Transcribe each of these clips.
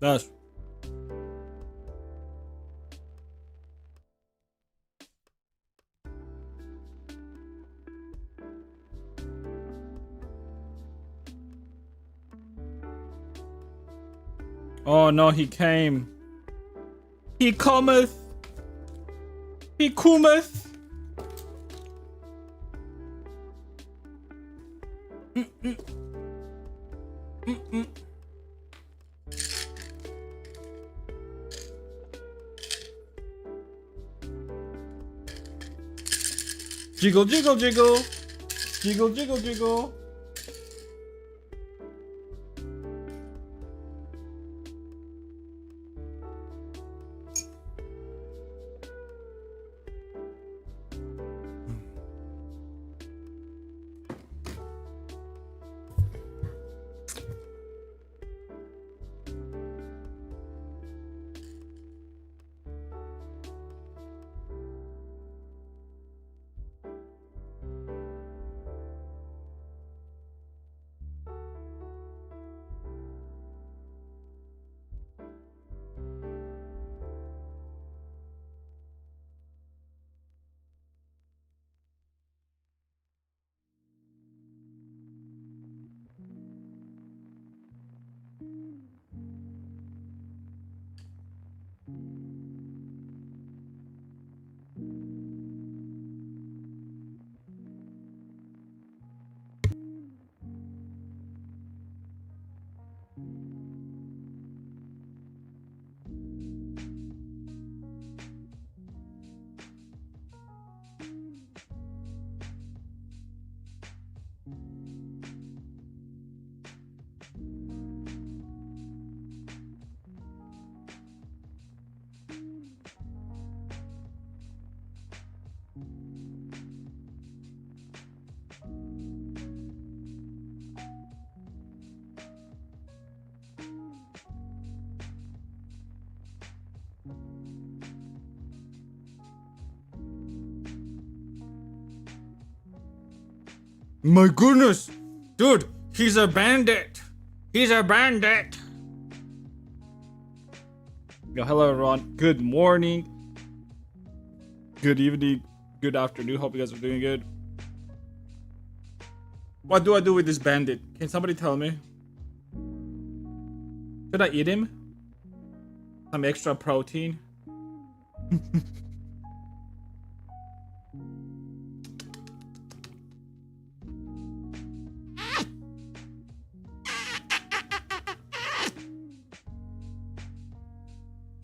That's oh no, he came. He cometh. He cometh. Jiggle, jiggle, jiggle. Jiggle, jiggle, jiggle. My goodness, dude, he's a bandit. He's a bandit. Yo, hello everyone. Good morning. Good evening. Good afternoon. Hope you guys are doing good. What do I do with this bandit? Can somebody tell me? Should I eat him? Some extra protein?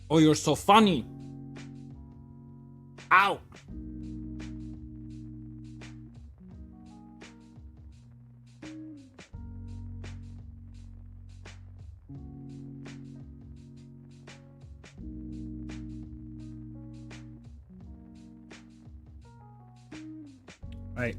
Oh, you're so funny. Ow. Right.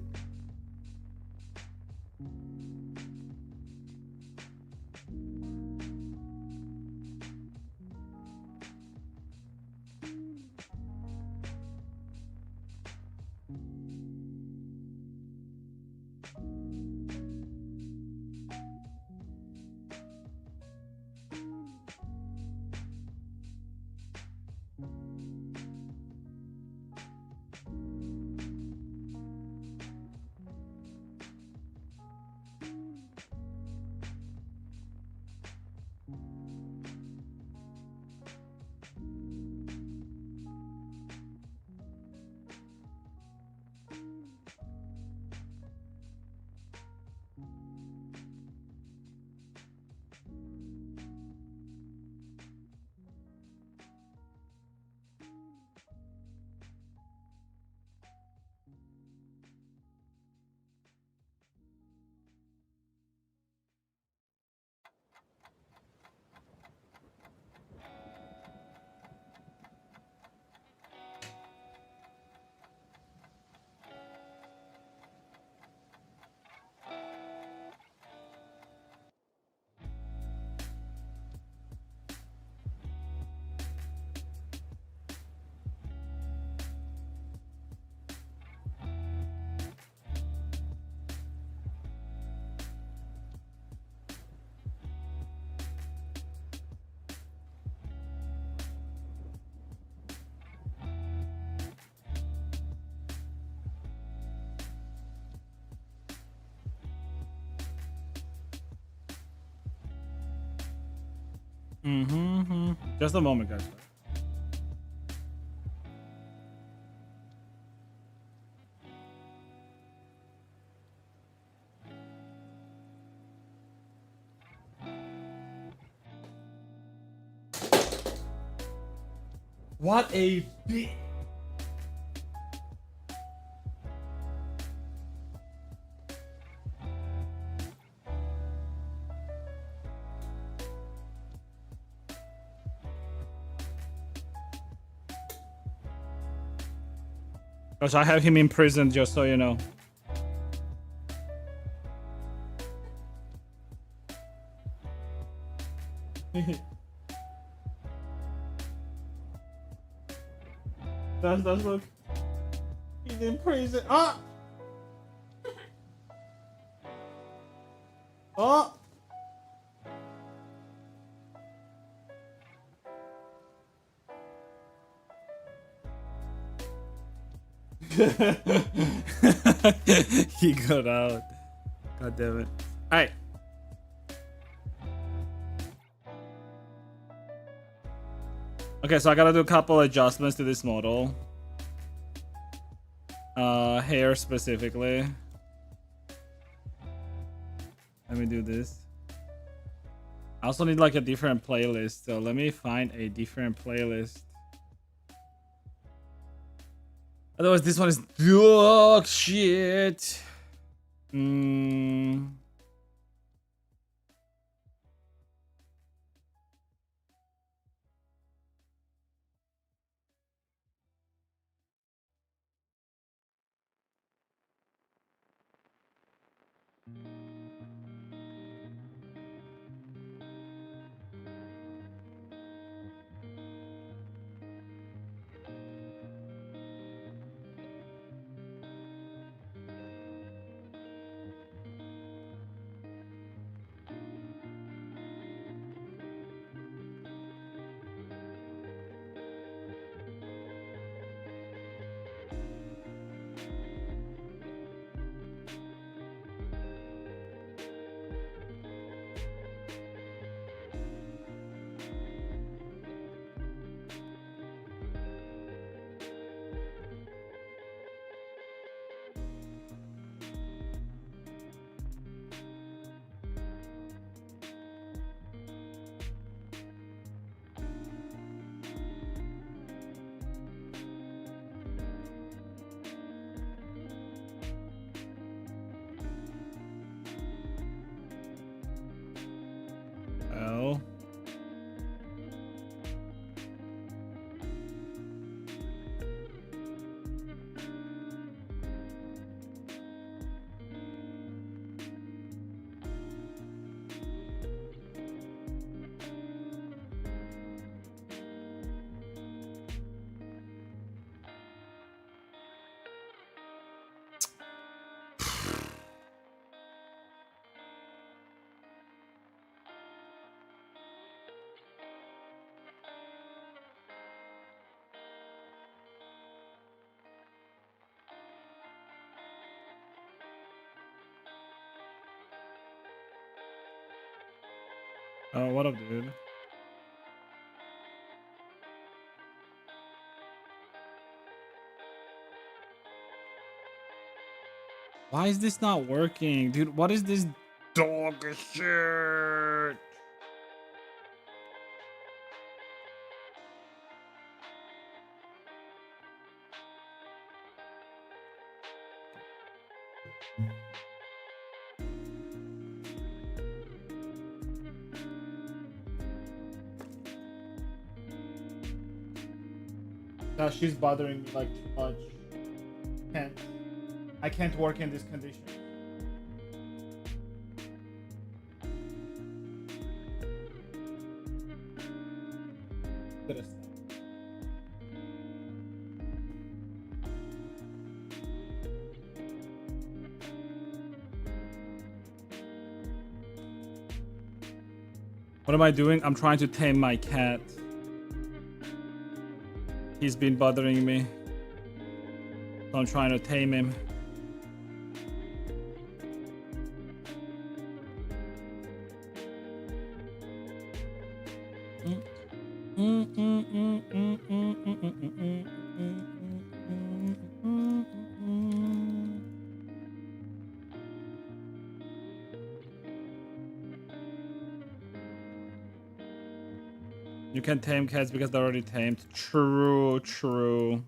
Just a moment, guys. What a bitch. Because I have him in prison, just so you know. That's look. He's in prison. Ah! Oh! He got out. God damn it. Alright. Okay, so I gotta do a couple adjustments to this model. Hair specifically. Let me do this. I also need like a different playlist, so let me find a different playlist. Otherwise, this one is dog shit. Oh. Oh, what up, dude? Why is this not working? Dude, what is this dog shit? No, she's bothering me like too much. I can't work in this condition. What am I doing? I'm trying to tame my cat. He's been bothering me. So I'm trying to tame him. You can tame cats because they're already tamed. True, true.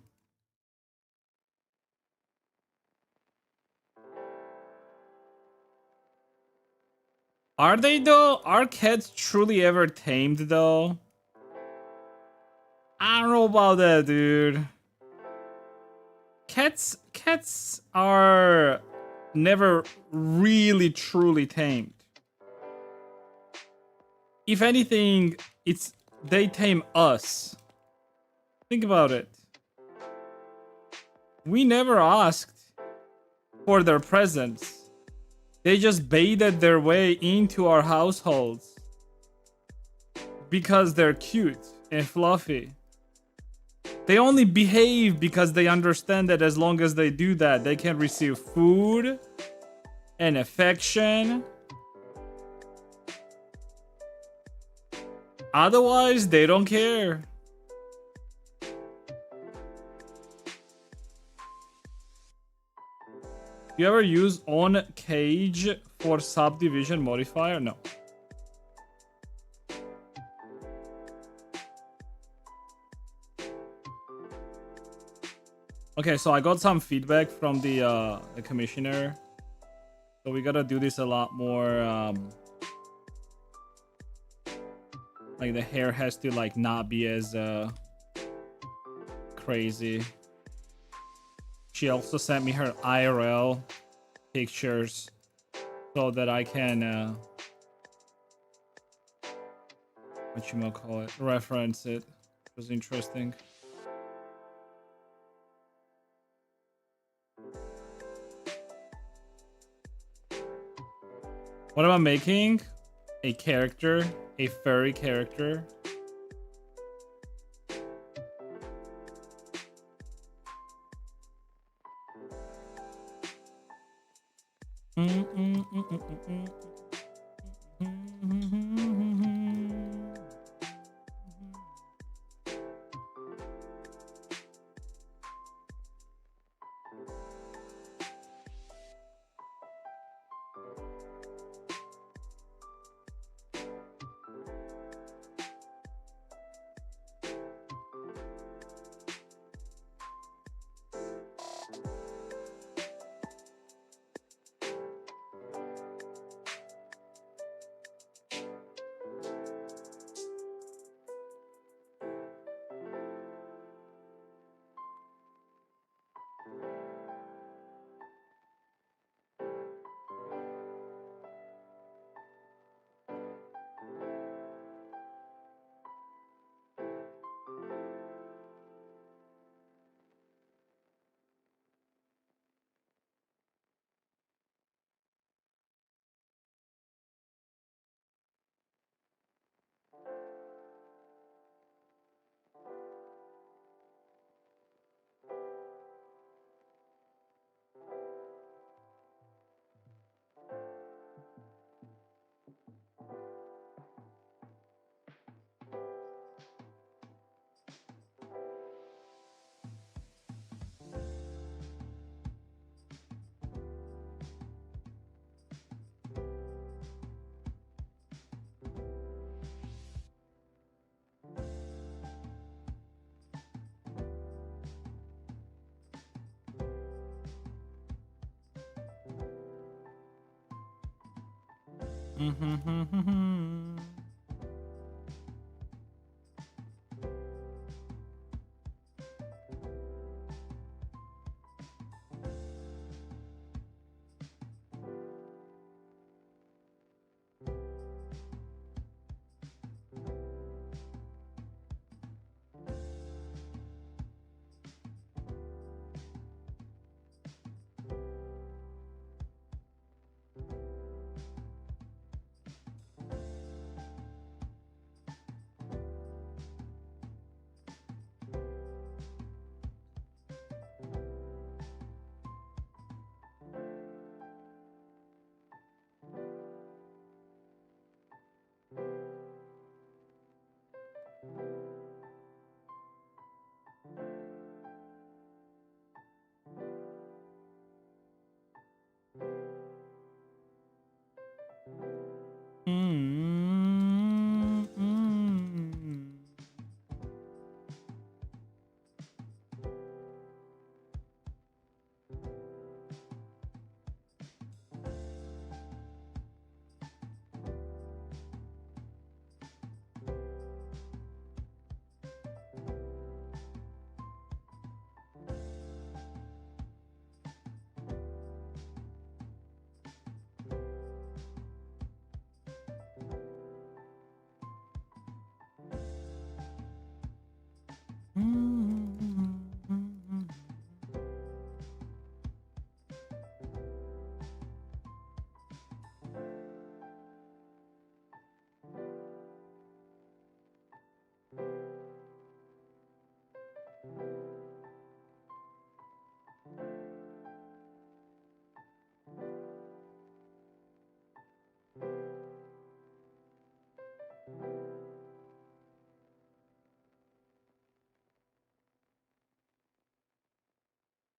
Are they though? Are cats truly ever tamed though? I don't know about that, dude. Cats are never really truly tamed. If anything, it's they tame us. Think about it. We never asked for their presence. They just baited their way into our households because they're cute and fluffy. They only behave because they understand that as long as they do that, they can receive food and affection. Otherwise, they don't care. You ever use on cage for subdivision modifier? No. Okay, so I got some feedback from the commissioner. So we gotta do this a lot more. Like the hair has to like not be as crazy. She also sent me her IRL pictures so that I can reference it. It was interesting. What am I making? A character, a furry character.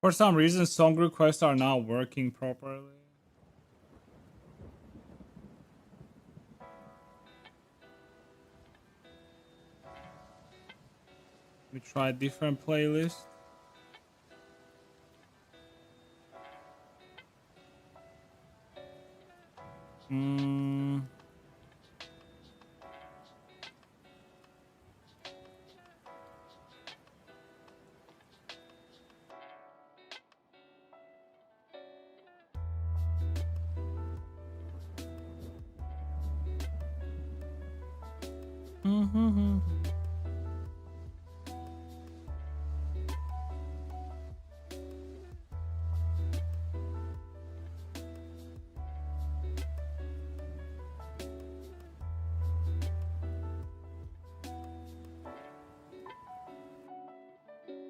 For some reason, song requests are not working properly. We try a different playlist.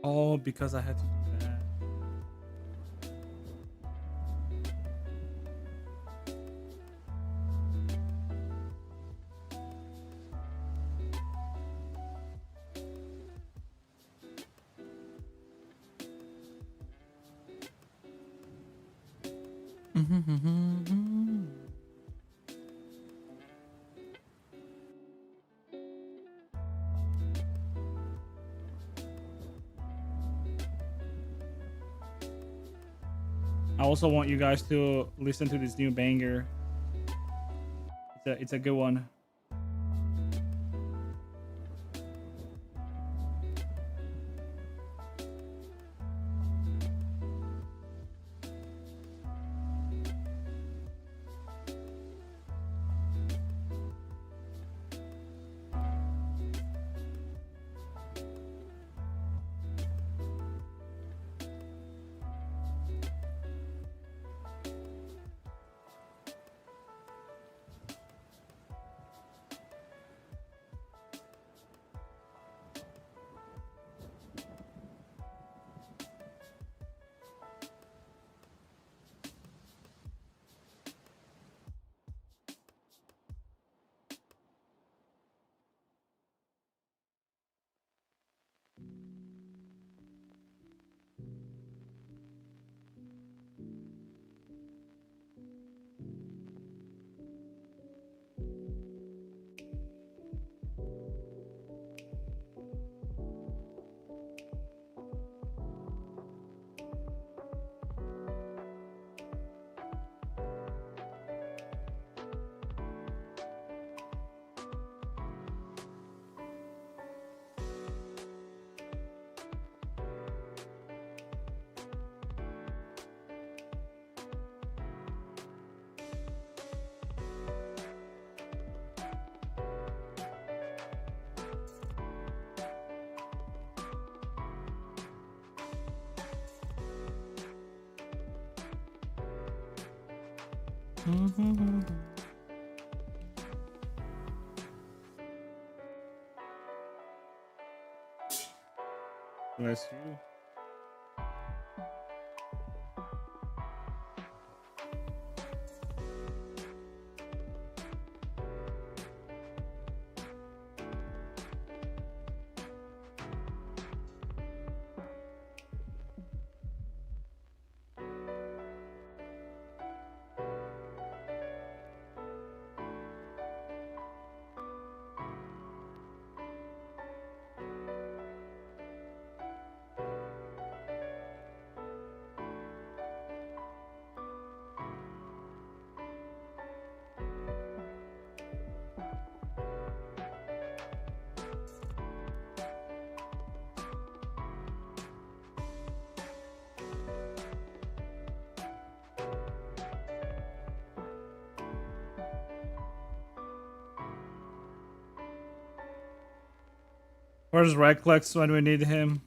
Oh, because I had to do that. I also want you guys to listen to this new banger. It's a good one. Bless you. Where's Reckless when we need him?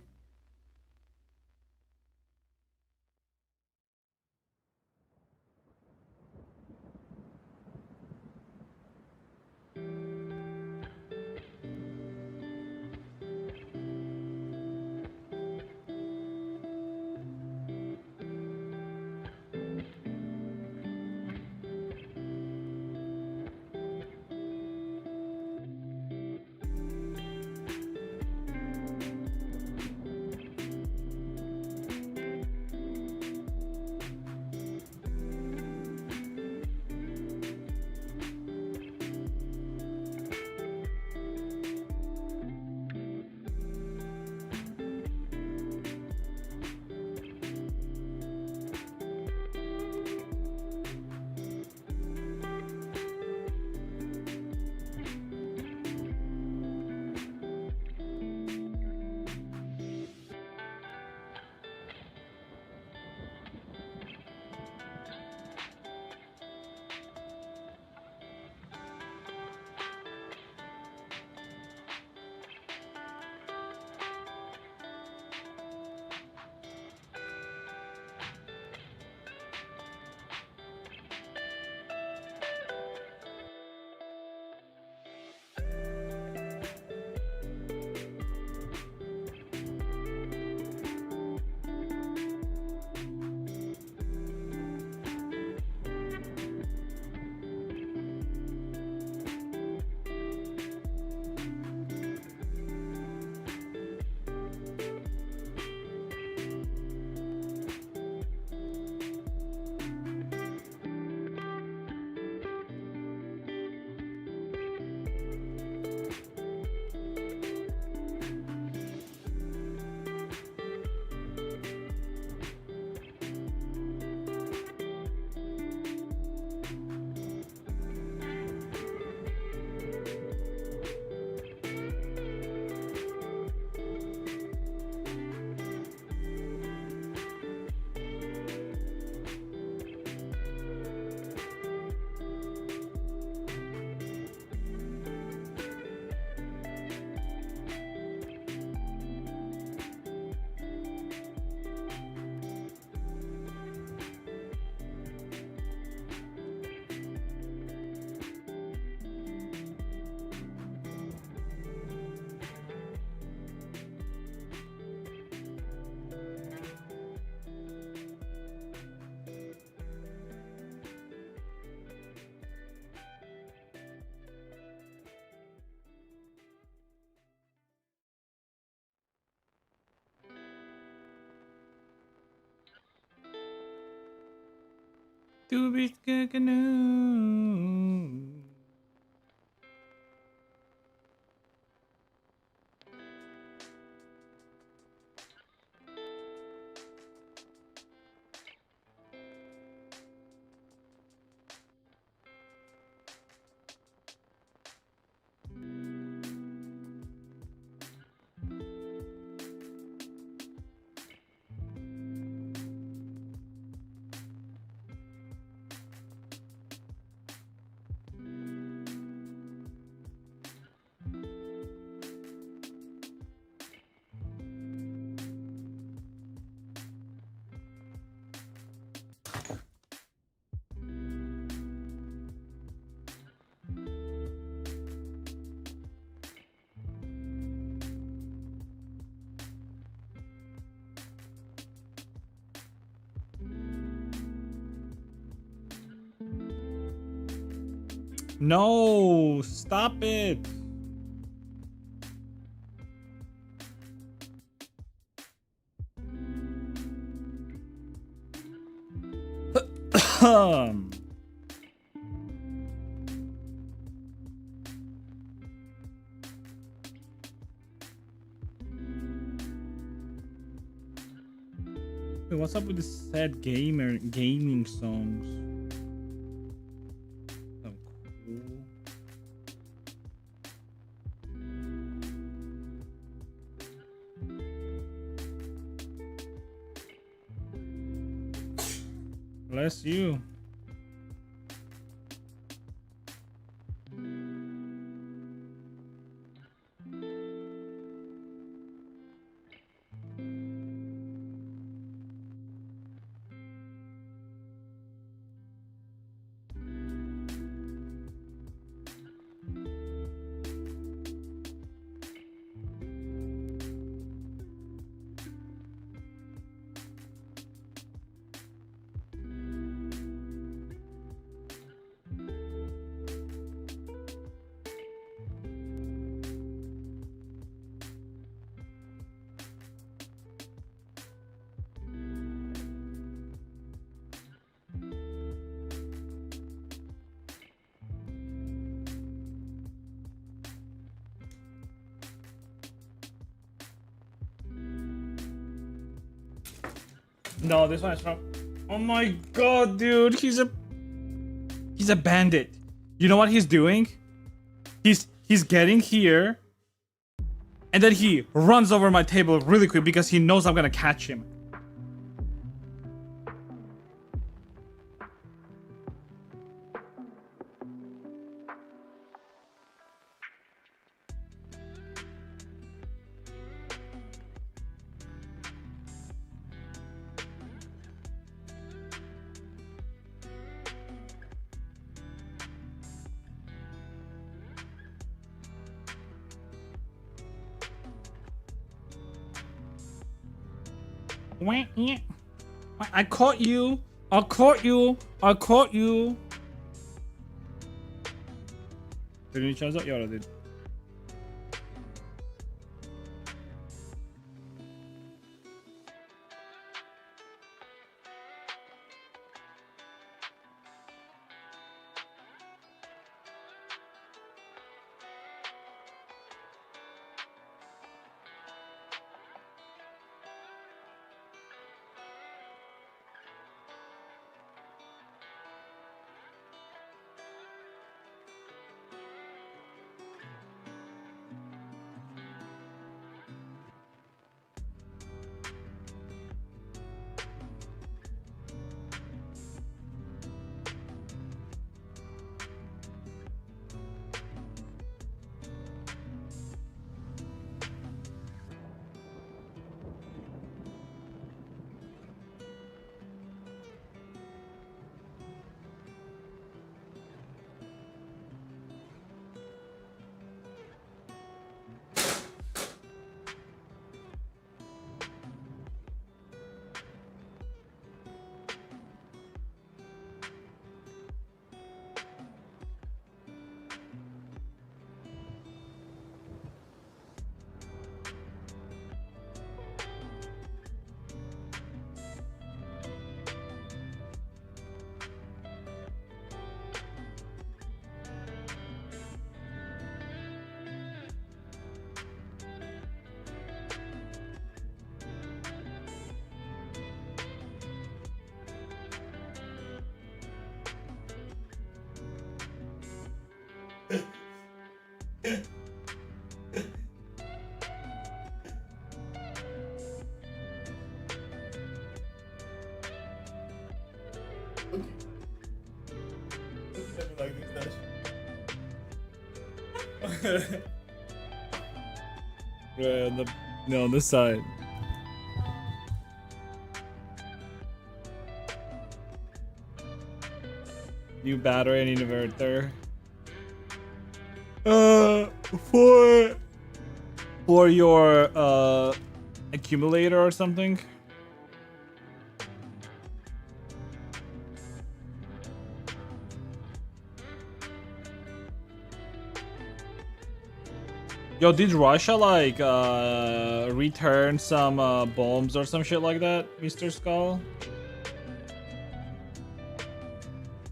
Du bist gut genug. No, stop it. Wait, what's up with this sad gaming songs? So cool. Bless you. No, this one is from. Oh my god, dude, he's a bandit. You know what he's doing? He's getting here, and then he runs over my table really quick because he knows I'm gonna catch him. I caught you. I caught you. I caught you. Birini çağırsa yara dedi. Right on this side. New battery and inverter. For your accumulator or something. Yo, did Russia like return some bombs or some shit like that, Mr. Skull?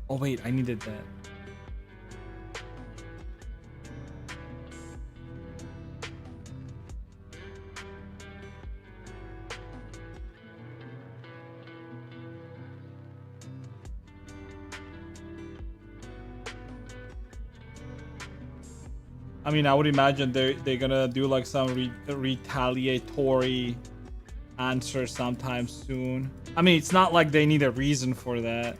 Oh wait, I needed that. I mean, I would imagine they're gonna do like some retaliatory answer sometime soon. I mean, it's not like they need a reason for that.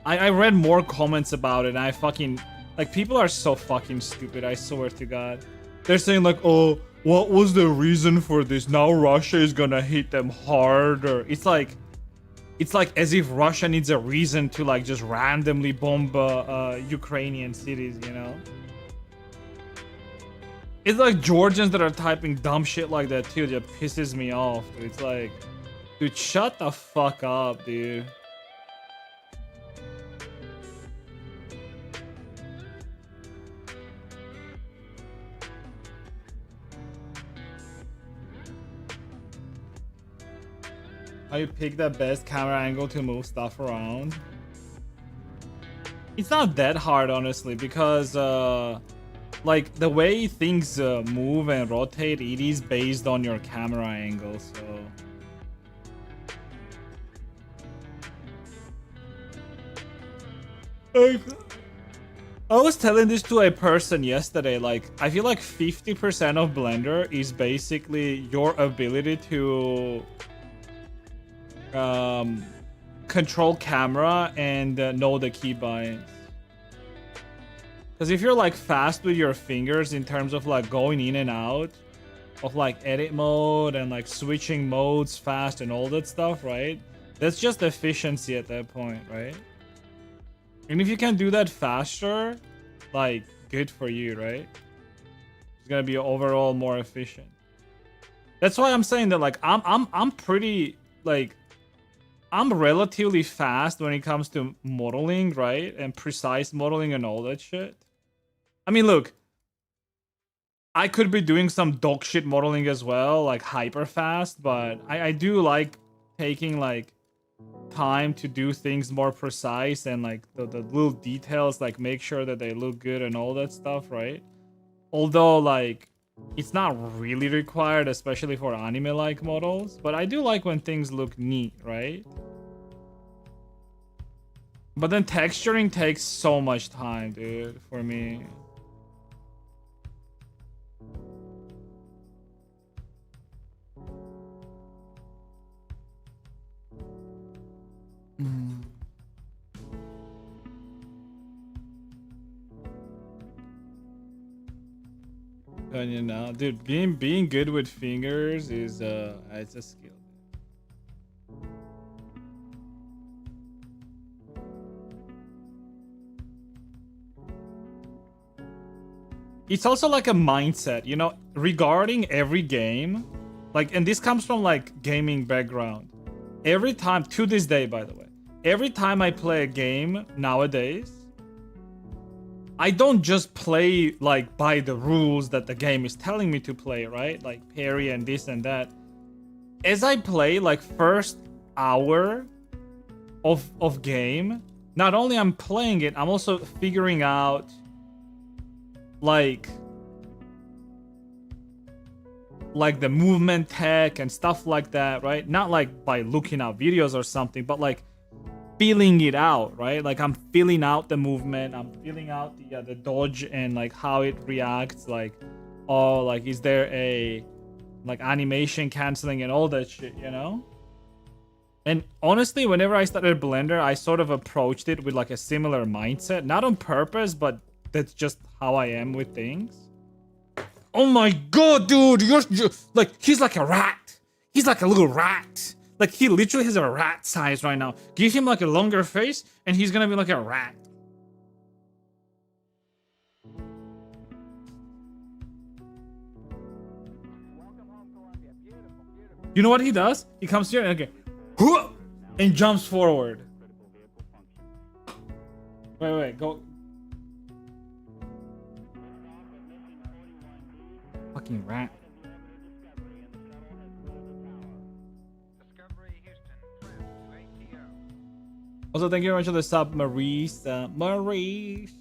I read more comments about it, and I fucking like, people are so fucking stupid. I swear to God, they're saying like, oh, what was the reason for this? Now Russia is gonna hit them harder. It's like as if Russia needs a reason to like just randomly bomb Ukrainian cities, you know? It's like Georgians that are typing dumb shit like that too. That pisses me off. Dude. It's like, dude, shut the fuck up, dude. How you pick the best camera angle to move stuff around? It's not that hard, honestly, because like the way things move and rotate, it is based on your camera angle, so Like, I was telling this to a person yesterday, like, I feel like 50% of Blender is basically your ability to control camera and know the keybinds. Because if you're like fast with your fingers in terms of like going in and out of like edit mode and like switching modes fast and all that stuff, right? That's just efficiency at that point, right? And if you can do that faster, like, good for you, right? It's gonna be overall more efficient. That's why I'm saying that, like, I'm pretty, like, I'm relatively fast when it comes to modeling, right? And precise modeling and all that shit. I mean, look, I could be doing some dog shit modeling as well, like hyper fast, but I do like taking like time to do things more precise and like the little details, like make sure that they look good and all that stuff, right? Although like it's not really required, especially for anime-like models, but I do like when things look neat, right? But then texturing takes so much time, dude, for me. And you know, dude, being good with fingers is it's a skill. It's also like a mindset, you know, regarding every game. Like, and this comes from like gaming background. Every time, to this day, by the way, every time I play a game nowadays, I don't just play like by the rules that the game is telling me to play, right? Like parry and this and that. As I play, like first hour of game, not only I'm playing it, I'm also figuring out like the movement tech and stuff like that, right? Not like by looking at videos or something, but like feeling it out, right? Like I'm feeling out the movement, I'm feeling out the dodge and like how it reacts, like, oh, like is there a like animation canceling and all that shit, you know? And honestly, whenever I started Blender, I sort of approached it with like a similar mindset, not on purpose, but that's just how I am with things. Oh my god, dude, you're like, he's like a rat. He's like a little rat. Like, he literally has a rat size right now. Give him like a longer face, and he's gonna be like a rat. You know what he does? He comes here and okay, and jumps forward. Wait, go. Fucking rat. Also, thank you very much for the sub, Maurice. Maurice.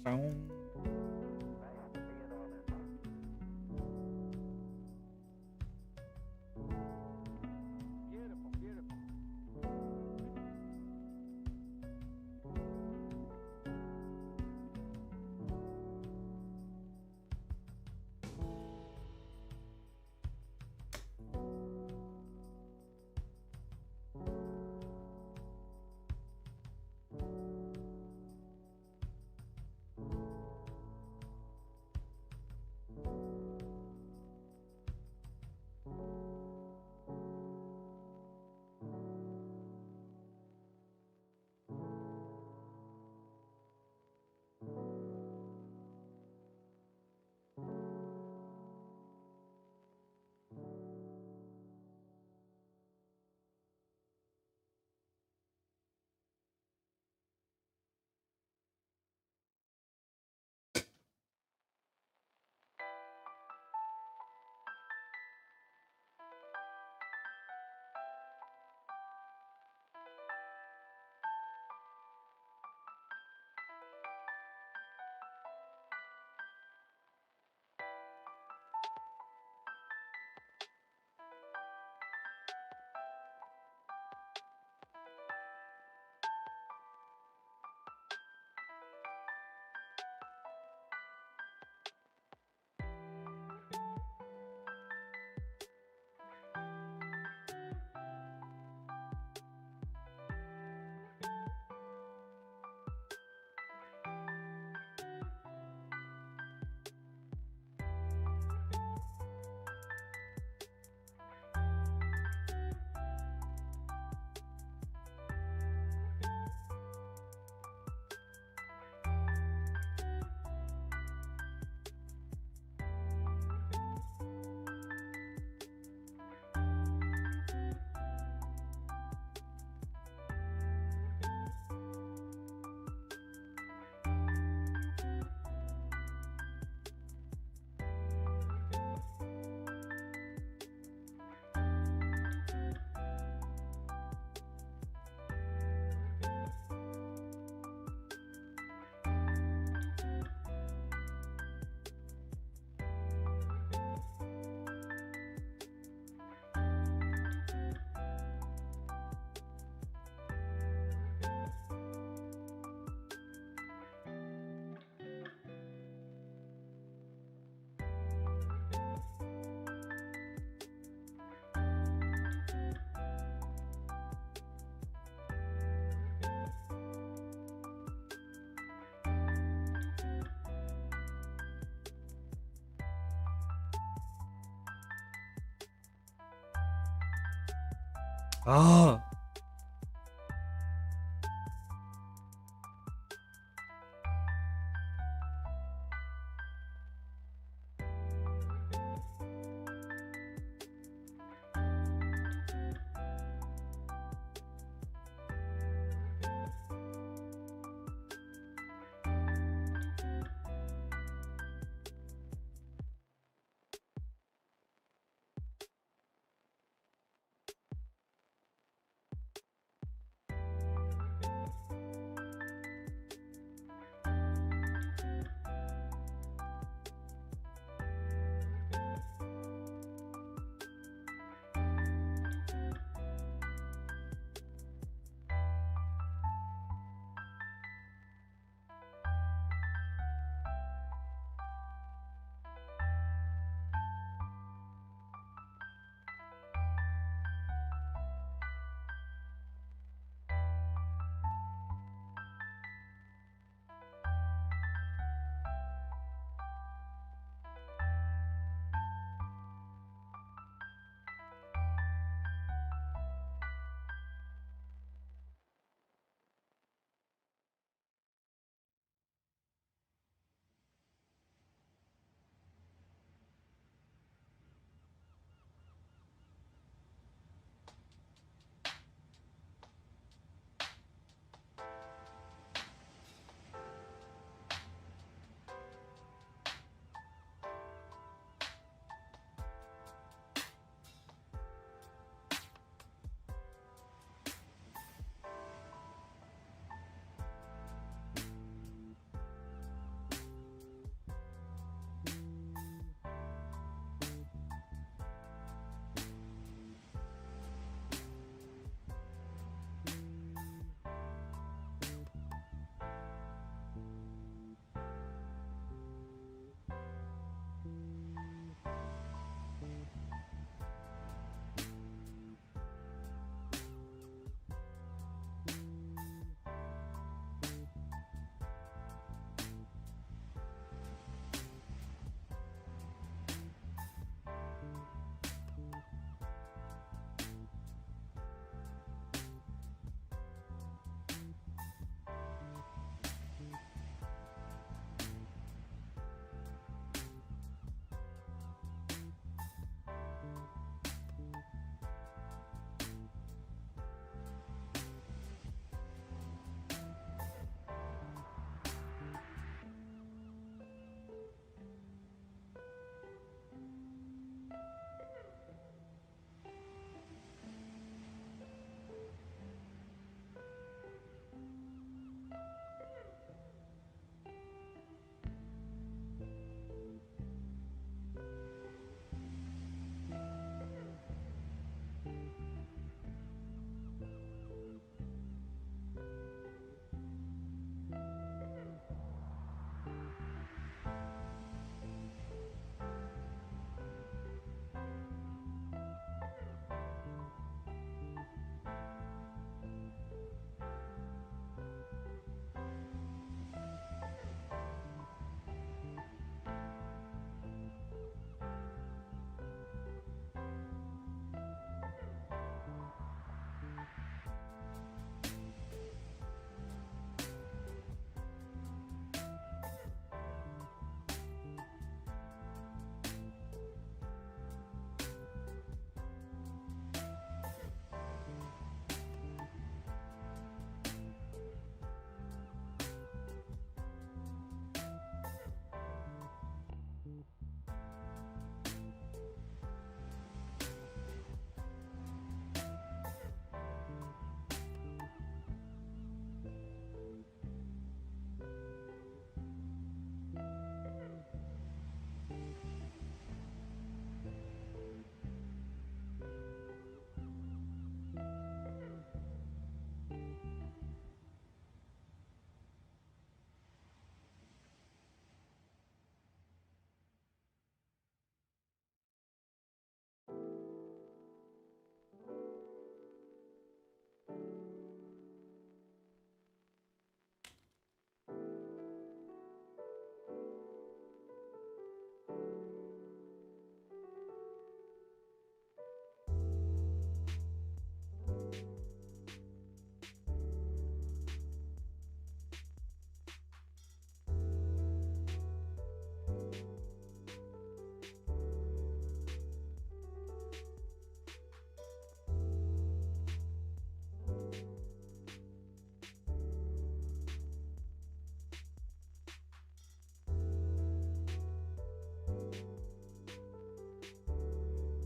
Oh.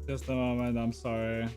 Just a moment, I'm sorry.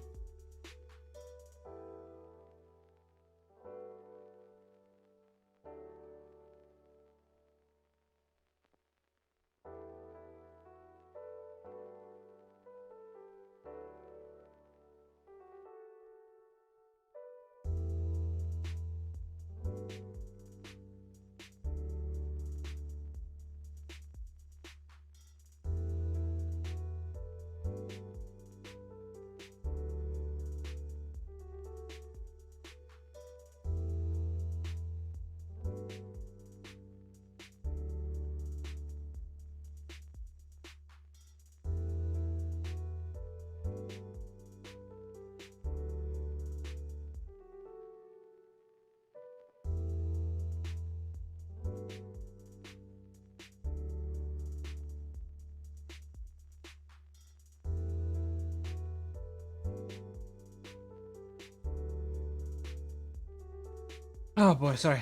Oh boy, sorry.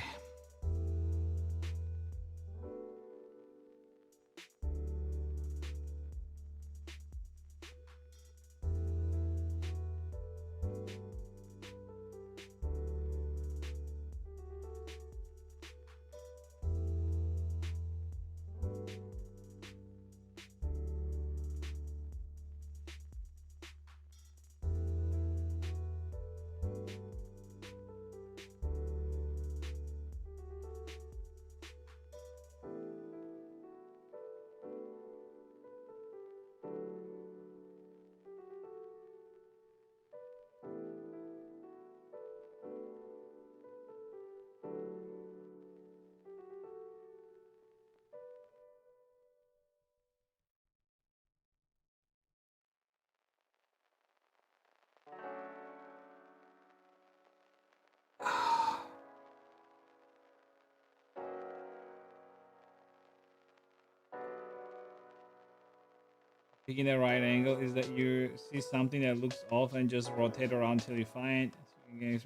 Picking the right angle is that you see something that looks off and just rotate around till you find it.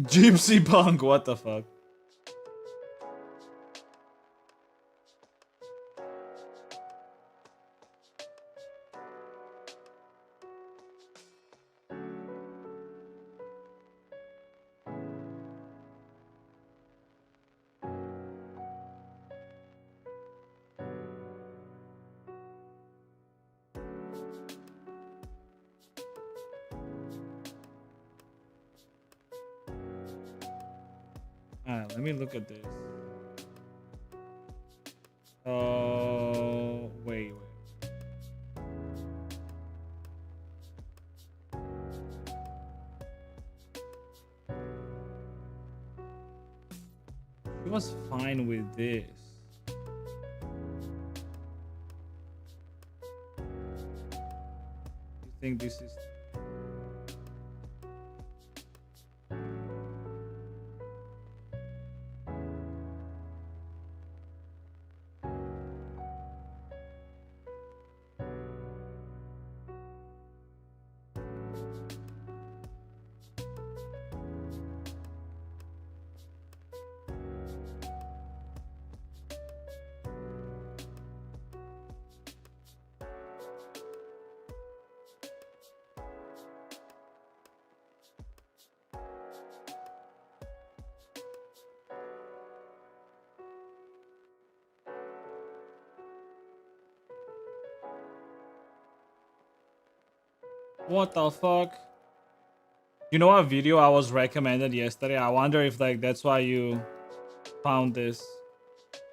Gypsy punk, what the fuck? Alright, let me look at this. Oh, wait. He was fine with this. You think this is... What the fuck? You know what video I was recommended yesterday? I wonder if like that's why you found this.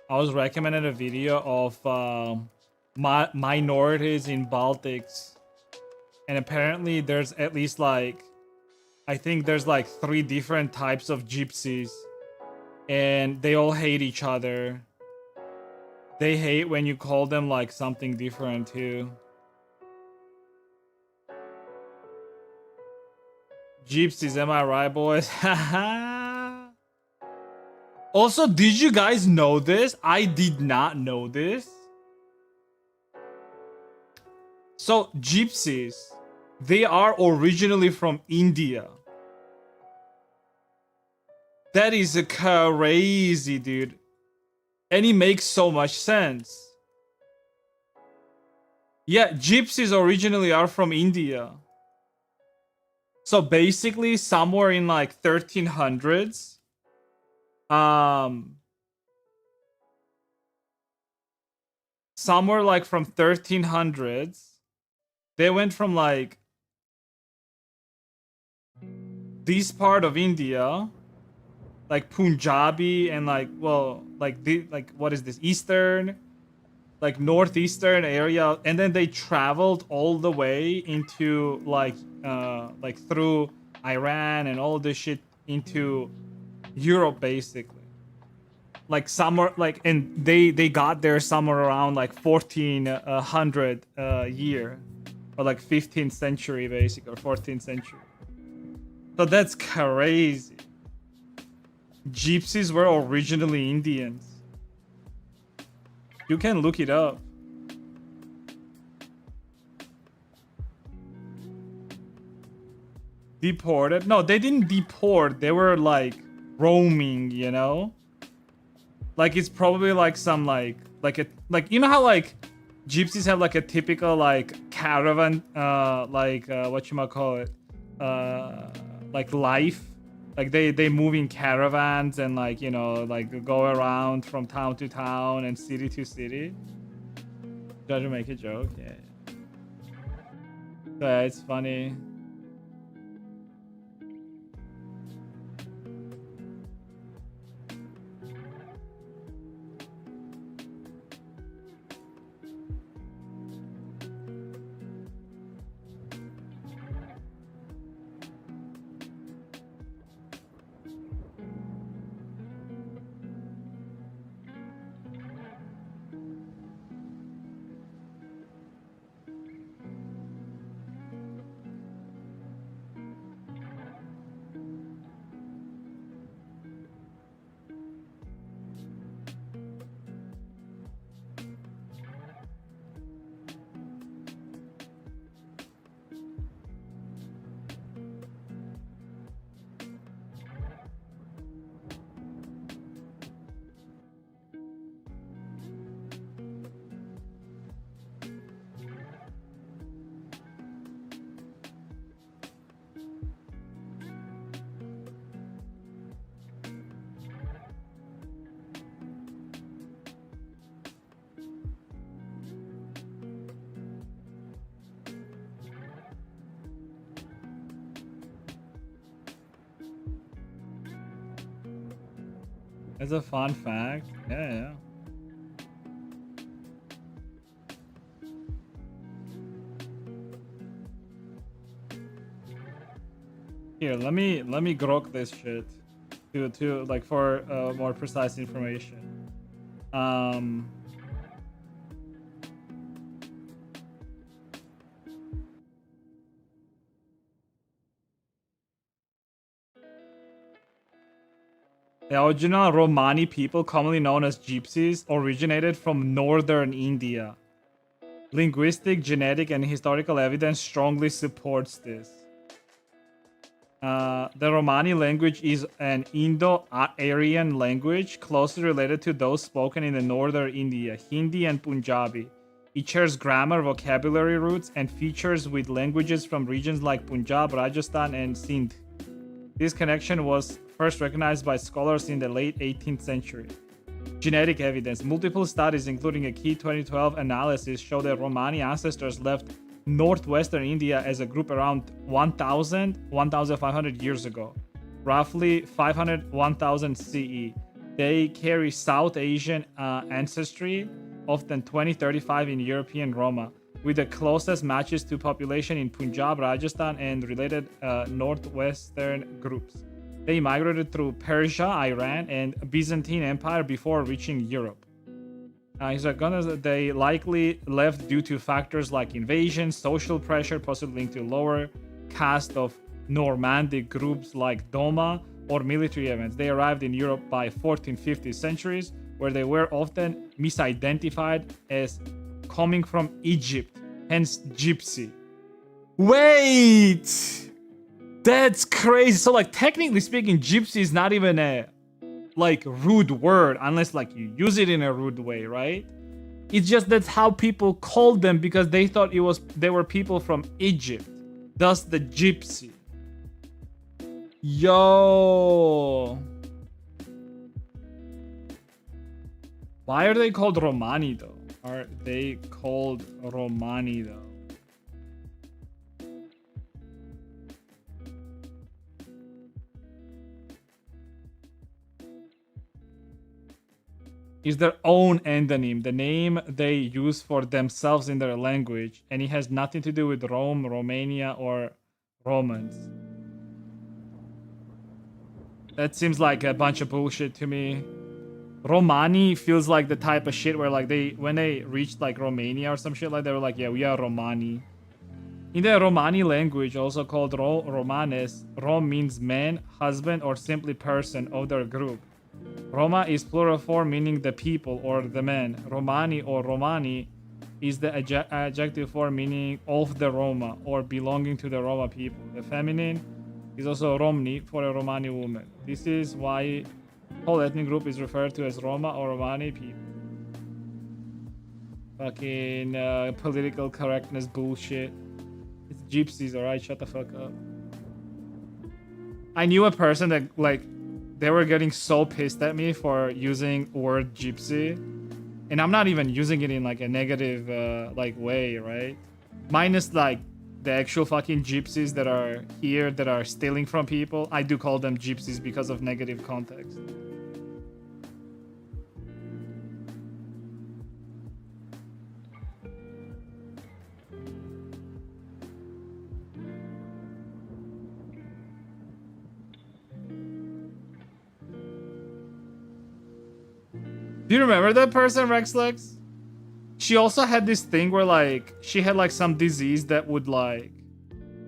I was recommended a video of minorities in Baltics, and apparently there's at least like, I think there's like 3 different types of gypsies, and they all hate each other. They hate when you call them like something different too. Gypsies, am I right, boys? Also, did you guys know this? I did not know this. So, gypsies, they are originally from India. That is crazy, dude. And it makes so much sense. Yeah, gypsies originally are from India. So basically, somewhere in like 1300s, somewhere like from 1300s, they went from like this part of India, like Punjabi and like, well, like the like what is this, eastern, like northeastern area, and then they traveled all the way into like through Iran and all this shit into Europe basically. Like somewhere like, and they got there somewhere around like 1400 year, or like 15th century basically, or 14th century. So that's crazy. Gypsies were originally Indians. You can look it up. Deported? No, they didn't deport. They were like roaming, you know? Like it's probably like some like a, like, you know how like gypsies have like a typical like caravan whatchamacallit, like life, like they move in caravans and like, you know, like go around from town to town and city to city. Try to make a joke. Yeah, yeah, it's funny. It's a fun fact. Yeah, yeah. Here, let me grok this shit to like for more precise information. The original Romani people, commonly known as gypsies, originated from northern India. Linguistic, genetic, and historical evidence strongly supports this. The Romani language is an Indo-Aryan language closely related to those spoken in the northern India, Hindi and Punjabi. It shares grammar, vocabulary roots, and features with languages from regions like Punjab, Rajasthan, and Sindh. This connection was first recognized by scholars in the late 18th century. Genetic evidence. Multiple studies, including a key 2012 analysis, show that Romani ancestors left northwestern India as a group around 1,500 years ago, roughly 500-1000 CE. They carry South Asian ancestry, often 2035 in European Roma, with the closest matches to population in Punjab, Rajasthan, and related northwestern groups. They migrated through Persia, Iran, and Byzantine Empire before reaching Europe. They likely left due to factors like invasion, social pressure, possibly linked to lower caste of Normandic groups like Doma, or military events. They arrived in Europe by 14th, 15th centuries, where they were often misidentified as coming from Egypt, hence gypsy. Wait! That's crazy. So like technically speaking, gypsy is not even a like rude word unless like you use it in a rude way, right? It's just that's how people called them because they thought they were people from Egypt. Thus the gypsy. Yo. Why are they called Romani though? Are they called Romani though? Is their own endonym, the name they use for themselves in their language, and it has nothing to do with Rome, Romania, or Romans. That seems like a bunch of bullshit to me. Romani feels like the type of shit where like when they reached like Romania or some shit like they were like, yeah, we are Romani. In the Romani language, also called Romanes, Rom means man, husband, or simply person of their group. Roma is plural form meaning the people or the men. Romani or Romani is the adjective form meaning of the Roma or belonging to the Roma people. The feminine is also Romni for a Romani woman. This is why whole ethnic group is referred to as Roma or Romani people. Fucking political correctness bullshit. It's gypsies, alright? Shut the fuck up. I knew a person that like they were getting so pissed at me for using word gypsy, and I'm not even using it in like a negative like way, right? Minus like the actual fucking gypsies that are here that are stealing from people. I do call them gypsies because of negative context. Do you remember that person, Rexlex? She also had this thing where like she had like some disease that would like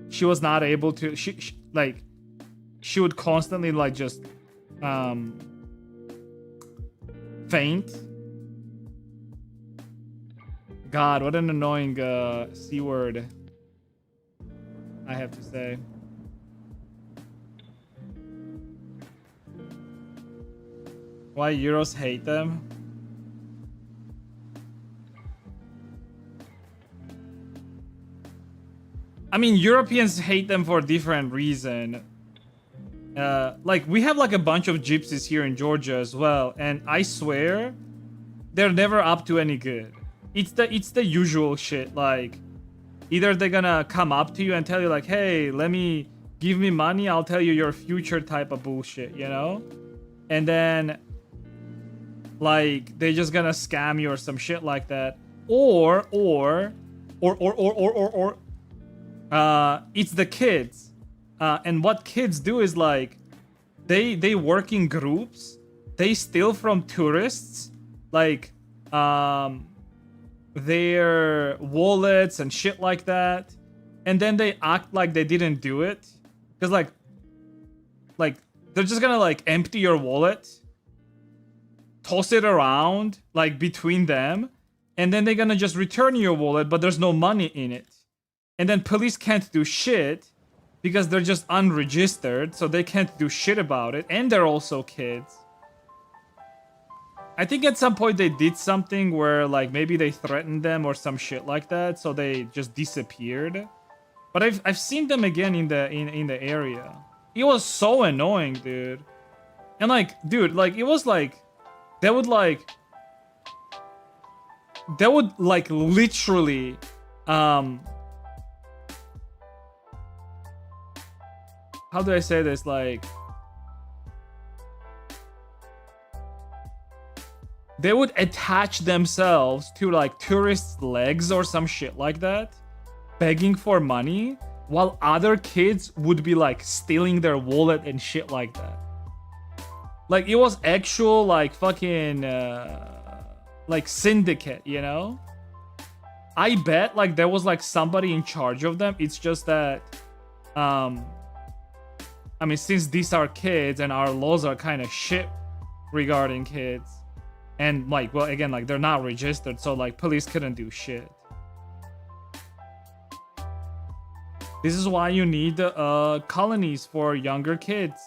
she was not able to she would constantly like just faint. God, what an annoying C word, I have to say. Why Euros hate them? I mean, Europeans hate them for a different reason. Like, we have like a bunch of gypsies here in Georgia as well, and I swear, they're never up to any good. It's the usual shit, like, either they're gonna come up to you and tell you like, hey, give me money, I'll tell you your future type of bullshit, you know? And then, like, they're just gonna scam you or some shit like that. Or it's the kids. And what kids do is like, they work in groups. They steal from tourists, like, their wallets and shit like that. And then they act like they didn't do it. Because like, they're just gonna like empty your wallet, toss it around, like between them. And then they're gonna just return your wallet, but there's no money in it. And then police can't do shit because they're just unregistered, so they can't do shit about it. And they're also kids. I think at some point they did something where like maybe they threatened them or some shit like that, so they just disappeared. But I've seen them again in the area. It was so annoying, dude. And like, dude, like it was like they would like literally how do I say this? Like, they would attach themselves to like tourists' legs or some shit like that, begging for money, while other kids would be like stealing their wallet and shit like that. Like, it was actual like fucking like syndicate, you know? I bet like there was like somebody in charge of them. It's just that I mean, since these are kids and our laws are kind of shit regarding kids, and like, well, again, like they're not registered, so like police couldn't do shit. This is why you need colonies for younger kids.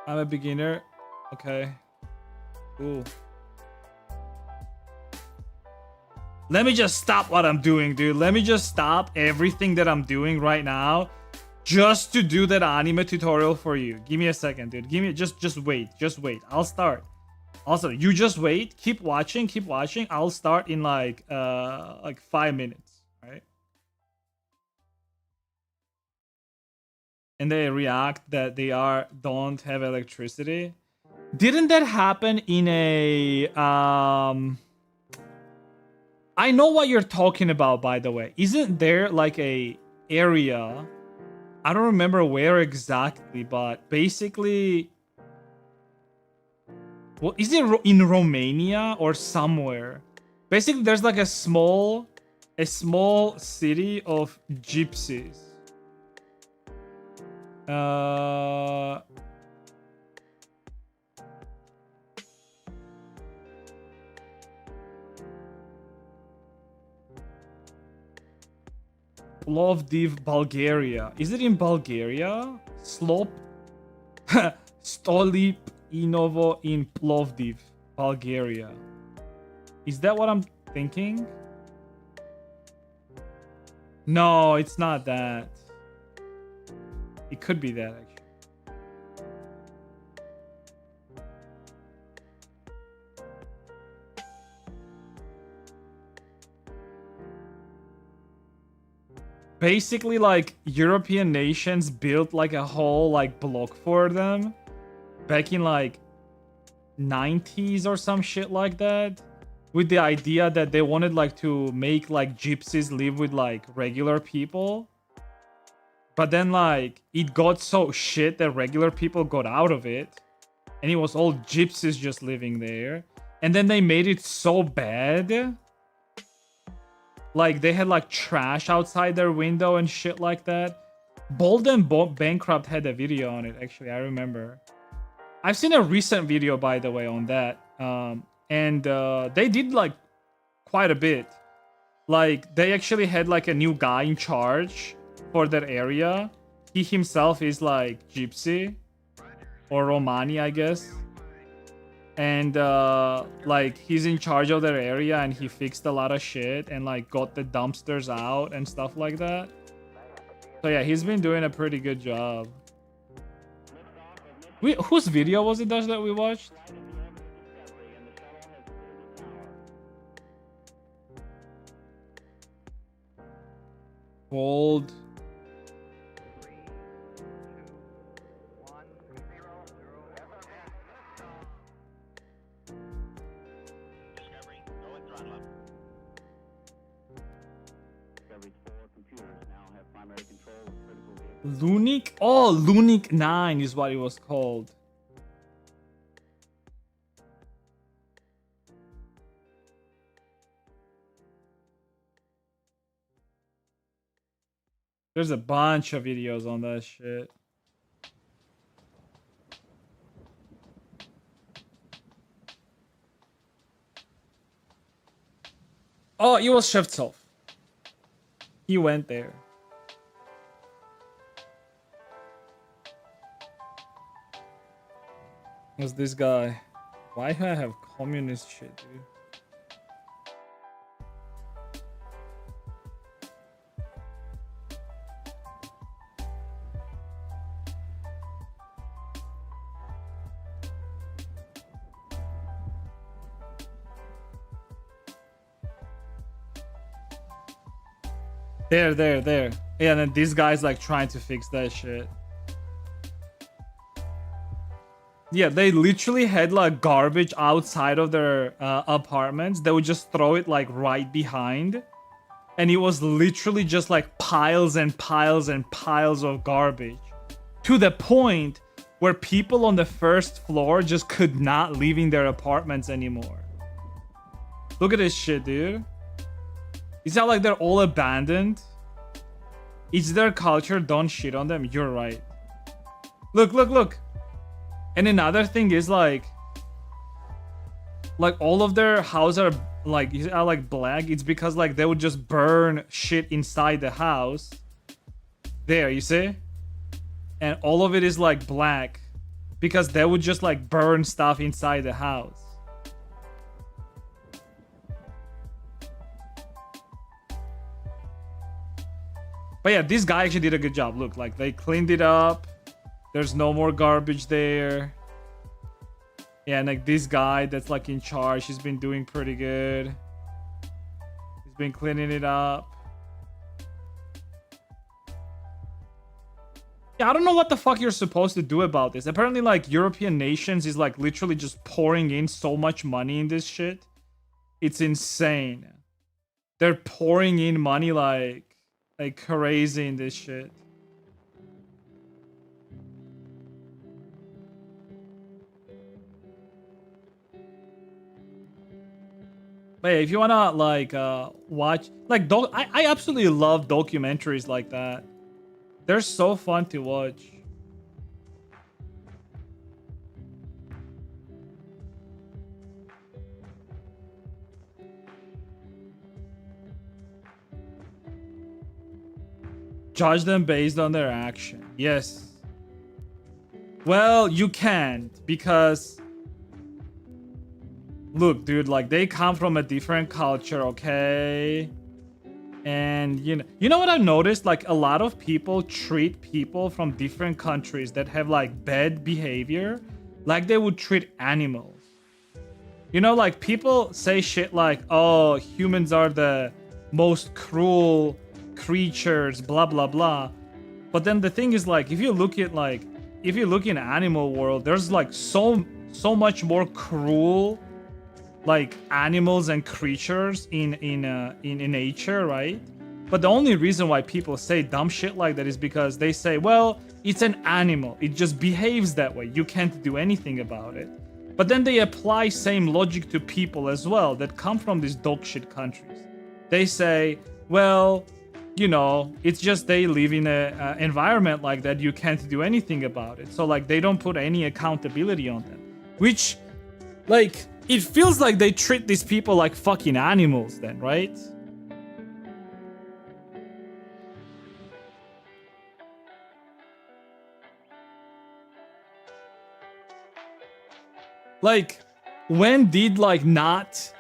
I'm a beginner. Okay. Cool. Let me just stop what I'm doing, dude. Let me just stop everything that I'm doing right now just to do that anime tutorial for you. Give me a second, dude. Give me just wait. Just wait. I'll start. Also, you just wait. Keep watching. Keep watching. I'll start in like 5 minutes, right? And they react that they don't have electricity. Didn't that happen in a I know what you're talking about, by the way. Isn't there like a area? I don't remember where exactly, but basically, well, is it in Romania or somewhere? Basically, there's like a small city of gypsies. Plovdiv, Bulgaria. Is it in Bulgaria? Stolip Inovo in Plovdiv, Bulgaria. Is that what I'm thinking? No, it's not that. It could be that, actually. Basically, like, European nations built like a whole like block for them back in like 90s or some shit like that, with the idea that they wanted like to make like gypsies live with like regular people. But then like it got so shit that regular people got out of it and it was all gypsies just living there. And then they made it so bad, like they had like trash outside their window and shit like that. Bold and Bankrupt had a video on it, actually. I remember. I've seen a recent video, by the way, on that. And they did like quite a bit. Like they actually had like a new guy in charge for that area. He himself is like gypsy or Romani, I guess. And like he's in charge of their area and he fixed a lot of shit and like got the dumpsters out and stuff like that. So yeah, he's been doing a pretty good job. Whose video was it, Dash, that we watched? Bold. Lunic? Oh, Lunic 9 is what it was called. There's a bunch of videos on that shit. Oh, it was Shevtsov. He went there. Who's this guy? Why do I have communist shit, dude? There. Yeah, and then this guy's like trying to fix that shit. Yeah, they literally had like garbage outside of their apartments. They would just throw it like right behind. And it was literally just like piles and piles and piles of garbage. To the point where people on the first floor just could not live in their apartments anymore. Look at this shit, dude. It's not like they're all abandoned. It's their culture, don't shit on them. You're right. Look. And another thing is like all of their houses are like black. It's because like they would just burn shit inside the house. There, you see? And all of it is like black because they would just like burn stuff inside the house. But yeah, this guy actually did a good job. Look, like they cleaned it up. There's no more garbage there. Yeah, and like this guy that's like in charge, he's been doing pretty good. He's been cleaning it up. Yeah, I don't know what the fuck you're supposed to do about this. Apparently, like, European nations is, like, literally just pouring in so much money in this shit. It's insane. They're pouring in money like crazy in this shit. But yeah, if you wanna, like, watch... Like, I absolutely love documentaries like that. They're so fun to watch. Judge them based on their action. Yes. Well, you can't, because... Look, dude, like, they come from a different culture, okay? And you know what I've noticed? Like, a lot of people treat people from different countries that have like bad behavior like they would treat animals. You know, like, people say shit like, oh, humans are the most cruel creatures, blah blah blah. But then the thing is, like, if you look in animal world, there's like so much more cruel like animals and creatures in nature, right? But the only reason why people say dumb shit like that is because they say, well, it's an animal, it just behaves that way, you can't do anything about it. But then they apply same logic to people as well that come from these dog shit countries. They say, well, you know, it's just they live in a environment like that, you can't do anything about it. So like, they don't put any accountability on them, which, like, it feels like they treat these people like fucking animals then, right? Like, when did like not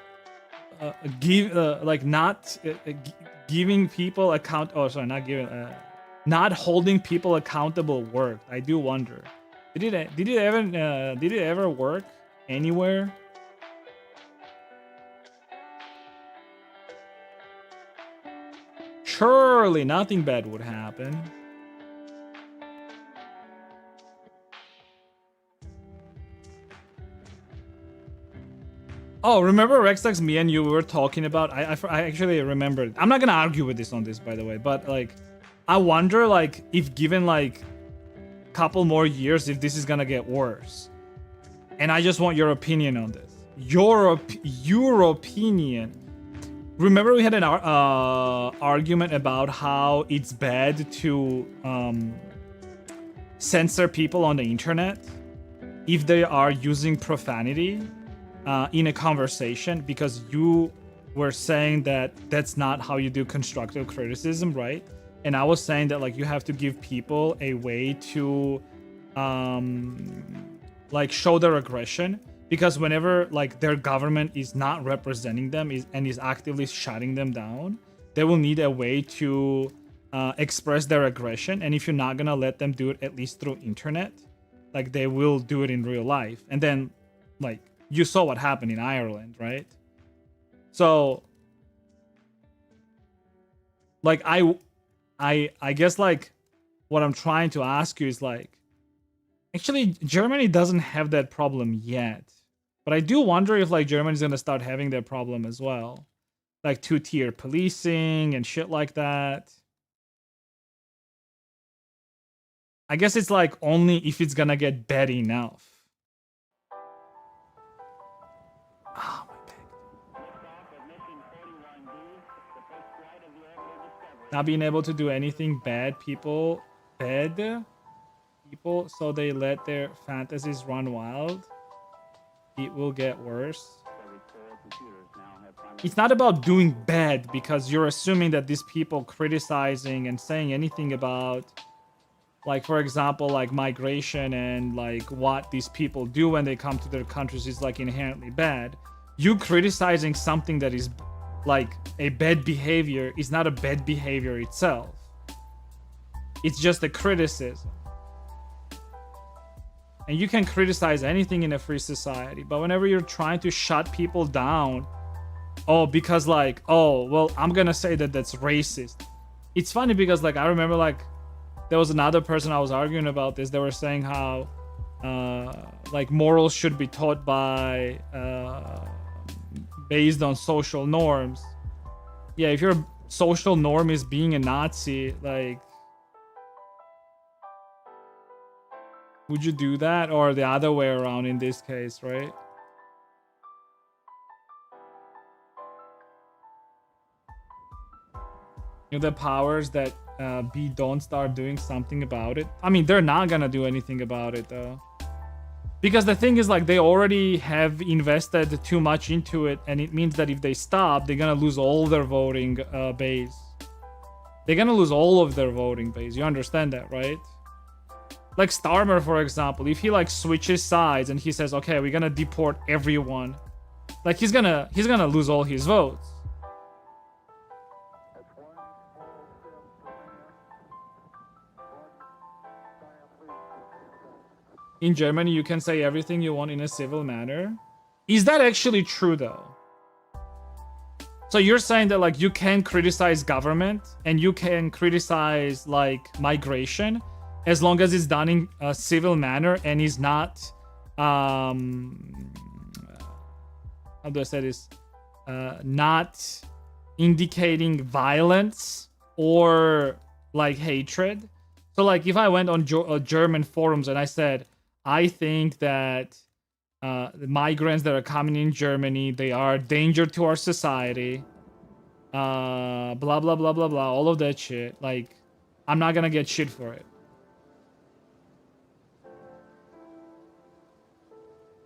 giving people account? Oh, sorry, not giving, not holding people accountable work? I do wonder. Did it ever work anywhere? Surely nothing bad would happen. Oh, remember Rextax, me and you were talking about? I actually remembered. I'm not gonna argue with this on this, by the way, but like, I wonder, like, if given like couple more years, if this is gonna get worse. And I just want your opinion on this. Your opinion. Remember we had an argument about how it's bad to censor people on the internet if they are using profanity in a conversation, because you were saying that that's not how you do constructive criticism, right? And I was saying that, like, you have to give people a way to like show their aggression. Because whenever like their government is not representing them and is actively shutting them down, they will need a way to express their aggression. And if you're not gonna let them do it at least through internet, like, they will do it in real life. And then, like, you saw what happened in Ireland, right? So, like, I guess, like, what I'm trying to ask you is, like, actually, Germany doesn't have that problem yet. But I do wonder if, like, Germany's gonna start having that problem as well. Like, two-tier policing and shit like that. I guess it's, like, only if it's gonna get bad enough. Oh, my back. Not being able to do anything bad people, so they let their fantasies run wild. It will get worse. It's not about doing bad, because you're assuming that these people criticizing and saying anything about like for example, like migration and like what these people do when they come to their countries is like inherently bad. You criticizing something that is like a bad behavior is not a bad behavior itself. It's just a criticism. And you can criticize anything in a free society, but whenever you're trying to shut people down, oh, because like, oh, well, I'm gonna say that that's racist. It's funny because like I remember like there was another person I was arguing about this. They were saying how like morals should be taught by based on social norms. Yeah, if your social norm is being a Nazi, like, would you do that? Or the other way around in this case, right? You know, the powers that B don't start doing something about it. I mean, they're not gonna do anything about it though. Because the thing is, like, they already have invested too much into it, and it means that if they stop, they're gonna lose all their voting base. They're gonna lose all of their voting base. You understand that, right? Like Starmer, for example, if he like switches sides and he says, okay, we're gonna deport everyone, like he's gonna lose all his votes. In Germany, you can say everything you want in a civil manner. Is that actually true though? So you're saying that like you can criticize government and you can criticize like migration as long as it's done in a civil manner and is not how do I say this, not indicating violence or like hatred. So like if I went on German forums and I said, I think that the migrants that are coming in Germany, they are a danger to our society, blah blah blah blah blah, all of that shit, like I'm not gonna get shit for it.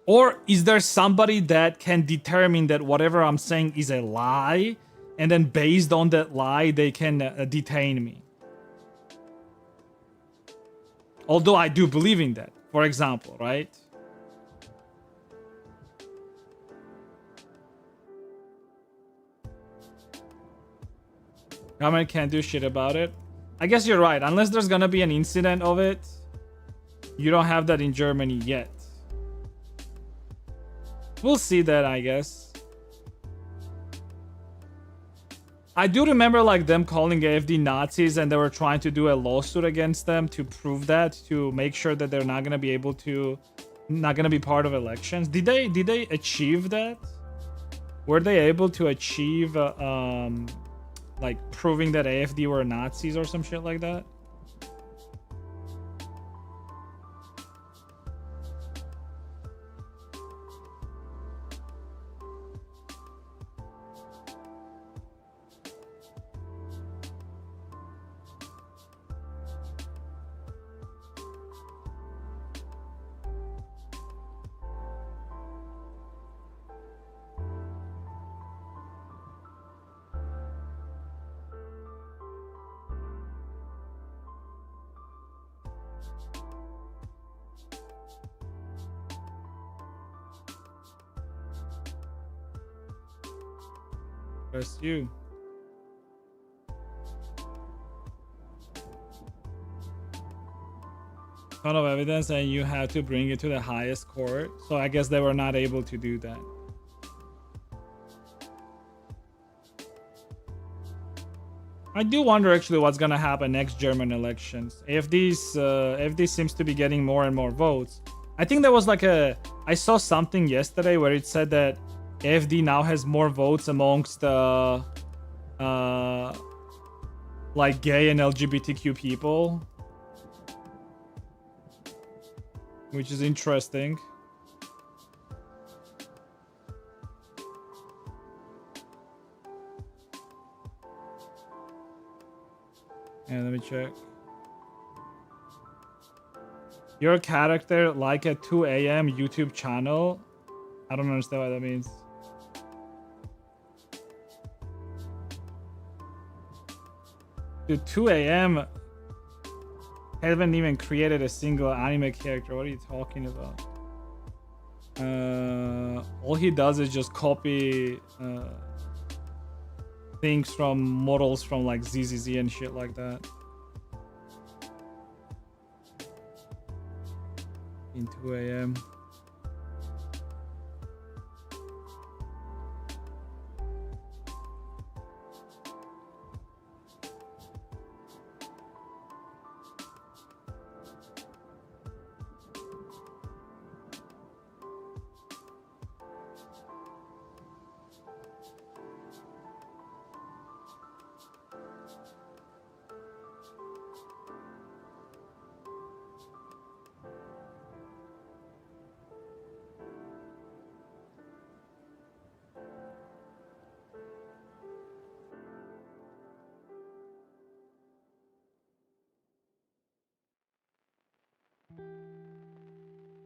Or is there somebody that can determine that whatever I'm saying is a lie, and then based on that lie, they can detain me? Although I do believe in that, for example, right? Government can't do shit about it. I guess you're right. Unless there's gonna be an incident of it, you don't have that in Germany yet. We'll see that, I guess. I do remember like them calling AFD Nazis, and they were trying to do a lawsuit against them to prove that, to make sure that they're not gonna be able to, not gonna be part of elections. Did they achieve that? Were they able to achieve like proving that AFD were Nazis or some shit like that? That's you. Ton of evidence, and you have to bring it to the highest court. So I guess they were not able to do that. I do wonder actually what's gonna happen next German elections. AFD seems to be getting more and more votes. I think there was like I saw something yesterday where it said that AFD now has more votes amongst like gay and LGBTQ people, which is interesting. And let me check. Your character like a 2 a.m. YouTube channel? I don't understand what that means. Dude, 2 a.m. haven't even created a single anime character. What are you talking about? All he does is just copy things from models from like ZZZ and shit like that. In 2 a.m.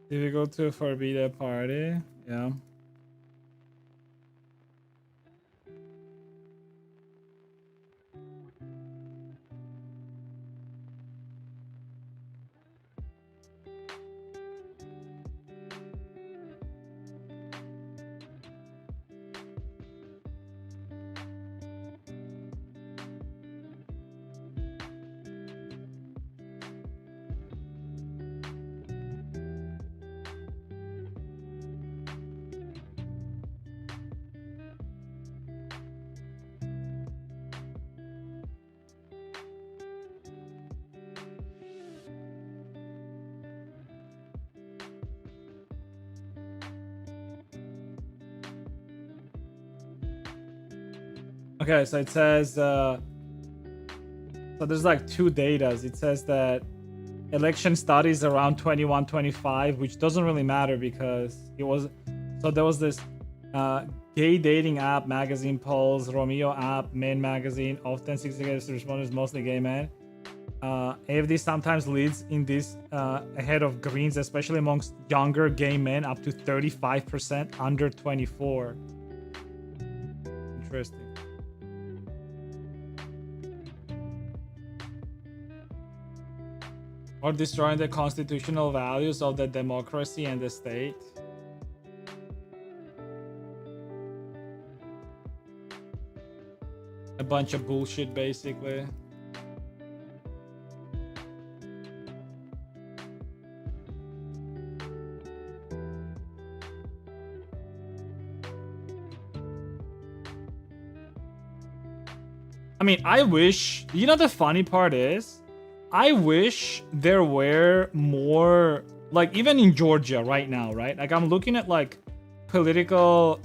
Did we go to a Furry party? Yeah. Okay, so it says, so there's like two datas. It says that election studies around 21, 25, which doesn't really matter because it was, so there was this gay dating app, magazine polls, Romeo app, men magazine, often 60 responders, mostly gay men. AFD sometimes leads in this ahead of Greens, especially amongst younger gay men, up to 35% under 24. Interesting. Or destroying the constitutional values of the democracy and the state. A bunch of bullshit, basically. I mean, I wish, you know, the funny part is, I wish there were more, like even in Georgia right now, right? Like I'm looking at like political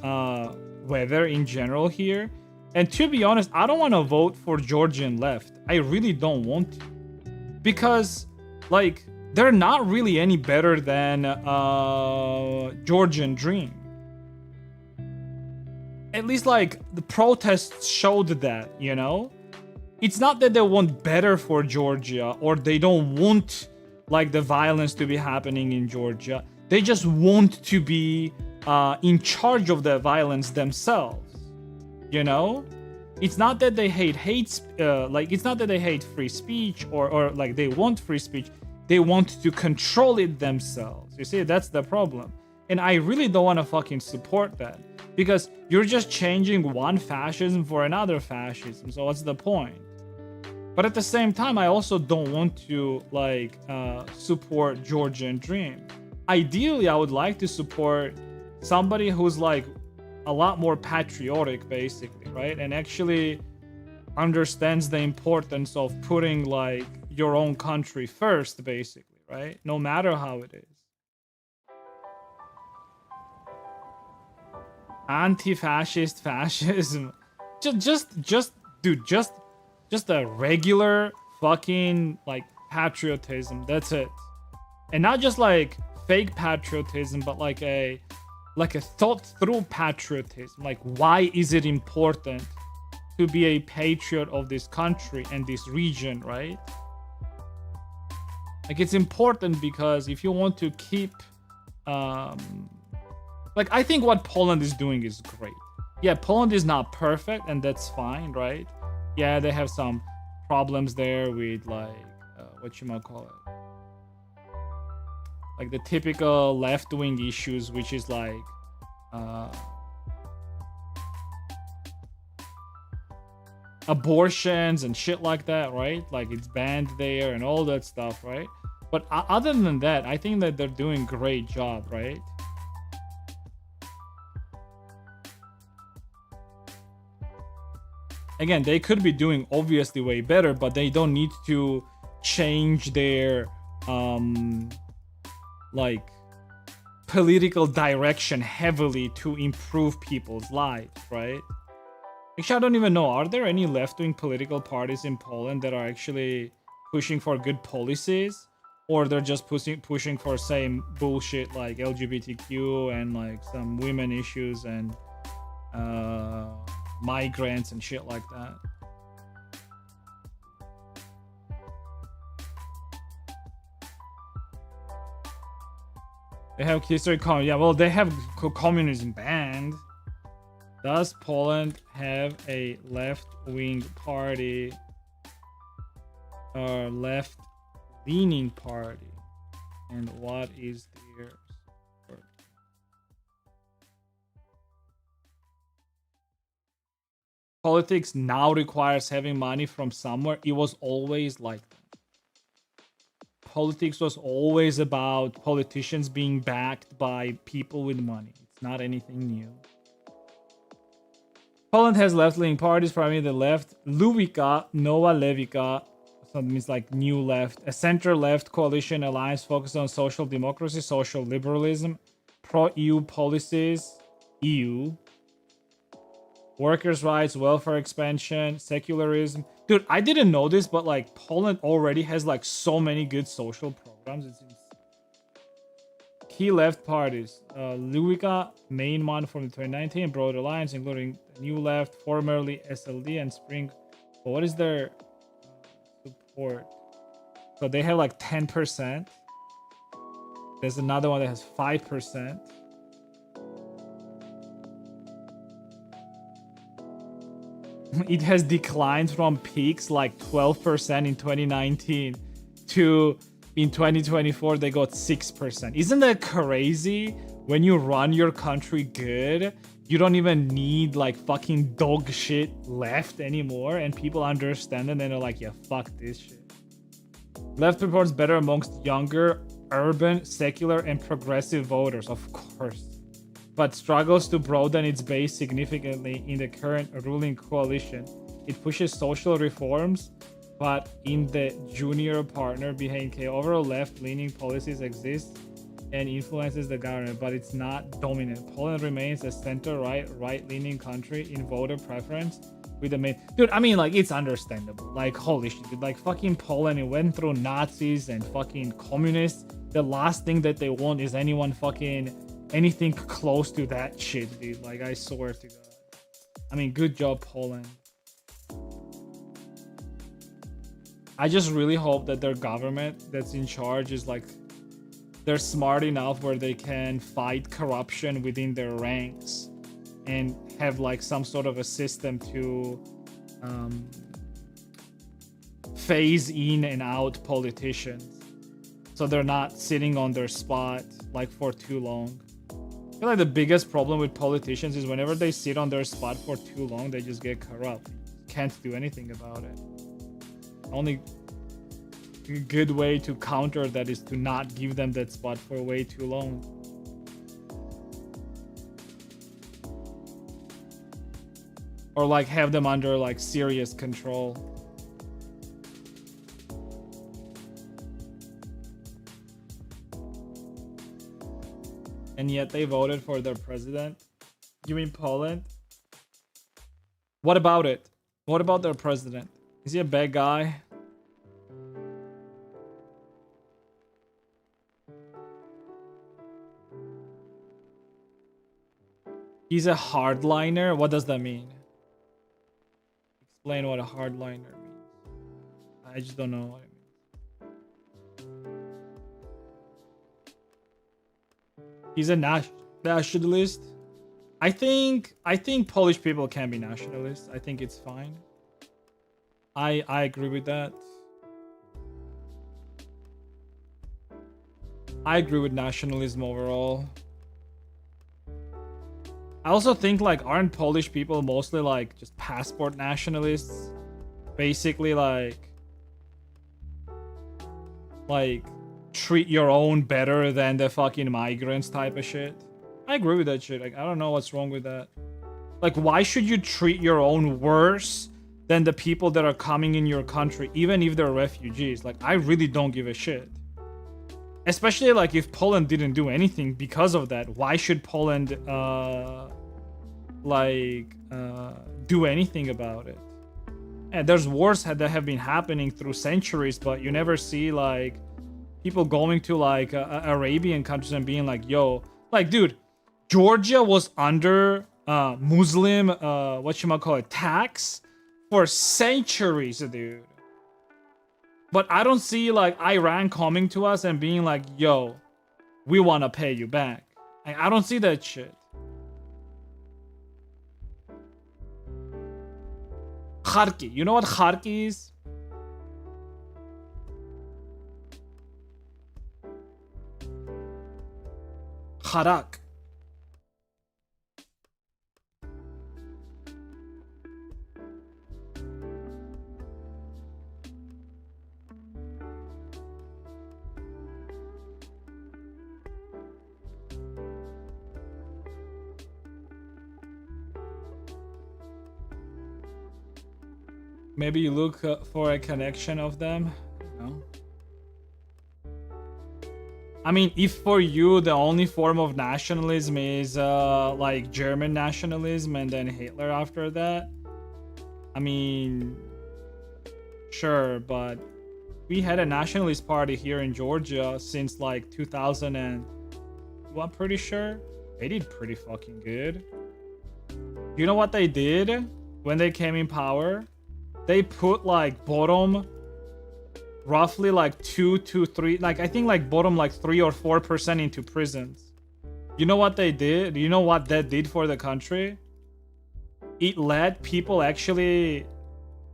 weather in general here. And to be honest, I don't want to vote for Georgian left. I really don't want to. Because like they're not really any better than Georgian Dream. At least like the protests showed that, you know? It's not that they want better for Georgia or they don't want like the violence to be happening in Georgia. They just want to be in charge of the violence themselves. You know, it's not that they hate like it's not that they hate free speech or like they want free speech. They want to control it themselves. You see, that's the problem. And I really don't want to fucking support that because you're just changing one fascism for another fascism. So what's the point? But at the same time, I also don't want to like support Georgian Dream. Ideally, I would like to support somebody who's like a lot more patriotic, basically, right? And actually understands the importance of putting like your own country first, basically, right? No matter how it is. Anti-fascist fascism. Just a regular fucking like patriotism. That's it. And not just like fake patriotism, but like a thought through patriotism. Like, why is it important to be a patriot of this country and this region, right? Like, it's important because if you want to keep like, I think what Poland is doing is great. Yeah, Poland is not perfect, and that's fine, right? Yeah, they have some problems there with like like the typical left-wing issues, which is like abortions and shit like that, right? Like it's banned there and all that stuff, right? But other than that, I think that they're doing great job, right? Again, they could be doing obviously way better, but they don't need to change their like political direction heavily to improve people's lives, right? Actually, I don't even know. Are there any left-wing political parties in Poland that are actually pushing for good policies? Or they're just pushing for same bullshit like LGBTQ and like some women issues and migrants and shit like that? They have history yeah, well, they have communism banned. Does Poland have a left-wing party or left-leaning party? And what is theirs? Politics now requires having money from somewhere. It was always like that. Politics was always about politicians being backed by people with money. It's not anything new. Poland has left-leaning parties, primarily the left. Lewica, Nowa Lewica, so means like new left. A center-left coalition alliance focused on social democracy, social liberalism, pro-EU policies, EU, workers' rights, welfare expansion, secularism. Dude, I didn't know this, but like Poland already has like so many good social programs. It's insane. Key left parties. Lewica, main one from the 2019 Broad Alliance, including New Left, formerly SLD, and Spring. But what is their support? So they have like 10%. There's another one that has 5%. It has declined from peaks like 12% in 2019 to in 2024 they got 6%. Isn't that crazy? When you run your country good, you don't even need like fucking dog shit left anymore, and people understand and then they're like, yeah, fuck this shit. Left reports better amongst younger, urban, secular, and progressive voters, of course, but struggles to broaden its base significantly in the current ruling coalition. It pushes social reforms, but in the junior partner behind K, overall left-leaning policies exist and influences the government, but it's not dominant. Poland remains a center-right, right-leaning country in voter preference with the main... Dude, I mean, like, it's understandable. Like, holy shit, dude. Like, fucking Poland, it went through Nazis and fucking communists. The last thing that they want is anyone fucking... anything close to that shit, dude. Like, I swear to God. I mean, good job, Poland. I just really hope that their government that's in charge is like, they're smart enough where they can fight corruption within their ranks and have like some sort of a system to phase in and out politicians, so they're not sitting on their spot like for too long. I feel like the biggest problem with politicians is whenever they sit on their spot for too long, they just get corrupt. Can't do anything about it. Only good way to counter that is to not give them that spot for way too long. Or like have them under like serious control. And yet they voted for their president. You mean Poland? What about it? What about their president? Is he a bad guy? He's a hardliner? What does that mean? Explain what a hardliner means. I just don't know what it means. He's a nationalist. I think Polish people can be nationalists. I think it's fine. I agree with that. I agree with nationalism overall. I also think like aren't Polish people mostly like just passport nationalists? Basically like treat your own better than the fucking migrants type of shit. I agree with that shit. Like I don't know what's wrong with that. Like why should you treat your own worse than the people that are coming in your country, even if they're refugees? Like I really don't give a shit. Especially like if Poland didn't do anything because of that, why should Poland do anything about it? And there's wars that have been happening through centuries, but you never see like people going to like Arabian countries and being like, yo, like dude, Georgia was under Muslim whatchamacallit tax for centuries, dude. But I don't see like Iran coming to us and being like, yo, we want to pay you back. I don't see that shit. Kharki. You know what Kharki is? Kharak. Maybe you look for a connection of them. No. I mean, if for you the only form of nationalism is like German nationalism and then Hitler after that, I mean, sure, but we had a nationalist party here in Georgia since like 2000 and I'm pretty sure they did pretty fucking good. You know what they did when they came in power? They put like bottom roughly like 2 to 3, like I think like bottom like 3 or 4% into prisons. You know what they did? You know what that did for the country? It let people actually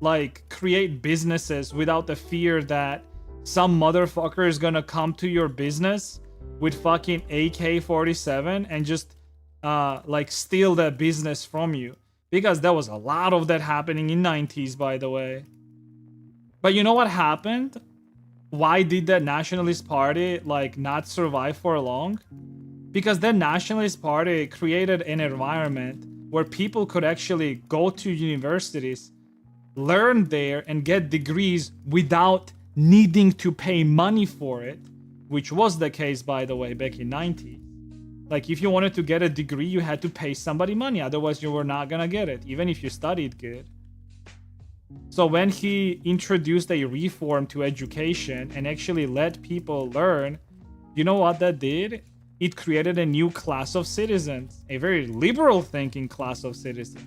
like create businesses without the fear that some motherfucker is gonna come to your business with fucking AK-47 and just like steal that business from you. Because there was a lot of that happening in 90s, by the way. But you know what happened? Why did that nationalist party like not survive for long? Because that nationalist party created an environment where people could actually go to universities, learn there and get degrees without needing to pay money for it, which was the case, by the way, back in 90s. Like if you wanted to get a degree, you had to pay somebody money. Otherwise, you were not gonna get it, even if you studied good. So when he introduced a reform to education and actually let people learn, you know what that did? It created a new class of citizens, a very liberal thinking class of citizens.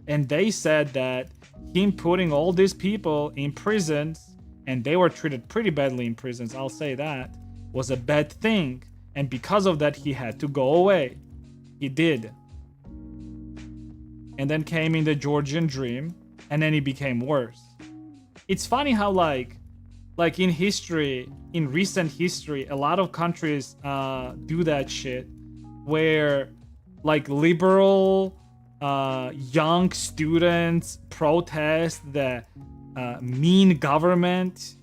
And they said that him putting all these people in prisons, and they were treated pretty badly in prisons, I'll say that, was a bad thing. And because of that, he had to go away. He did. And then came in the Georgian dream, and then it became worse. It's funny how like in history, in recent history, a lot of countries do that shit where like liberal young students protest the mean government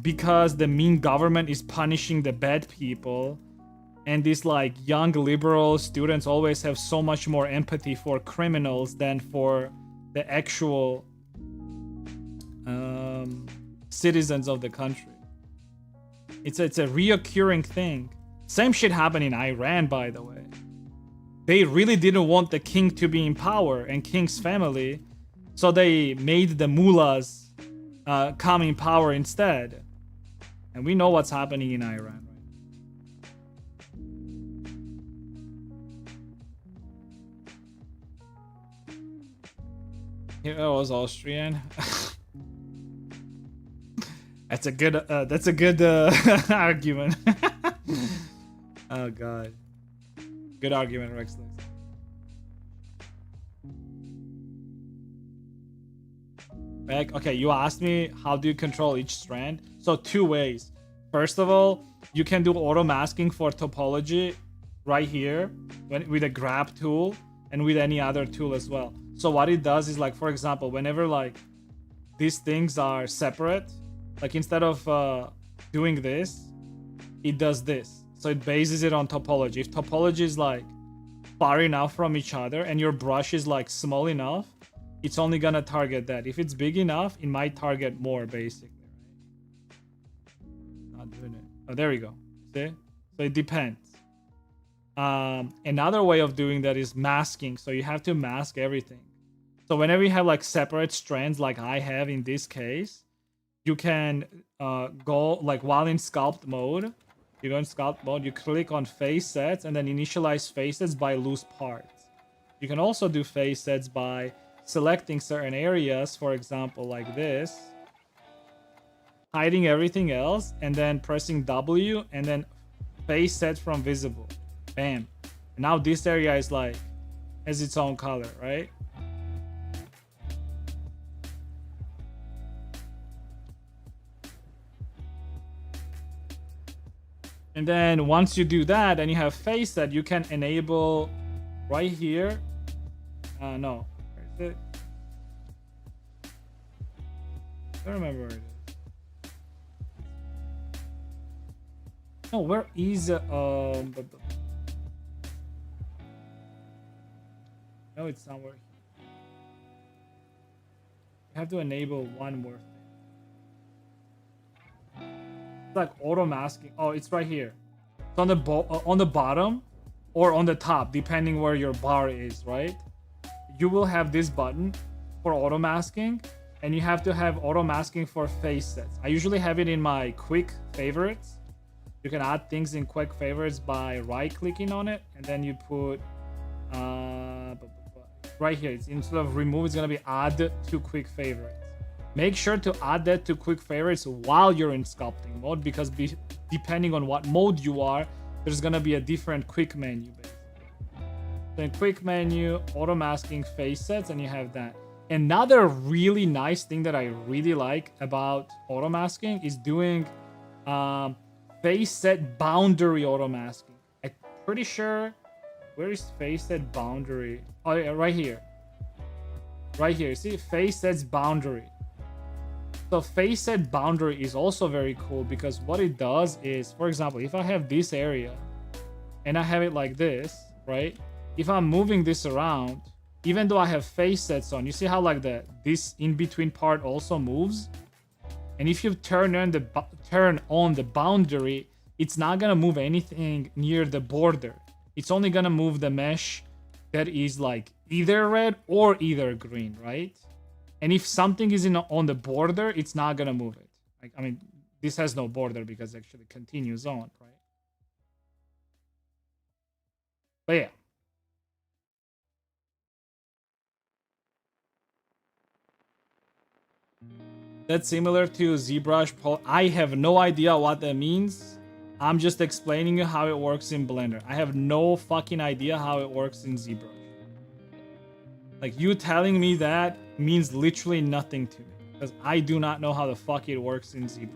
because the mean government is punishing the bad people. And these like young liberal students always have so much more empathy for criminals than for the actual citizens of the country. It's a reoccurring thing. Same shit happened in Iran, by the way. They really didn't want the king to be in power and king's family, so they made the mullahs come in power instead. And we know what's happening in Iran. It was Austrian. That's a good argument. Oh god. Good argument, Rexley. Back. Okay, you asked me how do you control each strand? So two ways. First of all, you can do auto masking for topology right here with a grab tool and with any other tool as well. So what it does is, like, for example, whenever like these things are separate, like instead of doing this, it does this. So it bases it on topology. If topology is like far enough from each other and your brush is like small enough, it's only gonna target that. If it's big enough, it might target more, basically. Not doing it. Oh, there we go. See? So it depends. Another way of doing that is masking. So you have to mask everything. So whenever you have like separate strands, like I have in this case, you can go like while in sculpt mode. You go in sculpt mode, you click on face sets and then initialize face sets by loose parts. You can also do face sets by selecting certain areas, for example, like this, hiding everything else, and then pressing W and then face set from visible. Bam. And now this area is like has its own color, right? And then once you do that and you have face set, you can enable right here. No, where is it? I don't remember where it is. No, where is no, it's somewhere here. You have to enable one more thing. It's like auto masking. Oh, it's right here. It's on the bottom or on the top, depending where your bar is, right? You will have this button for auto masking, and you have to have auto masking for face sets. I usually have it in my quick favorites. You can add things in quick favorites by right clicking on it, and then you put right here. It's instead of remove, it's gonna be add to quick favorites. Make sure to add that to quick favorites while you're in sculpting mode, because depending on what mode you are, there's gonna be a different quick menu basically. So in quick menu, auto masking face sets, and you have that. Another really nice thing that I really like about auto masking is doing face set boundary auto masking. I'm pretty sure, where is face set boundary? Oh yeah, right here. Right here, see, face sets boundary. So face set boundary is also very cool, because what it does is, for example, if I have this area and I have it like this, right? If I'm moving this around, even though I have face sets on, you see how like this in between part also moves? And if you turn on the boundary, it's not gonna move anything near the border. It's only gonna move the mesh that is like either red or either green, right? And if something is on the border, it's not gonna move it. Like, I mean, this has no border because it actually continues on, right? But yeah. That's similar to ZBrush. I have no idea what that means. I'm just explaining you how it works in Blender. I have no fucking idea how it works in ZBrush. Like, you telling me that means literally nothing to me, because I do not know how the fuck it works in ZBrush.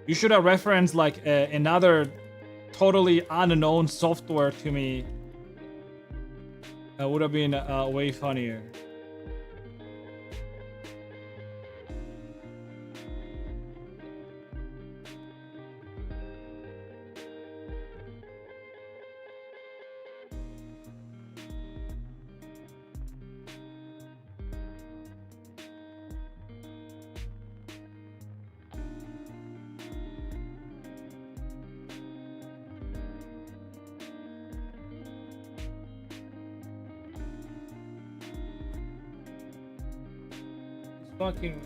You should have referenced like another totally unknown software to me. That would have been way funnier. Fucking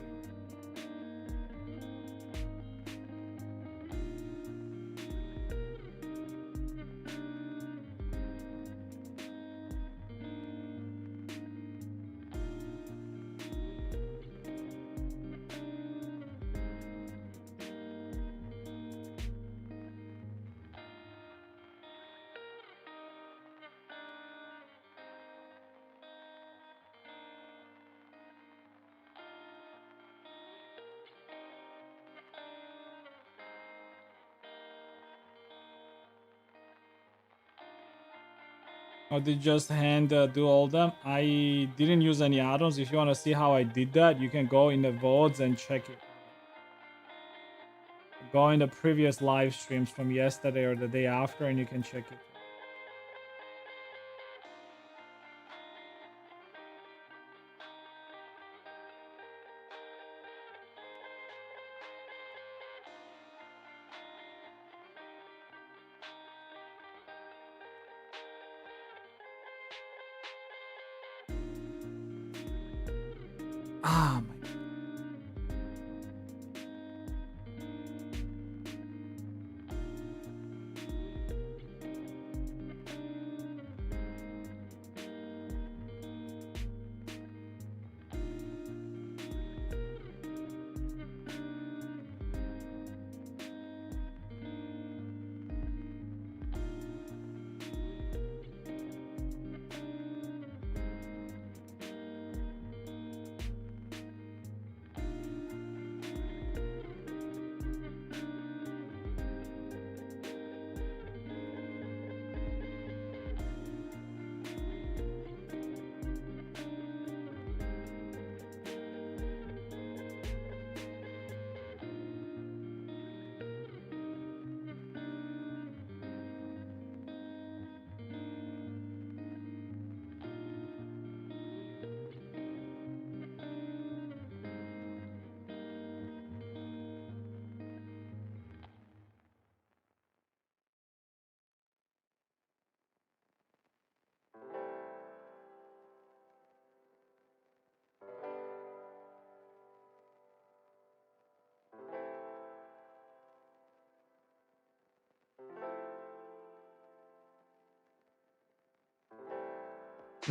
Or did just hand do all of them? I didn't use any add-ons. If you want to see how I did that, you can go in the votes and check it. Go in the previous live streams from yesterday or the day after and you can check it. Ah, my.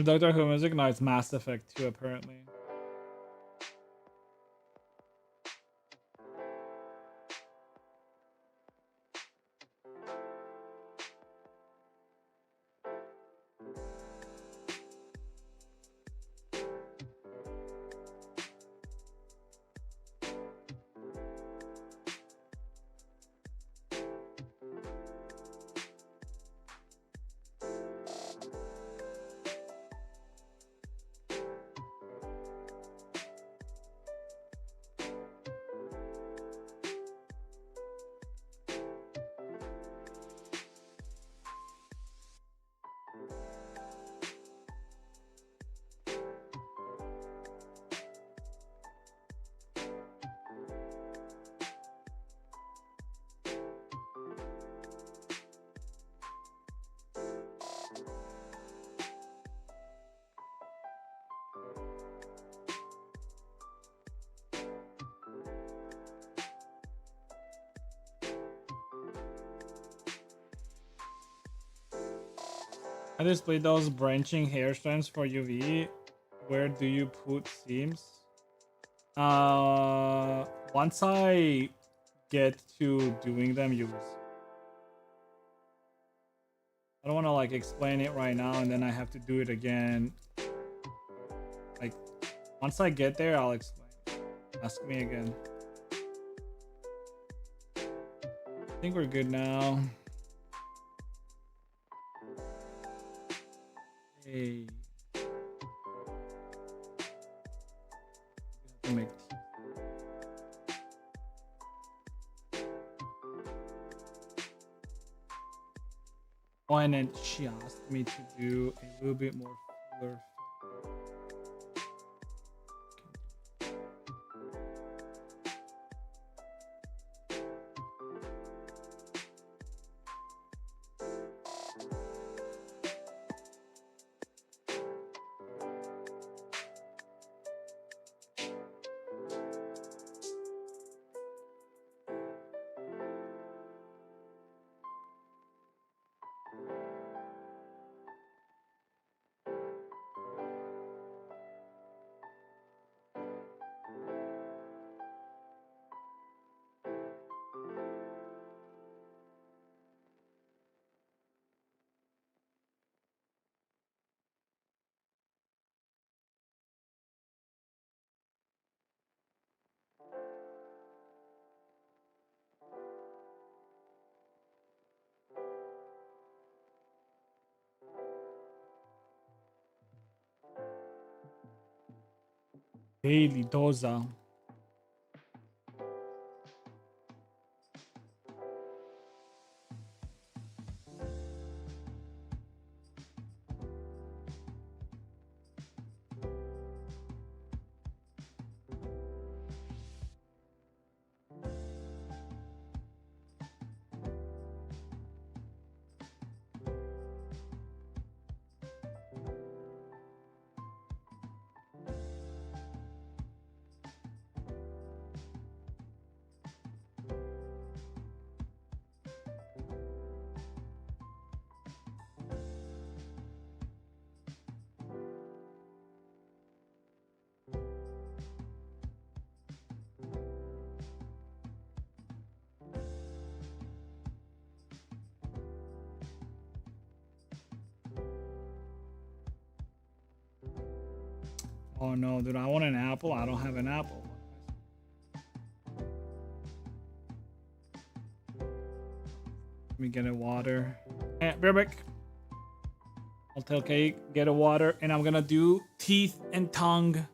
Doctor Who music? No, it's Mass Effect 2 apparently. I display those branching hair strands for UV. Where do you put seams? Once I get to doing them, use. I don't want to like explain it right now and then I have to do it again. Like, once I get there, I'll explain. Ask me again. I think we're good now. Hey. Make oh, and then she asked me to do a little bit more fuller. Daily doza. Oh no, dude, I want an apple. I don't have an apple. Let me get a water. Bear back. I'll tell Kate, get a water, and I'm gonna do teeth and tongue.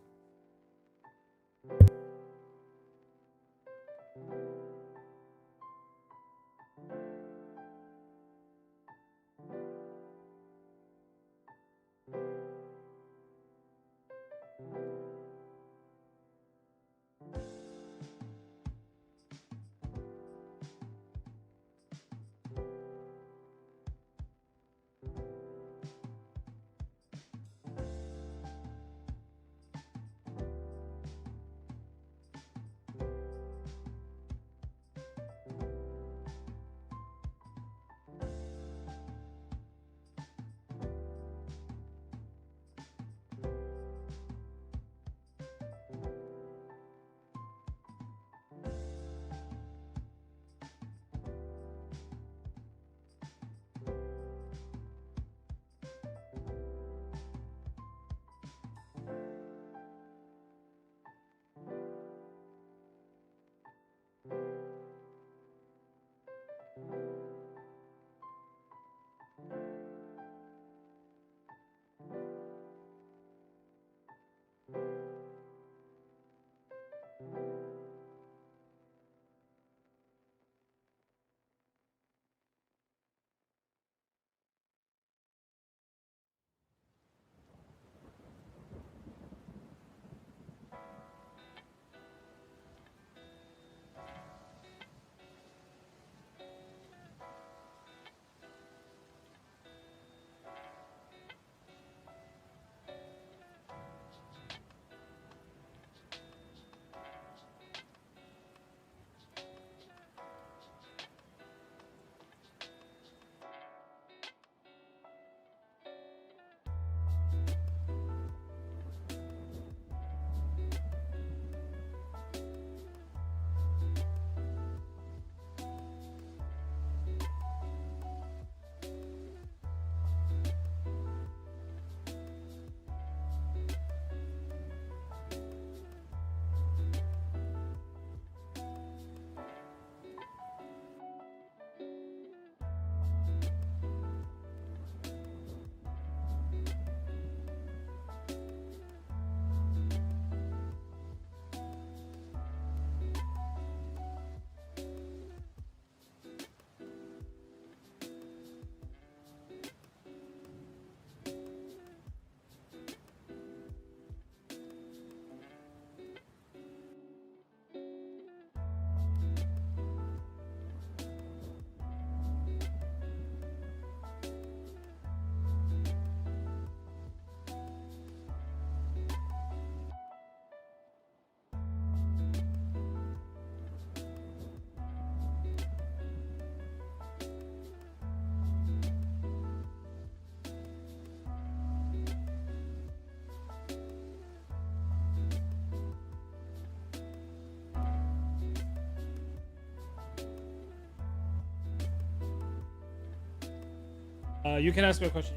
You can ask me a question.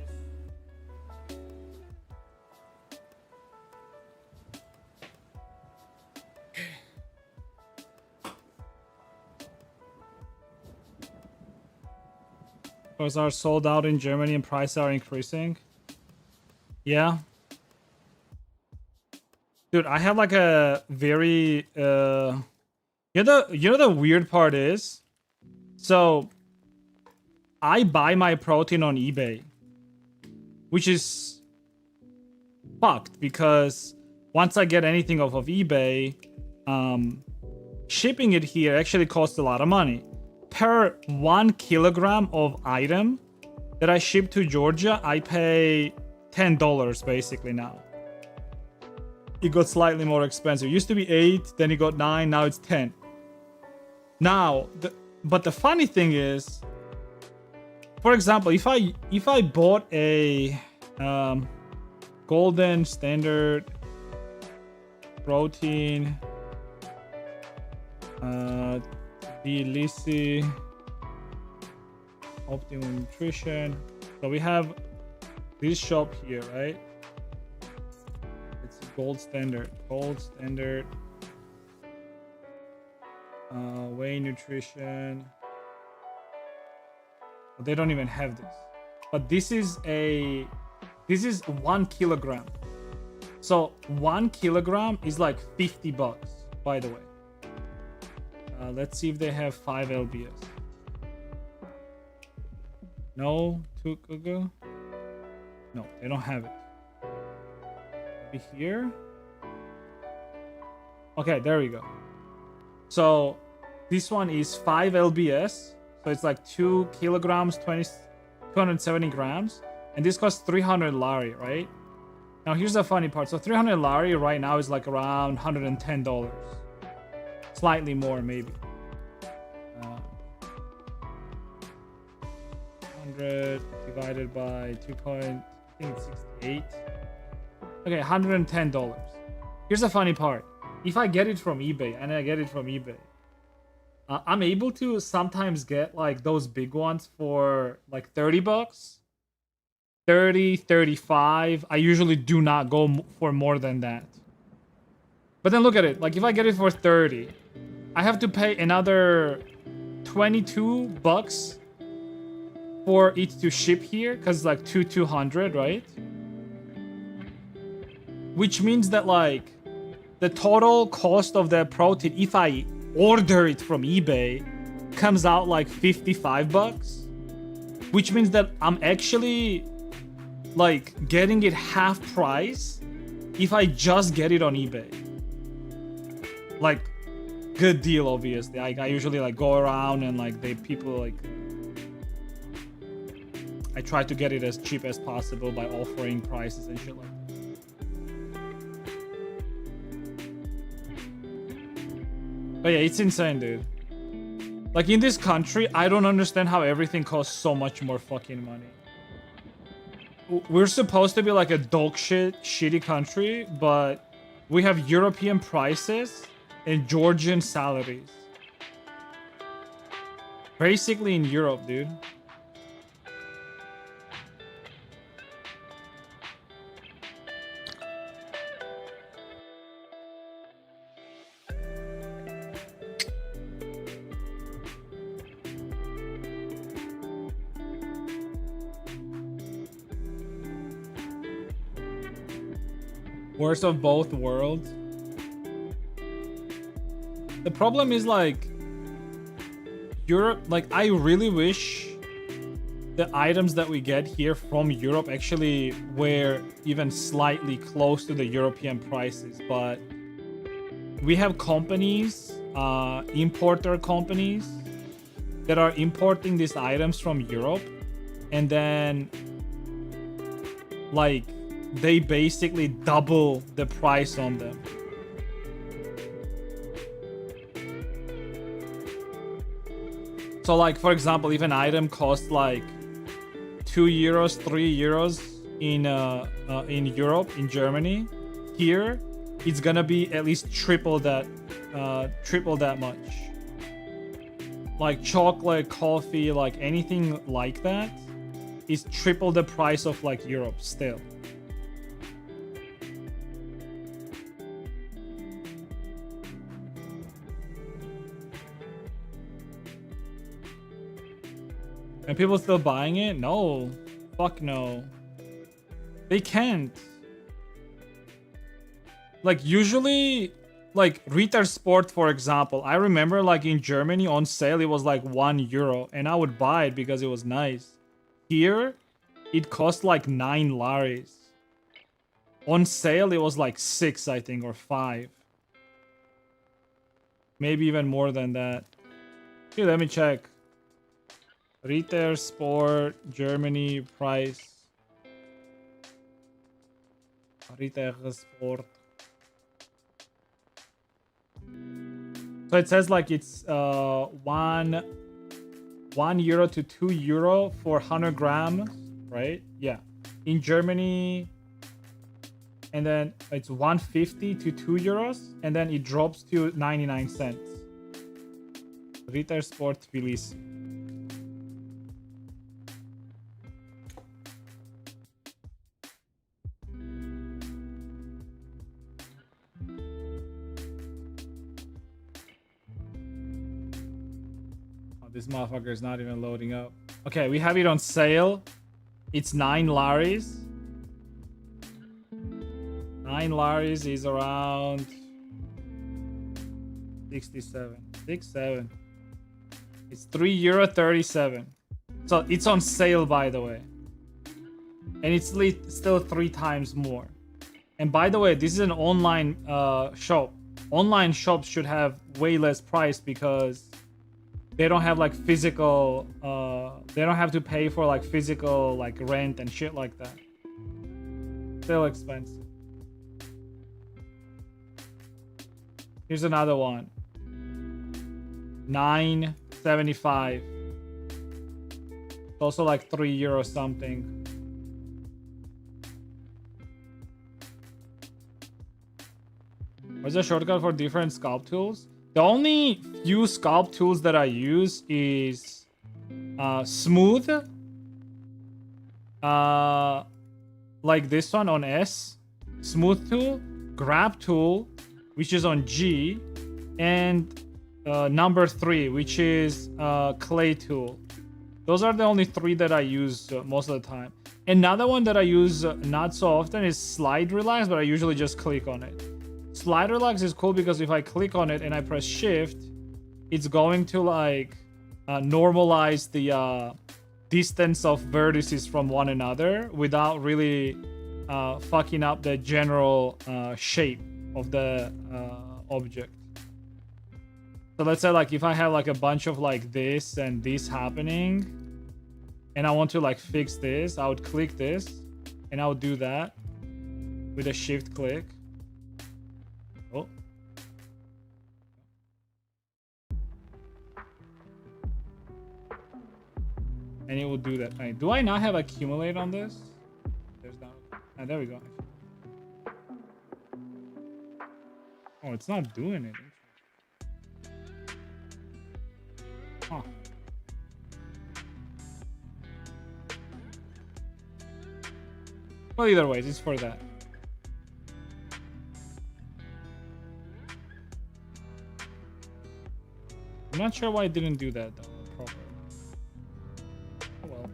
Cars are sold out in Germany and prices are increasing. Yeah. Dude, I have like a very the weird part is, so I buy my protein on eBay, which is fucked because once I get anything off of eBay, shipping it here actually costs a lot of money. Per 1 kilogram of item that I ship to Georgia, I pay $10 basically now. It got slightly more expensive. It used to be 8, then it got 9, now it's 10. Now, but the funny thing is, for example, if I bought a golden standard protein, Delisi, optimum nutrition. So we have this shop here, right? It's gold standard. Whey nutrition. They don't even have this. But this is 1 kilogram. So 1 kilogram is like $50, by the way. Let's see if they have 5 lbs. No, Tukugu. No, they don't have it. Maybe here. Okay, there we go. So this one is 5 lbs. So it's like 2 kilograms, 270 grams. And this costs 300 lari, right? Now here's the funny part. So 300 lari right now is like around $110. Slightly more, maybe. 100 divided by 2.68. Okay, $110. Here's the funny part. If I get it from eBay, and I get it from eBay, I'm able to sometimes get like those big ones for like $30. 30, 35. I usually do not go for more than that. But then look at it. Like if I get it for 30, I have to pay another $22 for it to ship here, because like 200, right? Which means that like the total cost of the protein, if I order it from eBay, comes out like $55, which means that I'm actually like getting it half price if I just get it on eBay. Like, good deal, obviously. I usually like go around and like people like, I try to get it as cheap as possible by offering prices and shit like that. But yeah, it's insane, dude. Like in this country, I don't understand how everything costs so much more fucking money. We're supposed to be like a dog shit, shitty country, but we have European prices and Georgian salaries. Basically in Europe, dude. Worst of both worlds. The problem is like Europe, like I really wish the items that we get here from Europe actually were even slightly close to the European prices, but we have companies, importer companies that are importing these items from Europe, and then like they basically double the price on them. So like, for example, if an item costs like 2 euros, 3 euros in Europe, in Germany, here it's gonna be at least triple that much. Like chocolate, coffee, like anything like that is triple the price of like Europe still. And people still buying it? No. Fuck no. They can't. Like usually, like Ritter Sport, for example, I remember like in Germany on sale it was like €1, and I would buy it because it was nice. Here, it cost like 9 laris. On sale, it was like 6, I think, or 5. Maybe even more than that. Here, let me check. Ritter Sport, Germany, price. Ritter Sport. So it says like it's €1 to €2 for 100 grams, right? Yeah. In Germany, and then it's 150 to €2, and then it drops to 99 cents. Ritter Sport Tbilisi. This motherfucker is not even loading up. Okay, we have it on sale. It's 9 laris. 9 laris is around 67. 67. It's €3.37. So it's on sale, by the way. And it's still 3 times more. And by the way, this is an online shop. Online shops should have way less price because they don't have like physical they don't have to pay for like physical like rent and shit like that. Still expensive. Here's another one. $9.75. Also like €3 something. What's the shortcut for different sculpt tools? The only few sculpt tools that I use is smooth, like this one on S, smooth tool, grab tool, which is on G, and number 3, which is clay tool. Those are the only 3 that I use most of the time. Another one that I use not so often is slide relax, but I usually just click on it. Slide relax is cool because if I click on it and I press shift, it's going to like normalize the distance of vertices from one another without really fucking up the general shape of the object. So let's say like if I have like a bunch of like this and this happening and I want to like fix this, I would click this and I would do that with a shift click. Oh. And it will do that. Right. Do I not have accumulate on this? There's not. Ah, there we go. Oh, it's not doing it. Huh. Well, either way, it's for that. I'm not sure why it didn't do that though properly. Oh well.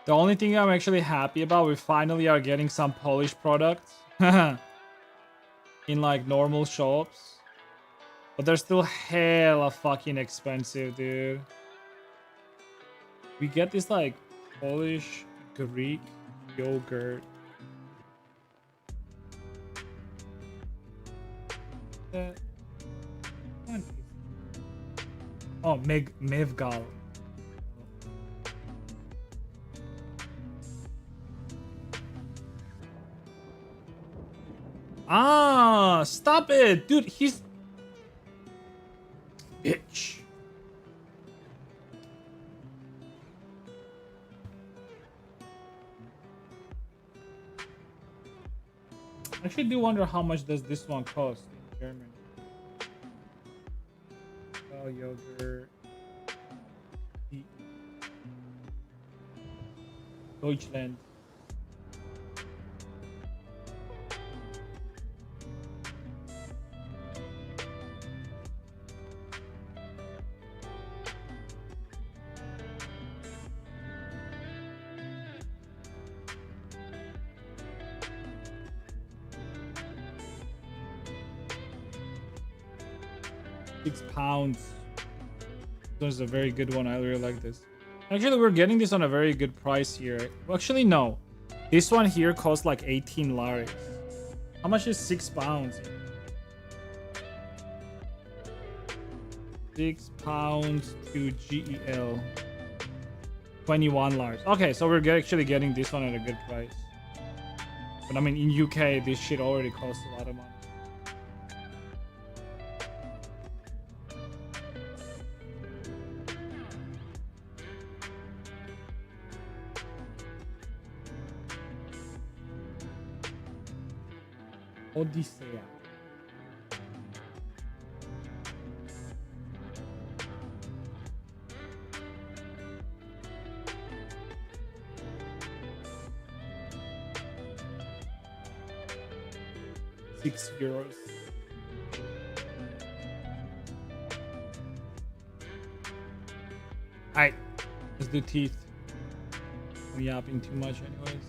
The only thing I'm actually happy about, we finally are getting some polished products in like normal shops. But they're still hella fucking expensive, dude. We get this like Polish Greek yogurt. Oh, Mevgal. Ah, stop it, dude. He's bitch. I actually do wonder how much does this one cost in Germany. Oh, yogurt. Deutschland. £6. This one's a very good one. I really like this. Actually, we're getting this on a very good price here. Well, actually, no. This one here costs like 18 laris. How much is £6? £6 to GEL. 21 laris. Okay, so we're actually getting this one at a good price. But I mean, in UK, this shit already costs a lot of money. Odyssea. €6. Alright, let's do teeth. I'm yapping too much anyways.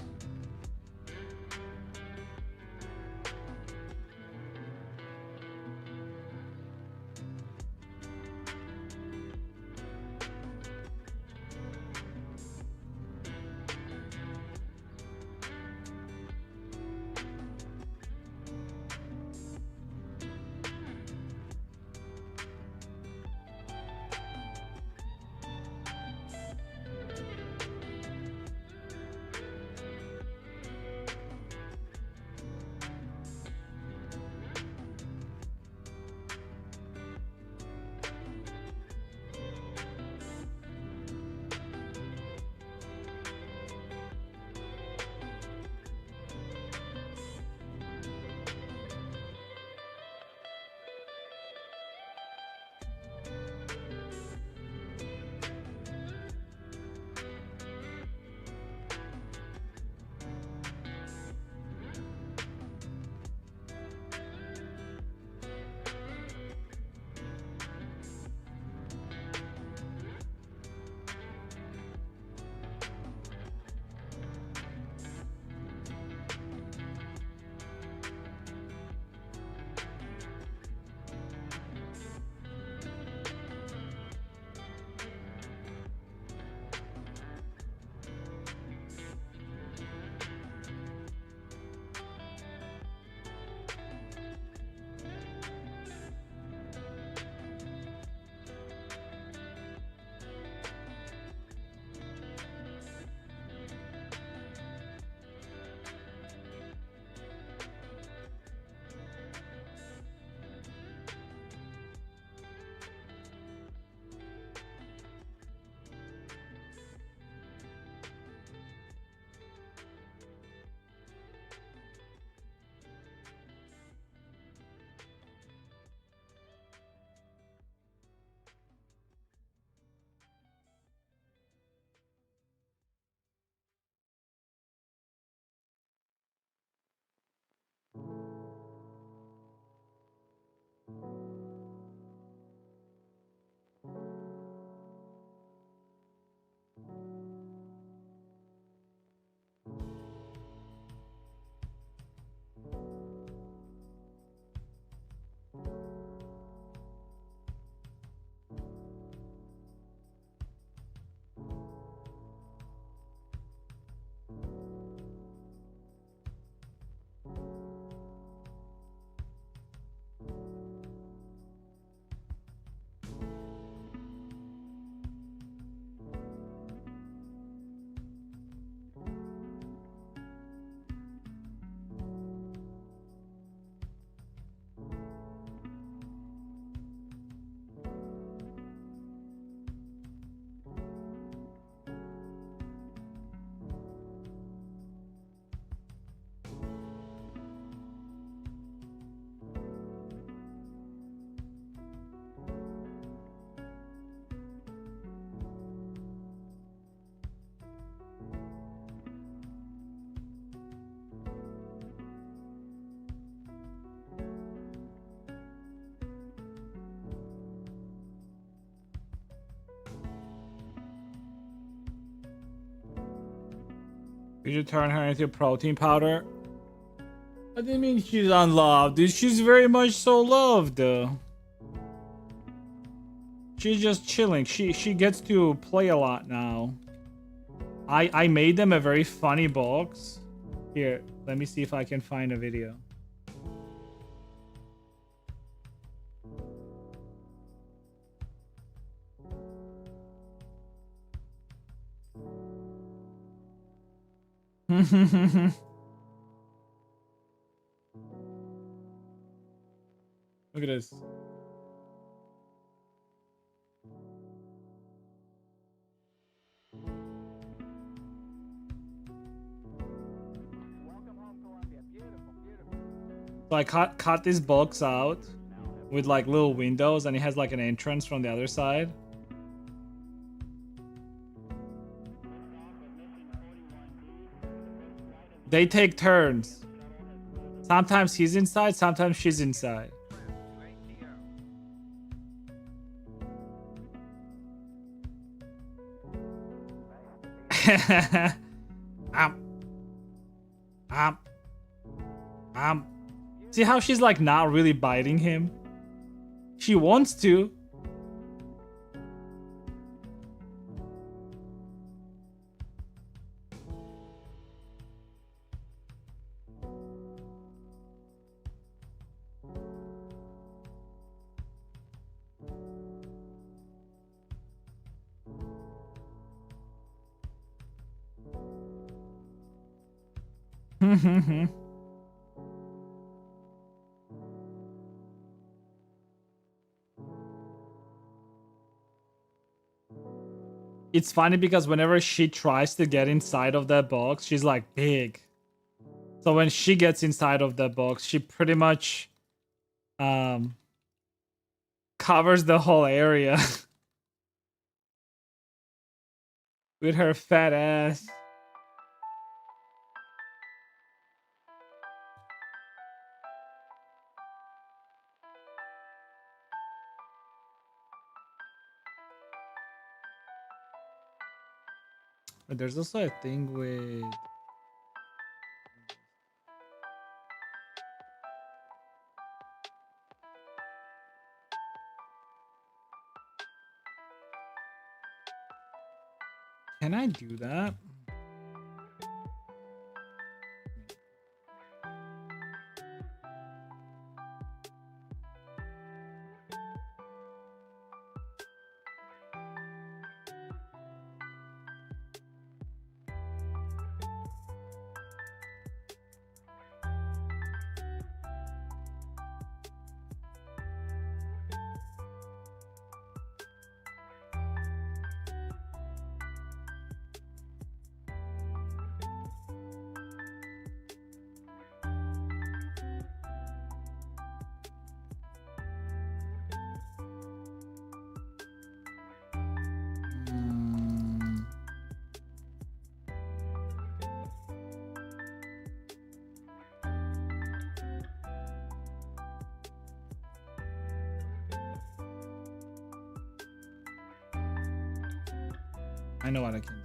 You should turn her into protein powder. I didn't mean she's unloved, dude. She's very much so loved. She's just chilling. She gets to play a lot now. I made them a very funny box. Here, let me see if I can find a video. Look at this. So I cut this box out with like little windows, and it has like an entrance from the other side. They take turns. Sometimes he's inside, sometimes she's inside. See how she's like not really biting him? She wants to. It's funny because whenever she tries to get inside of that box, she's like big. So when she gets inside of that box, she pretty much covers the whole area with her fat ass. But there's also a thing with... Can I do that? I know what I can do.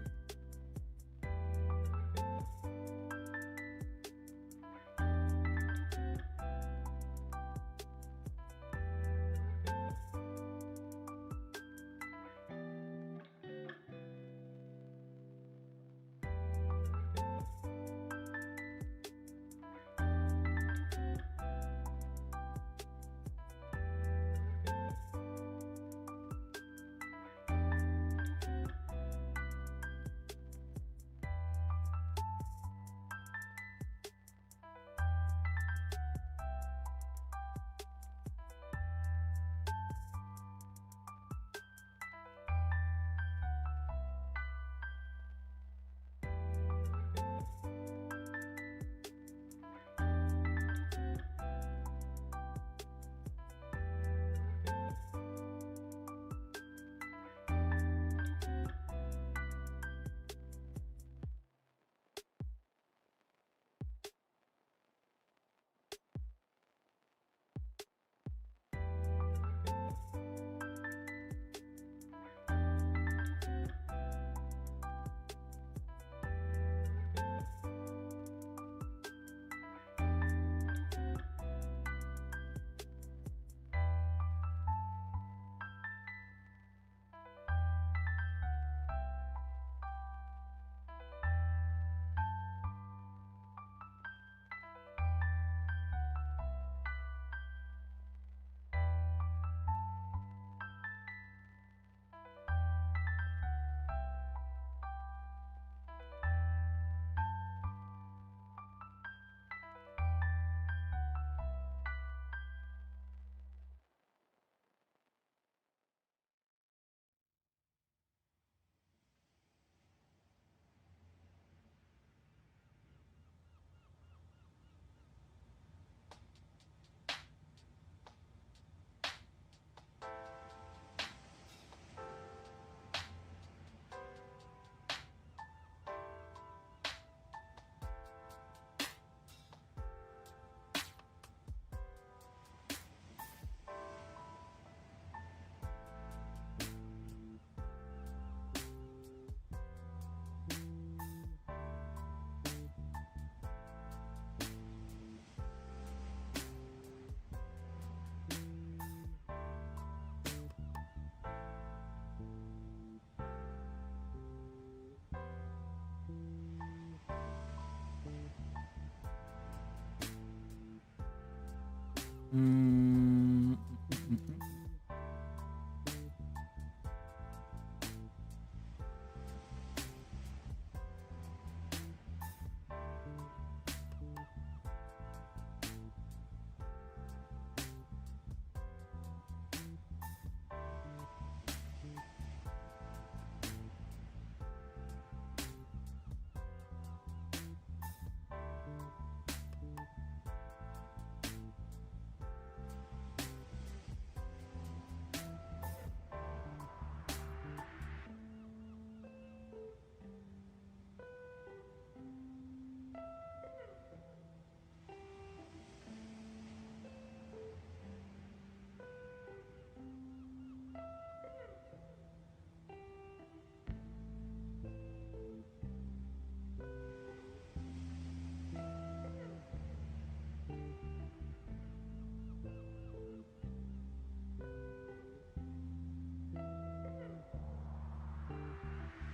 Mm.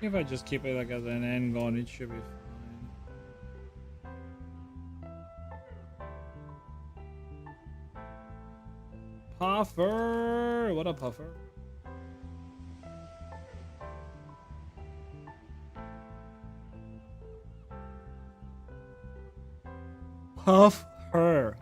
If I just keep it like as an end going, it should be fine. Puffer! What a puffer. Puff her.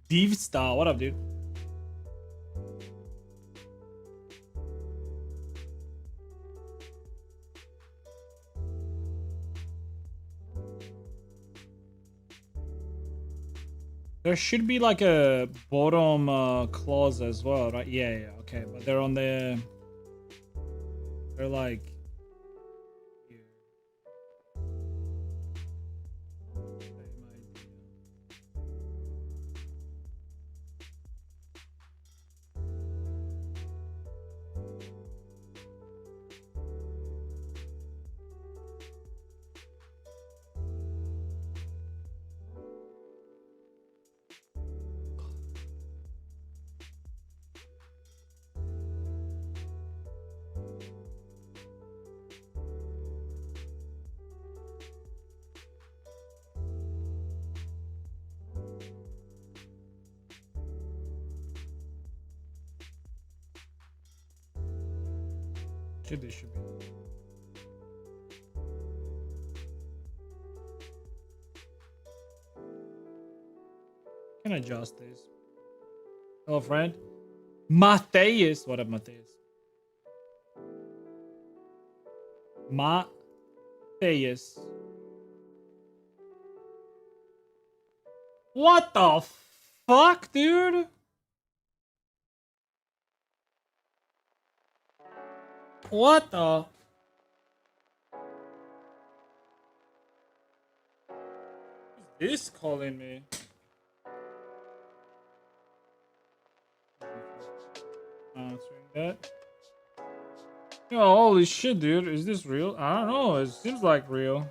Div Star, what up, dude? There should be like a bottom clause as well, right? Yeah, yeah, okay. But they're on the... They're like... Here. Same idea. Should be. Can adjust this. Hello, friend. Matthias. What up, Matthias? Mateus. What the fuck, dude? What the? Who's this calling me? Answering that. Yo, holy shit, dude. Is this real? I don't know. It seems like real.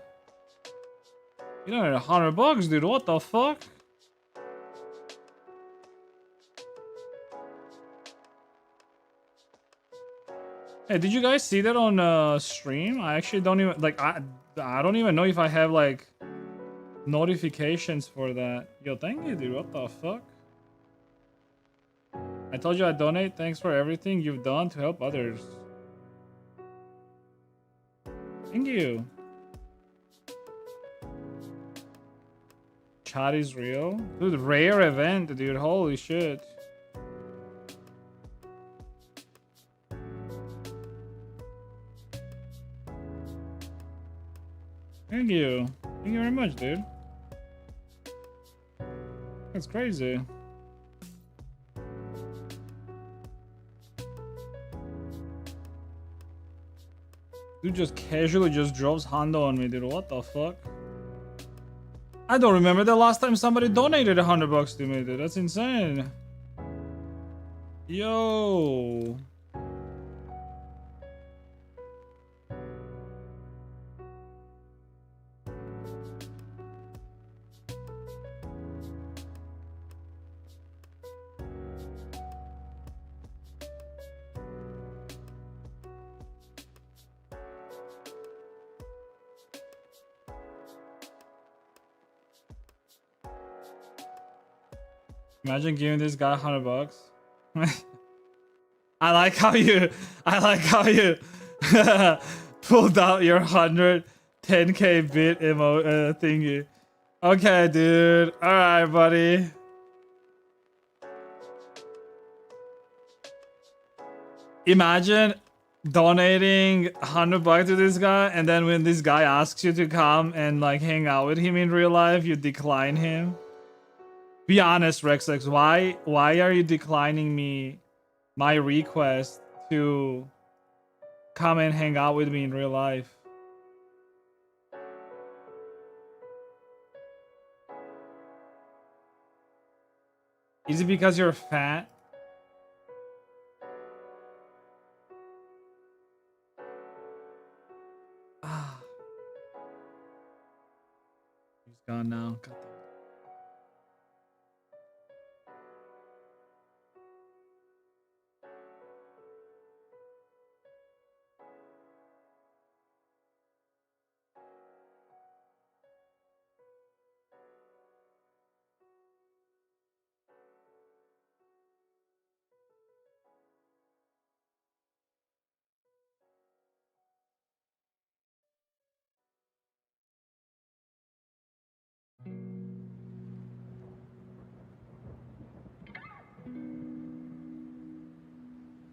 You know, $100, dude. What the fuck? Hey, did you guys see that on stream? I actually don't even like. I don't even know if I have like notifications for that. Yo, thank you, dude. What the fuck? I told you I donate. Thanks for everything you've done to help others. Thank you. Chat is real, dude. Rare event, dude. Holy shit. Thank you. Thank you very much, dude. That's crazy. Dude just casually just drops Honda on me, dude. What the fuck? I don't remember the last time somebody donated $100 to me, dude. That's insane. Yo. Imagine giving this guy $100. I like how you pulled out your 110k bit thingy. Okay, dude. All right, buddy. Imagine donating $100 to this guy, and then when this guy asks you to come and like hang out with him in real life, you decline him. Be honest, Rexlex. Why are you declining my request to come and hang out with me in real life? Is it because you're fat? Ah. He's gone now. God damn.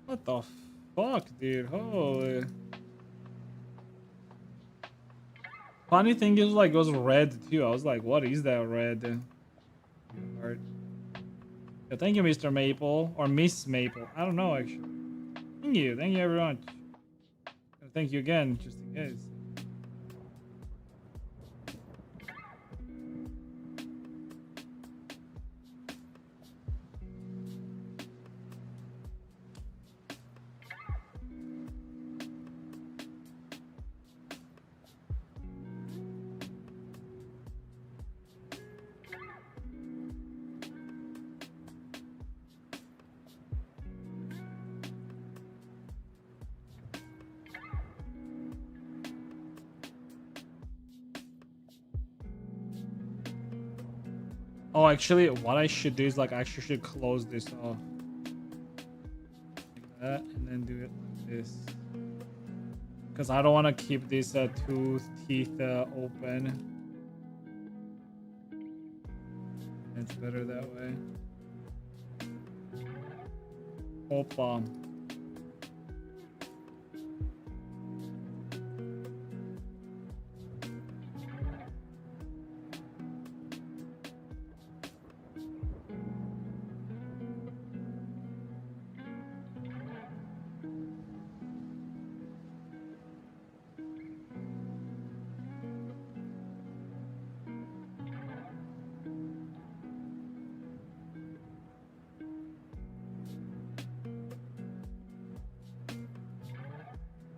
What the fuck, dude? Holy. Funny thing is, like, it was red too. I was like, what is that red? Heart. Yeah, thank you, Mr. Maple. Or Miss Maple. I don't know, actually. Thank you. Thank you, everyone. Thank you again, just in case. Oh, actually, what I should do is like I actually should close this off like that, and then do it like this, because I don't want to keep this teeth open. It's better that way. Opa.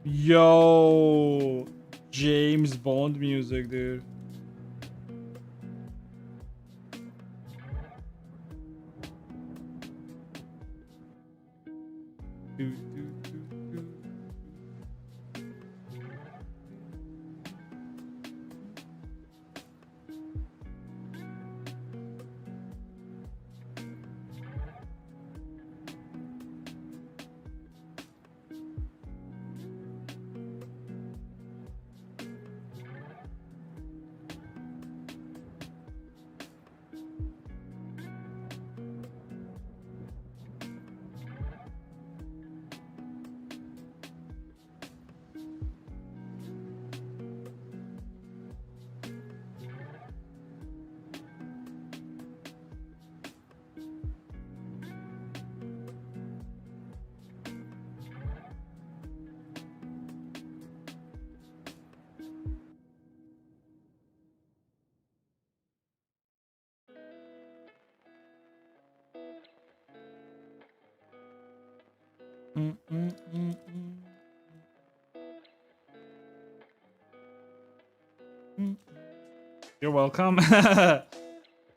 Yo, James Bond music, dude. You're welcome.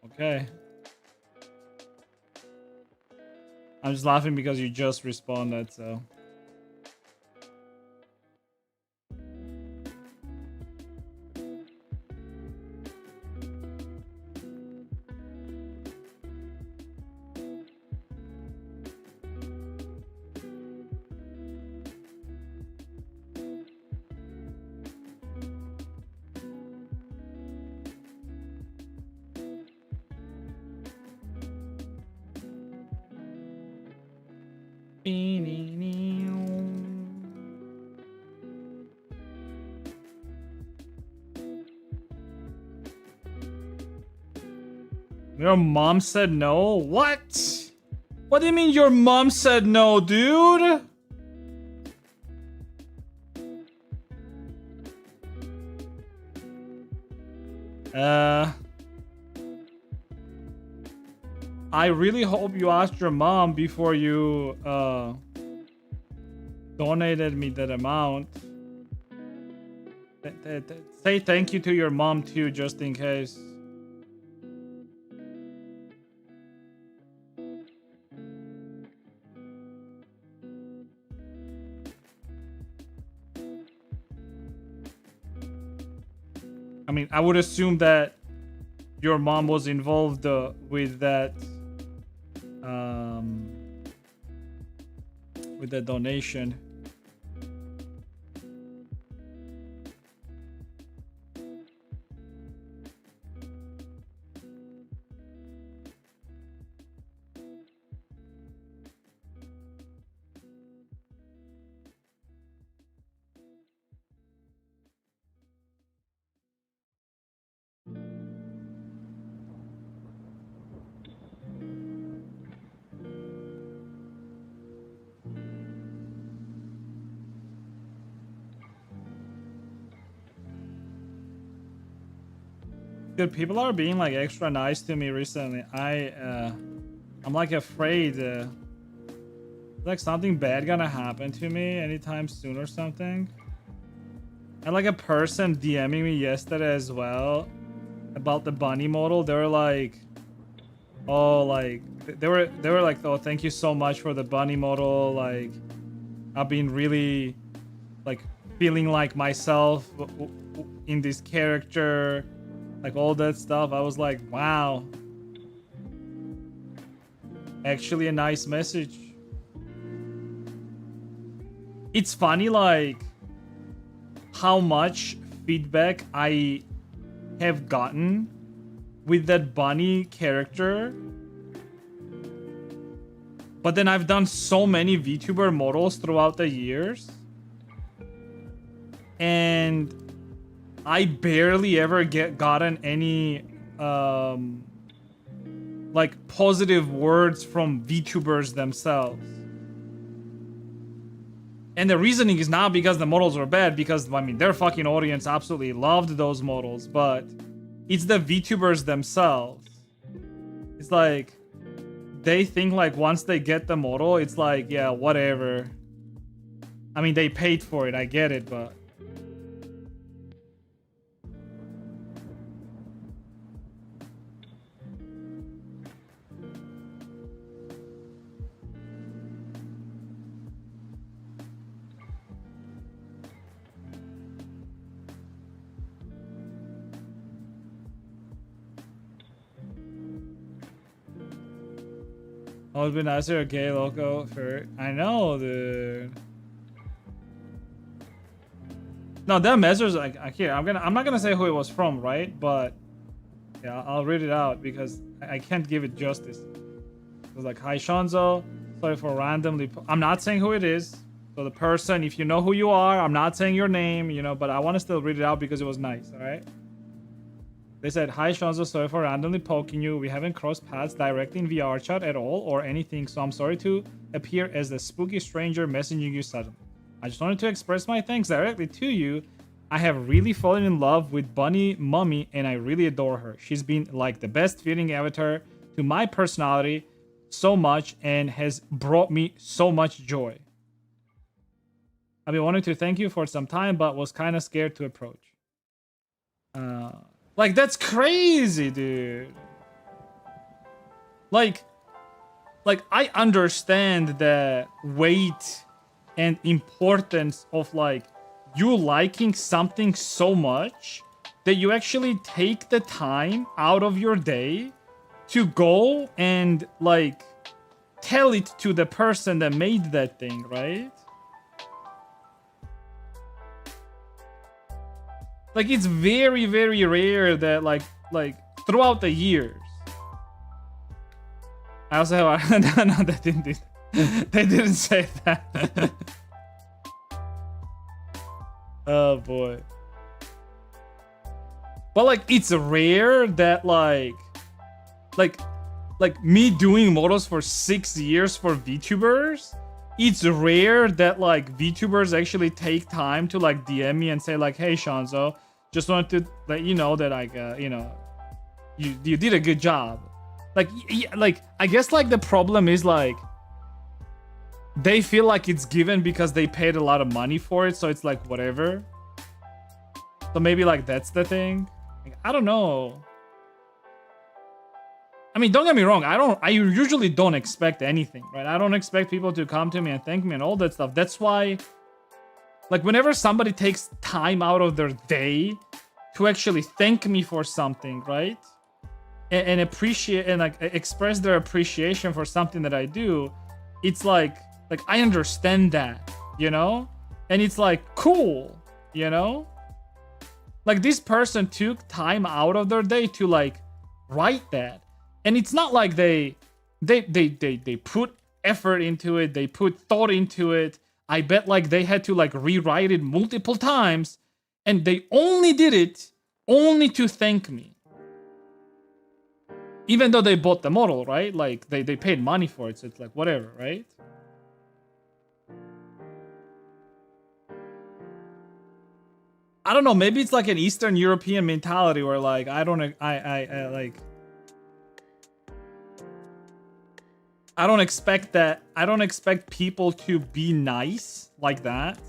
Okay. I'm just laughing because you just responded, so. Your mom said no? What? What do you mean your mom said no, dude? I really hope you asked your mom before you donated me that amount. Say thank you to your mom too, just in case. I mean, I would assume that your mom was involved with that donation. Dude, people are being like extra nice to me recently. I'm like afraid like something bad gonna happen to me anytime soon or something. And like a person DMing me yesterday as well about the bunny model. They were like, oh, like they were like, oh, thank you so much for the bunny model. Like I've been really like feeling like myself in this character. Like all that stuff. I was like, wow. Actually a nice message. It's funny like how much feedback I have gotten with that bunny character. But then I've done so many VTuber models throughout the years. And I barely ever gotten any like positive words from VTubers themselves. And the reasoning is not because the models were bad, because I mean their fucking audience absolutely loved those models, but it's the VTubers themselves. It's like they think like once they get the model, it's like, yeah, whatever. I mean, they paid for it. I get it, but it would be nicer a gay local for. I know, dude. No, there are measures like here. I'm not gonna say who it was from, right? But yeah, I'll read it out because I can't give it justice. It was like, hi Shanzo, sorry for randomly. I'm not saying who it is. So the person, if you know who you are, I'm not saying your name, you know, but I want to still read it out because it was nice. All right. They said, hi Shanzo, sorry for randomly poking you. We haven't crossed paths directly in VRChat at all or anything, so I'm sorry to appear as the spooky stranger messaging you suddenly. I just wanted to express my thanks directly to you. I have really fallen in love with Bunny Mummy and I really adore her. She's been like the best fitting avatar to my personality so much and has brought me so much joy. I've been wanting to thank you for some time, but was kind of scared to approach. Like, that's crazy, dude. Like I understand the weight and importance of like you liking something so much that you actually take the time out of your day to go and like tell it to the person that made that thing, right? Like, it's very, very rare that like throughout the years. I also have no, they didn't say that. Oh boy. But like, it's rare that like me doing models for 6 years for VTubers. It's rare that like VTubers actually take time to like DM me and say like, hey Shanzo, just wanted to let you know that like you know, you did a good job. Like I guess like the problem is like they feel like it's given because they paid a lot of money for it, so it's like whatever. So maybe like that's the thing. Like, I don't know. I mean, don't get me wrong. I usually don't expect anything, right? I don't expect people to come to me and thank me and all that stuff. That's why, like, whenever somebody takes time out of their day to actually thank me for something, right? And appreciate and like express their appreciation for something that I do, it's like I understand that, you know? And it's like cool, you know? Like, this person took time out of their day to like write that. And it's not like they put effort into it, they put thought into it. I bet like they had to like rewrite it multiple times, and they only did it only to thank me. Even though they bought the model, right? Like they paid money for it, so it's like whatever, right? I don't know, maybe it's like an Eastern European mentality where like I don't expect that. I don't expect people to be nice like that.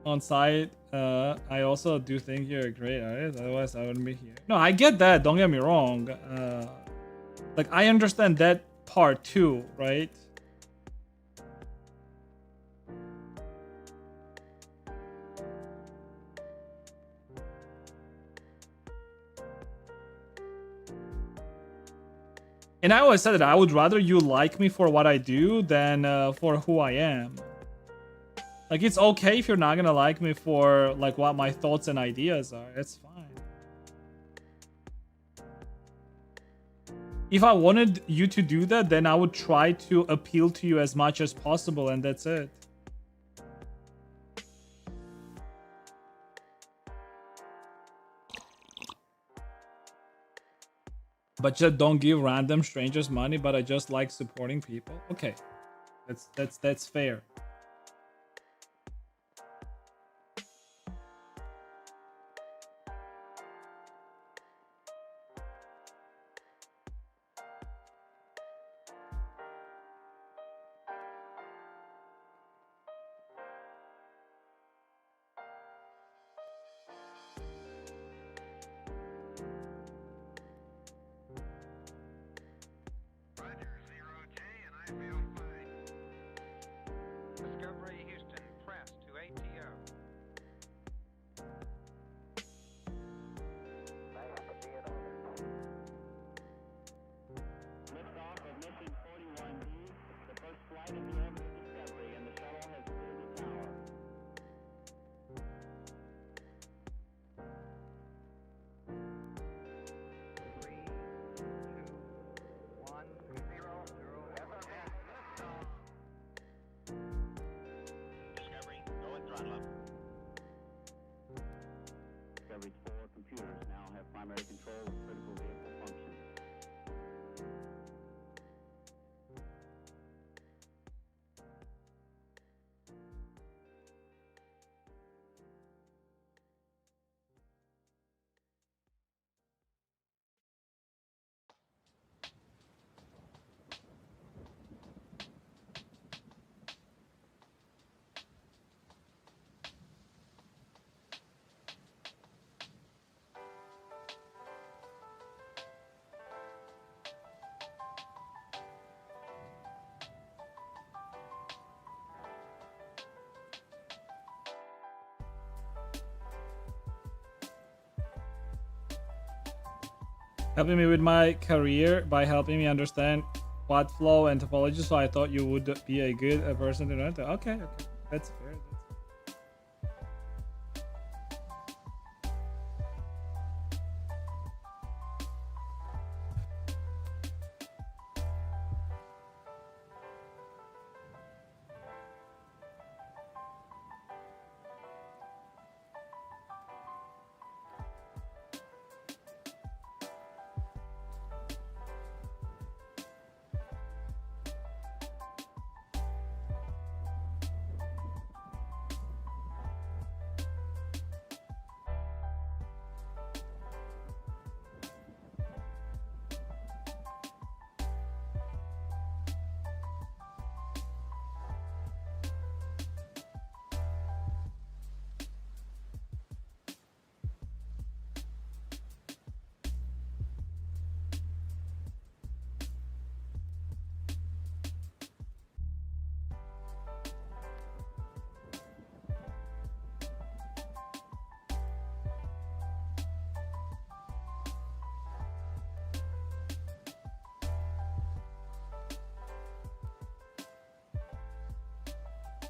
On site, I also do think you're a great artist. Otherwise, I wouldn't be here. No, I get that. Don't get me wrong. Like, I understand that part too, right? And I always said that I would rather you like me for what I do than for who I am. Like, it's okay if you're not gonna like me for like what my thoughts and ideas are. It's fine. If I wanted you to do that, then I would try to appeal to you as much as possible, and that's it. But just don't give random strangers money, but I just like supporting people. Okay. That's fair. every 4 computers now have primary control of critical vehicle functions. Helping me with my career by helping me understand quad flow and topology. So I thought you would be a good person to know. Okay, that's fair.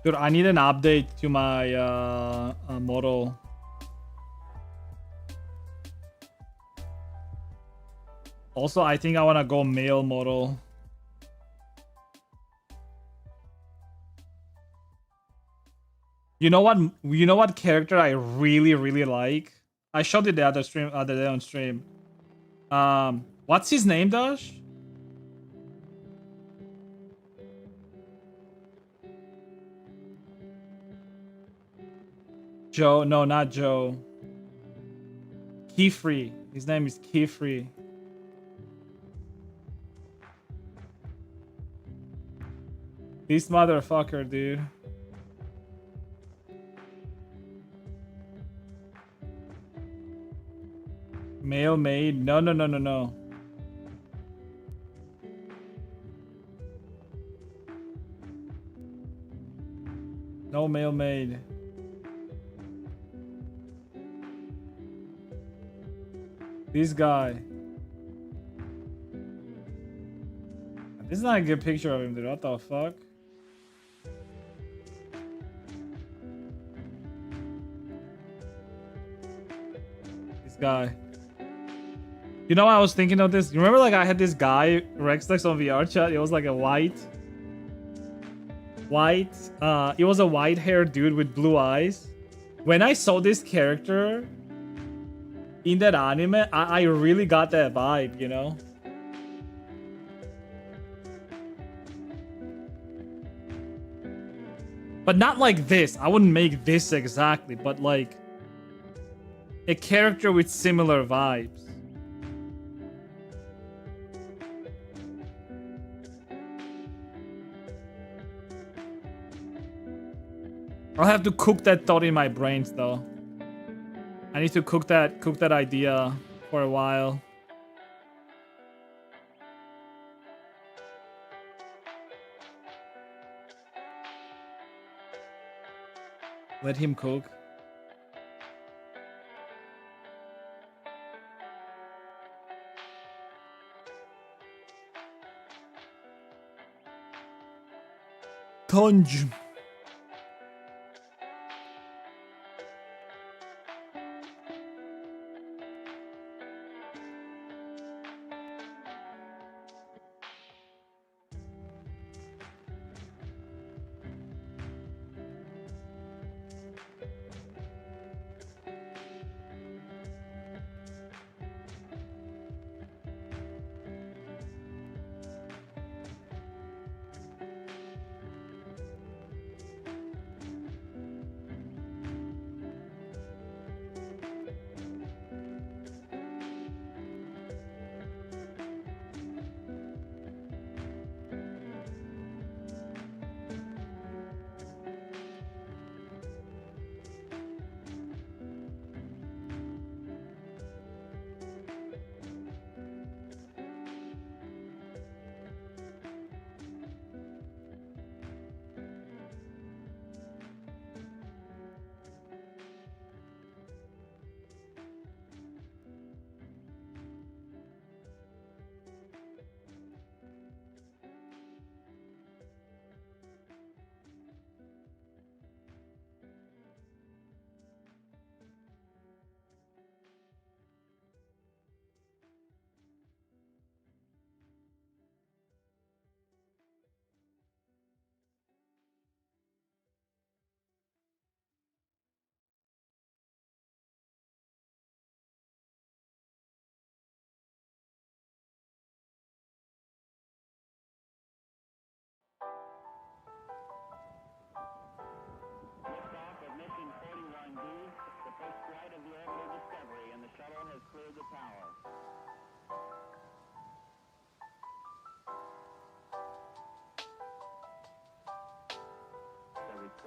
Dude, I need an update to my model. Also, I think I want to go male model. You know what? You know what character I really like? I showed it the other day on stream. What's his name, Dash? Joe? No, not Joe. Keyfree. His name is Keyfree. This motherfucker, dude. Male maid? No. No male maid. This guy. This is not a good picture of him, dude. What the fuck? This guy. You know, I was thinking of this. You remember, like, I had this guy, Rexlex, on VRChat. It was like a white. It was a white-haired dude with blue eyes. When I saw this character in that anime, I really got that vibe, you know? But not like this. I wouldn't make this exactly, but like a character with similar vibes. I'll have to cook that thought in my brains though. I need to cook that idea for a while. Let him cook. Tunj.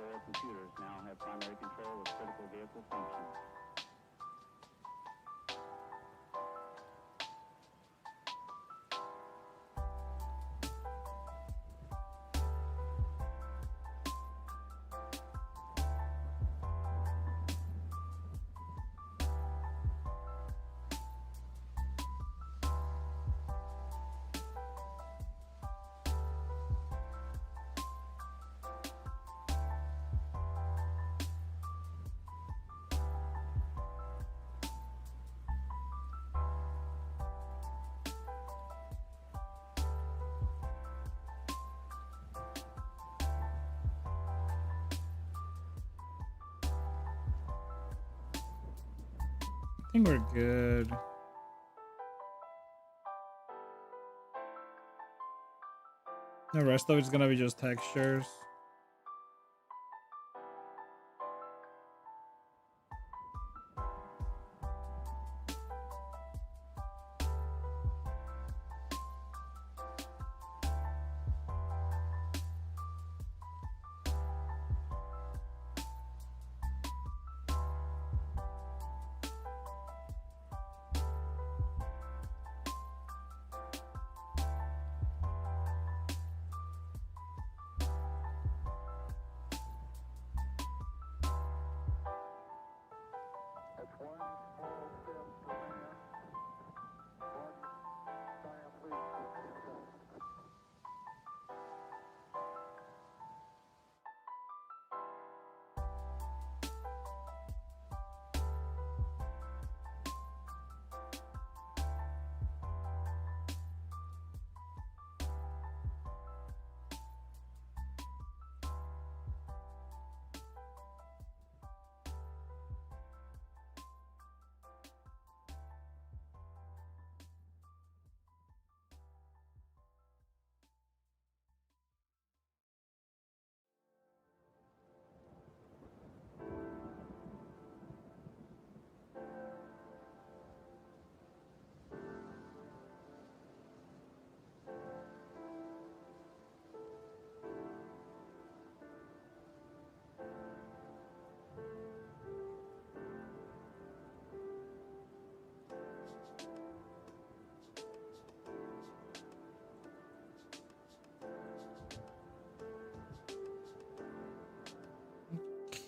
4 computers now have primary control of critical vehicle functions. I think we're good. The rest of it's gonna be just textures.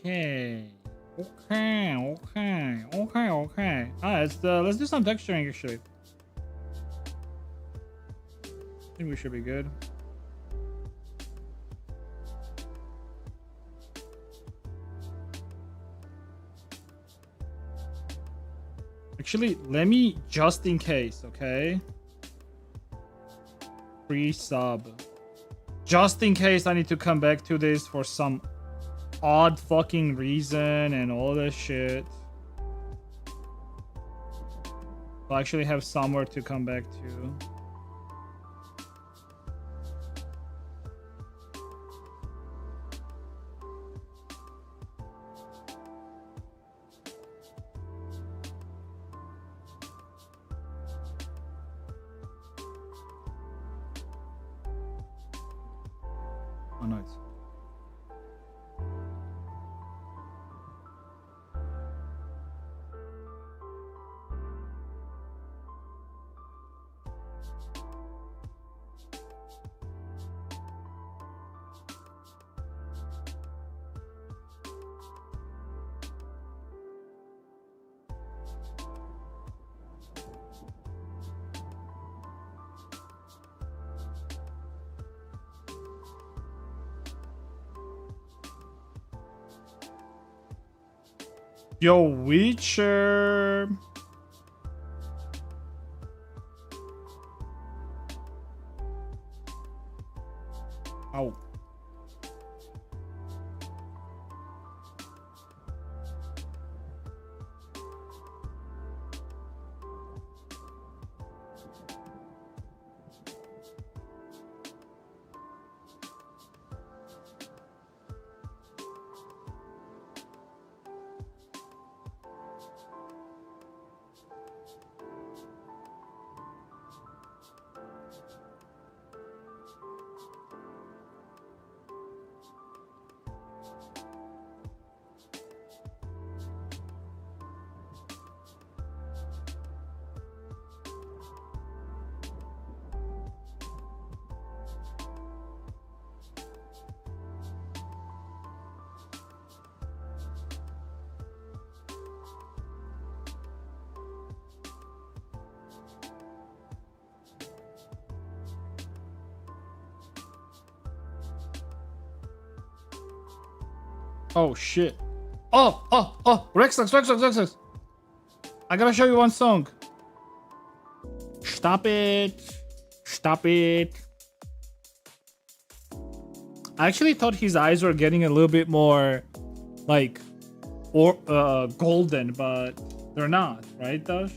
Okay. Okay. Let's do some texturing actually. I think we should be good. Actually, let me just in case, okay? Free sub. Just in case I need to come back to this for some odd fucking reason and all this shit. I'll actually have somewhere to come back to. Oh, nice. Yo, Witcher. Ow. Oh shit. Oh, Rex. I gotta show you one song. Stop it. I actually thought his eyes were getting a little bit more like golden, but they're not, right, Dash?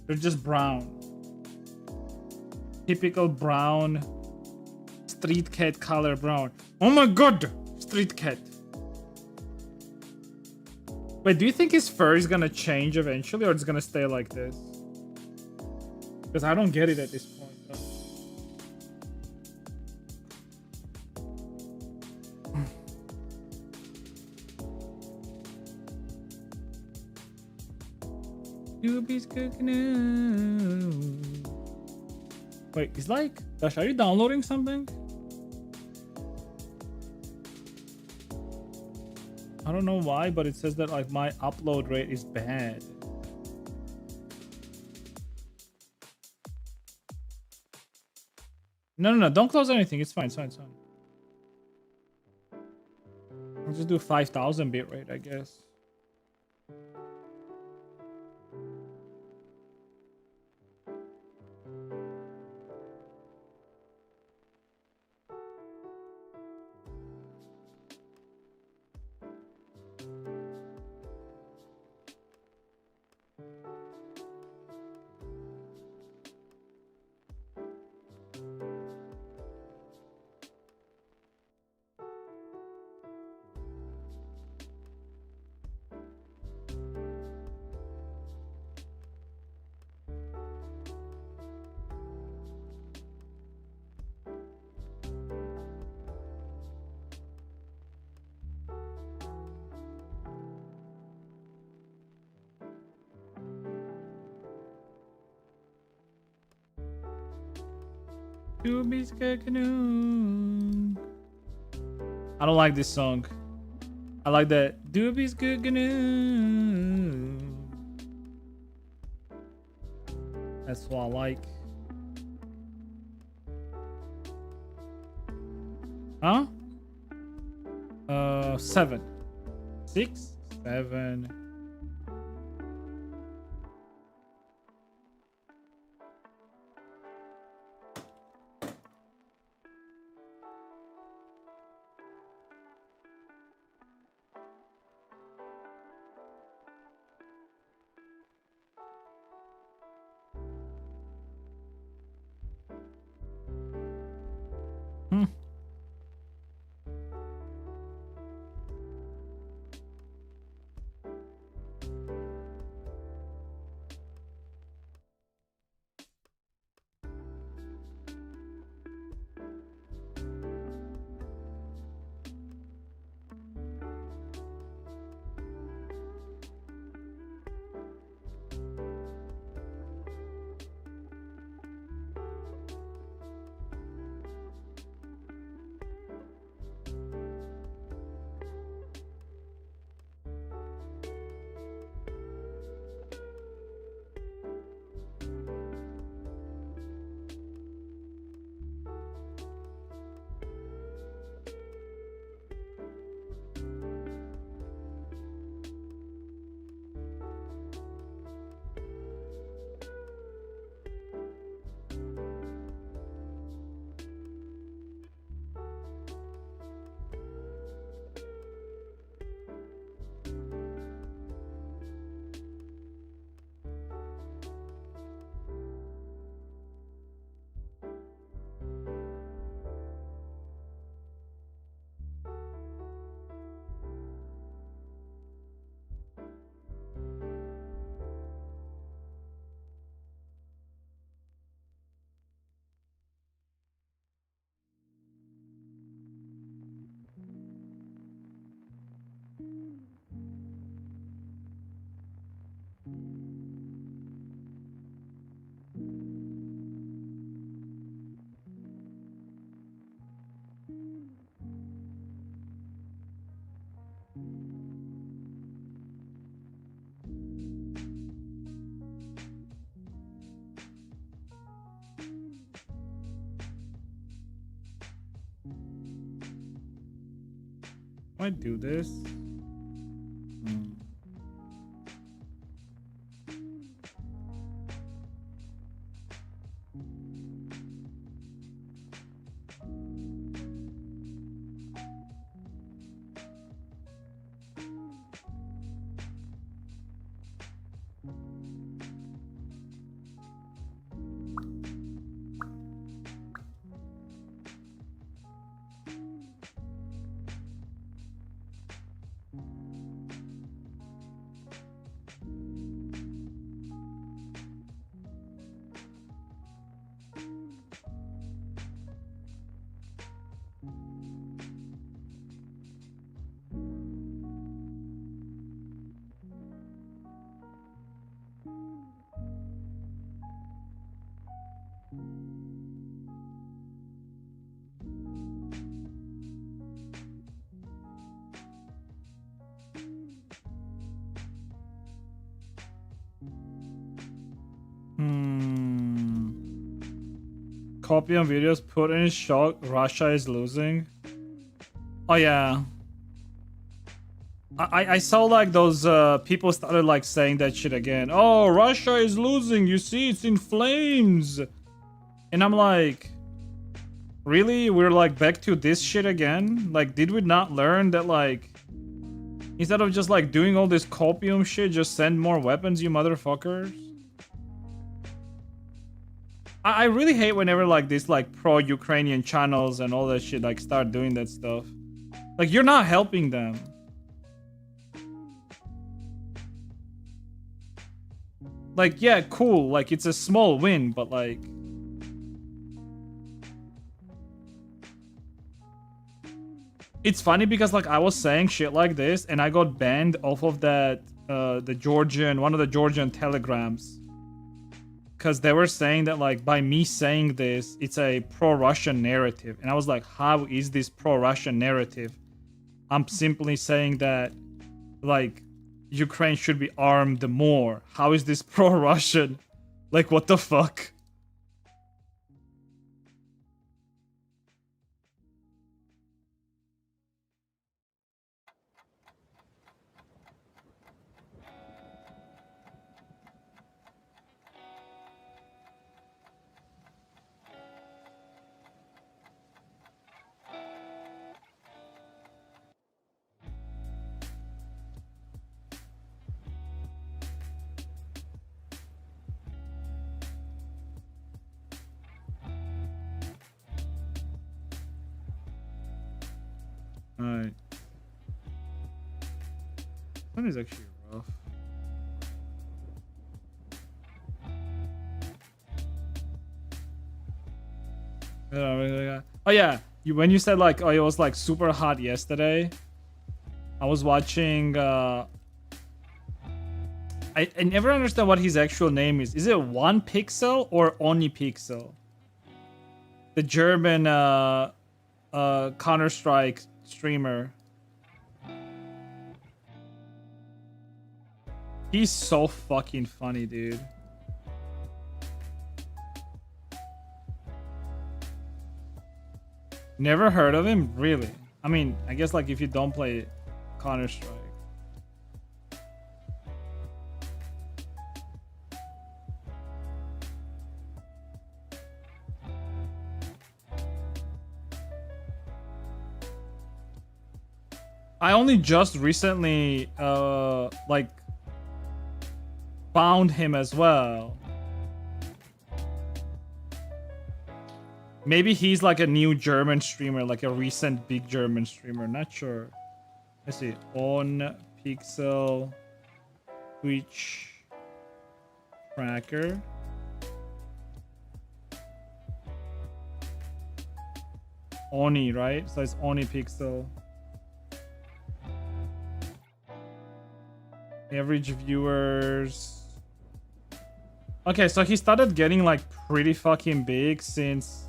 They're just brown. Typical brown street cat color brown. Oh my god, street cat. Wait, do you think his fur is gonna change eventually, or it's gonna stay like this? Because I don't get it at this point. Doobie's cooking out. Wait, it's like, Dash, are you downloading something? I don't know why, but it says that like my upload rate is bad. No, don't close anything. It's fine. I'll just do 5,000 bitrate, I guess. Doobie's cooking out. I don't like this song. I like that. Doobie's cooking out. That's what I like. Huh? 7. 6, 7. I do this. Copy on videos, put in shock, Russia is losing. Oh yeah. I saw like those people started like saying that shit again. Oh, Russia is losing, you see, it's in flames. And I'm like, really? We're like back to this shit again? Like, did we not learn that like, instead of just like doing all this copium shit, just send more weapons, you motherfuckers? I really hate whenever like these like pro-Ukrainian channels and all that shit like start doing that stuff. Like, you're not helping them. Like, yeah, cool. Like, it's a small win, but like... It's funny because like I was saying shit like this and I got banned off of that, the Georgian, one of the Georgian telegrams. Because they were saying that like by me saying this, it's a pro-Russian narrative. And I was like, how is this pro-Russian narrative? I'm simply saying that like Ukraine should be armed more. How is this pro-Russian? Like, what the fuck? Alright. That is actually rough. Oh yeah, when you said like, oh, it was like super hot yesterday, I was watching I never understand what his actual name is. Is it 1Pixel or OniPixel? The German Counter-Strike streamer. He's so fucking funny, dude. Never heard of him? Really? I mean, I guess like if you don't play Counter-Strike. I only just recently like found him as well. Maybe he's like a new German streamer, like a recent big German streamer. Not sure. Let's see. On Pixel Twitch tracker. Oni, right? So it's Oni Pixel. Average viewers. Okay, so he started getting like pretty fucking big since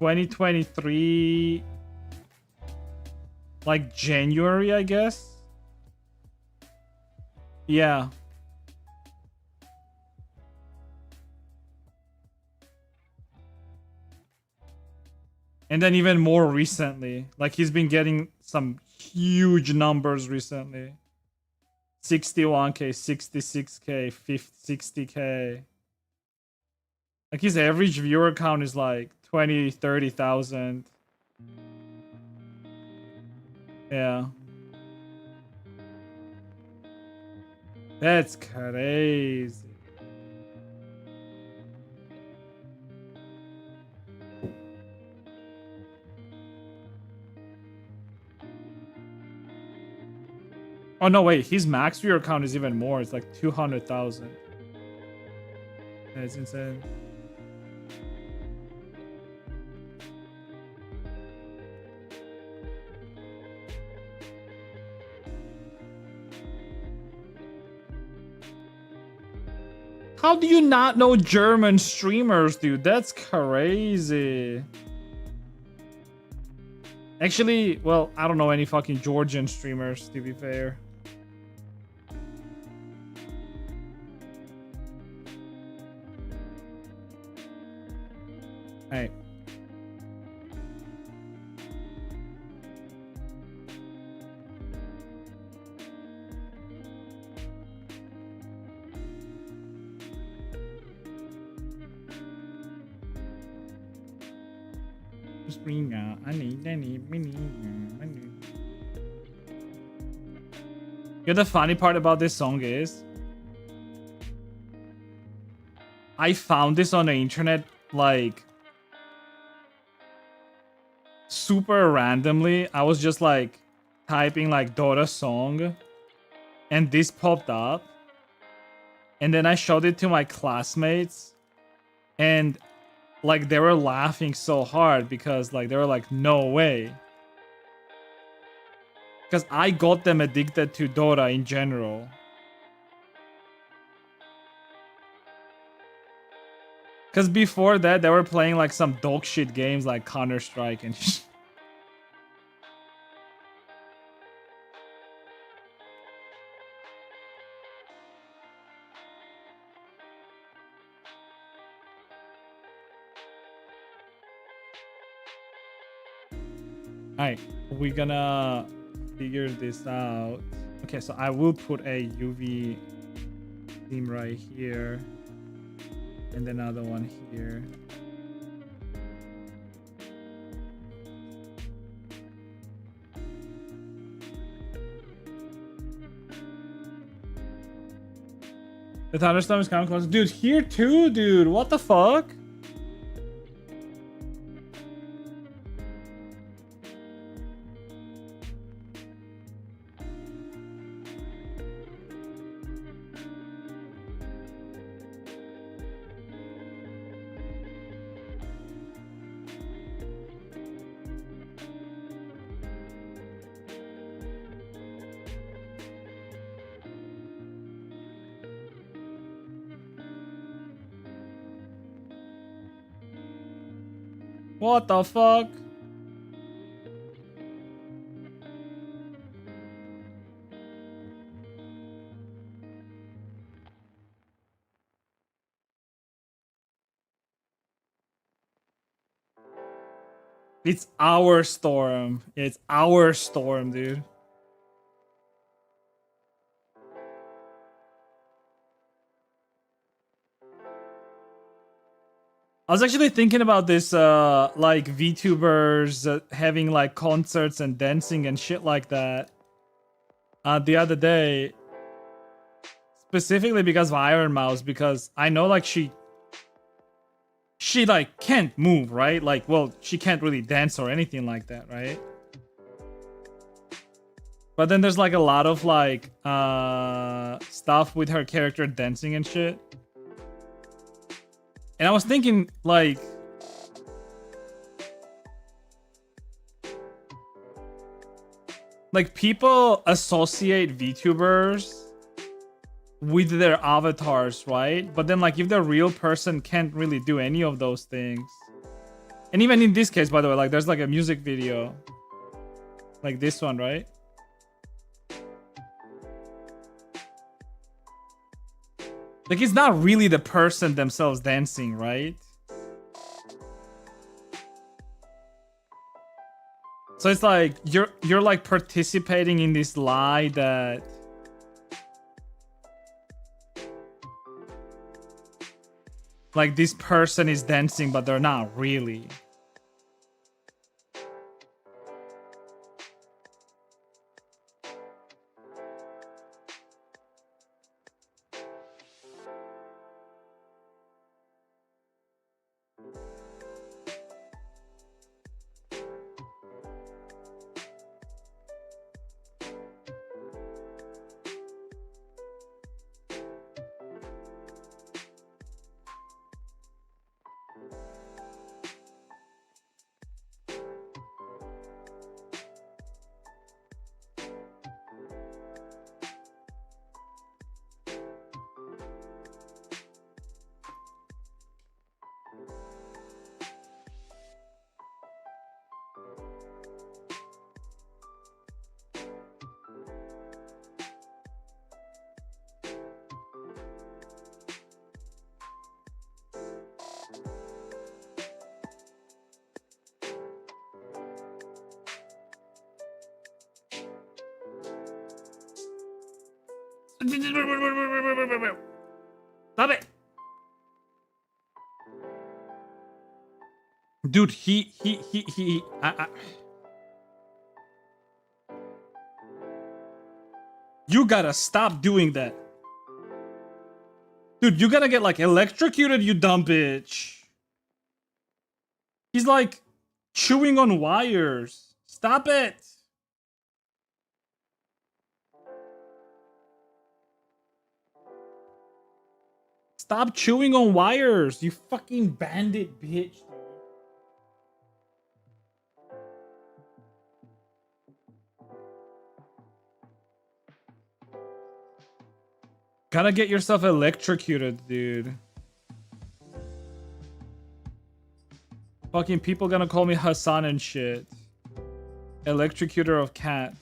2023, like January, I guess. Yeah. And then even more recently, like he's been getting some huge numbers recently. 61k, 66k, 60k. Like his average viewer count is like 20, 30,000. Yeah. That's crazy. Oh no, wait, his max viewer count is even more. It's like 200,000. That's insane. How do you not know German streamers, dude? That's crazy. Actually, well, I don't know any fucking Georgian streamers, to be fair. Hey. You know, the funny part about this song is I found this on the internet like super randomly. I was just like typing like Dota song and this popped up, and then I showed it to my classmates and like they were laughing so hard because like they were like, no way. Because I got them addicted to Dota in general. Because before that, they were playing like some dog shit games like Counter-Strike and shit. Alright, we're gonna figure this out. Okay, so I will put a UV theme right here. And another one here. The thunderstorm is coming close. Dude, here too, dude. What the fuck? What the fuck? It's our storm. It's our storm, dude. I was actually thinking about this, like VTubers having like concerts and dancing and shit like that the other day, specifically because of Iron Mouse, because I know like she like can't move, right? Like, well, she can't really dance or anything like that, right? But then there's like a lot of like stuff with her character dancing and shit. And I was thinking, like, people associate VTubers with their avatars, right? But then, like, if the real person can't really do any of those things. And even in this case, by the way, like, there's like a music video. Like this one, right? Like, it's not really the person themselves dancing, right? So it's like you're like participating in this lie that like this person is dancing, but they're not really. Stop it. Dude, you gotta stop doing that. Dude, you gotta get like electrocuted, you dumb bitch. He's like chewing on wires. Stop it. Stop chewing on wires, you fucking bandit bitch. Gotta get yourself electrocuted, dude. Fucking people gonna call me Hassan and shit. Electrocutor of cats.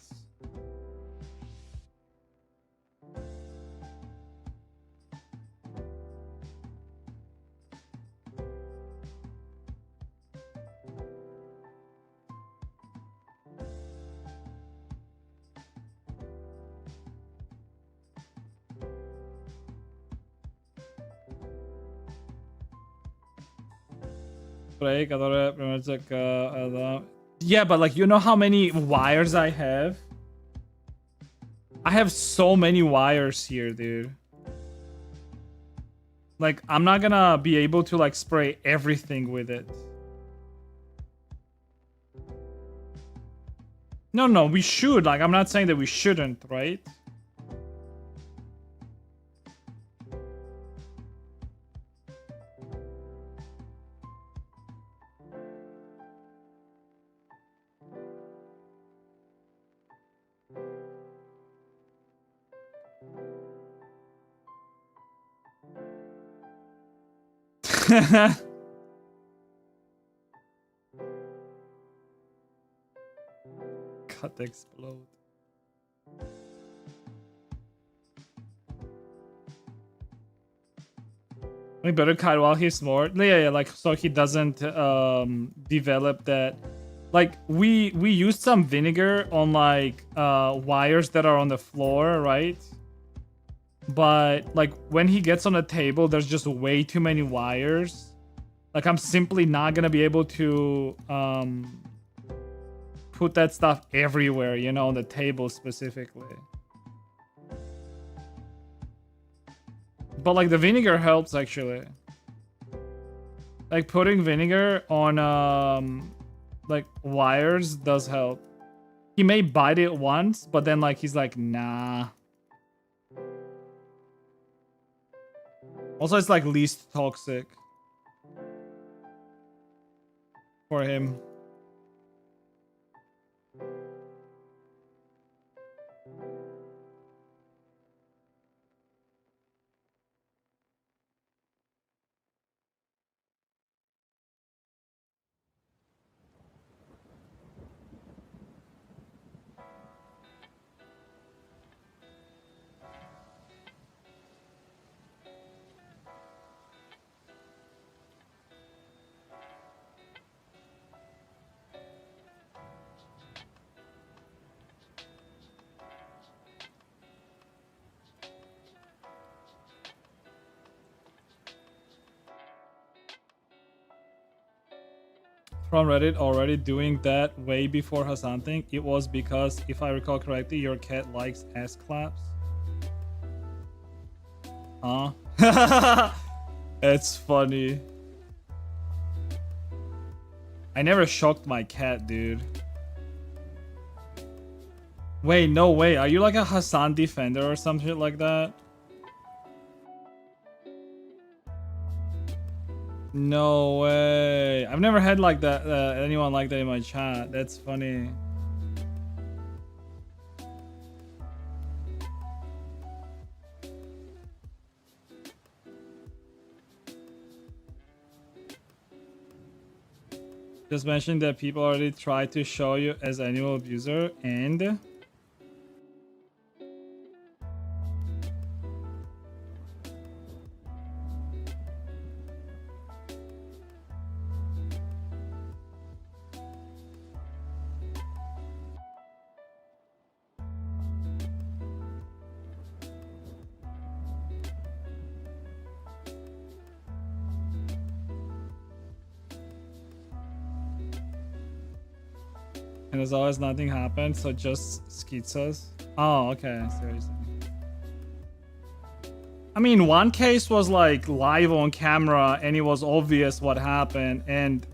Yeah, but like, you know how many wires I have? I have so many wires here, dude. Like, I'm not gonna be able to like spray everything with it. No, we should. Like, I'm not saying that we shouldn't, right? Cut explode. We better cut while he's smart. Yeah, like so he doesn't develop that. Like we used some vinegar on like wires that are on the floor, right? But like when he gets on the table, there's just way too many wires. Like I'm simply not gonna be able to put that stuff everywhere, you know, on the table specifically. But like the vinegar helps actually. Like putting vinegar on like wires does help. He may bite it once, but then like he's like, nah. Also, it's like least toxic for him. from Reddit already doing that way before Hassan thing. It was because, if I recall correctly, your cat likes ass claps. Huh? It's funny. I never shocked my cat, dude. Wait, no way. Are you like a Hassan defender or some shit like that? No way. I've never had like that, anyone like that in my chat. That's funny. Just mentioned that people already tried to show you as animal abuser and... And as always, nothing happened, so just schizos. Oh, okay. I see what you're saying. I mean, one case was like live on camera and it was obvious what happened. And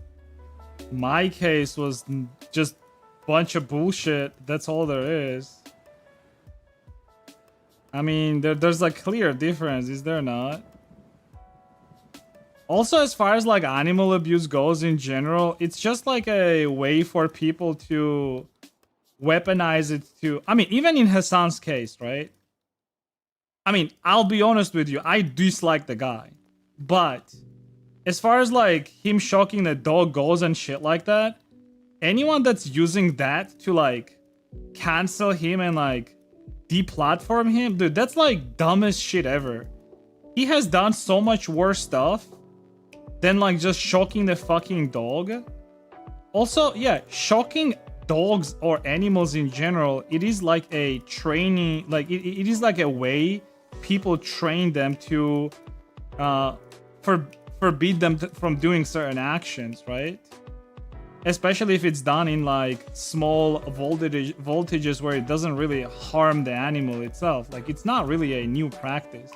my case was just bunch of bullshit. That's all there is. I mean, there's a clear difference, is there not? Also, as far as like animal abuse goes in general, it's just like a way for people to weaponize it to... I mean, even in Hassan's case, right? I mean, I'll be honest with you, I dislike the guy. But as far as like him shocking the dog goes and shit like that, anyone that's using that to like cancel him and like deplatform him, dude, that's like dumbest shit ever. He has done so much worse stuff than like just shocking the fucking dog. Also, yeah, shocking dogs or animals in general, it is like a training, like it is like a way people train them to forbid them from doing certain actions, right? Especially if it's done in like small voltages where it doesn't really harm the animal itself. Like, it's not really a new practice.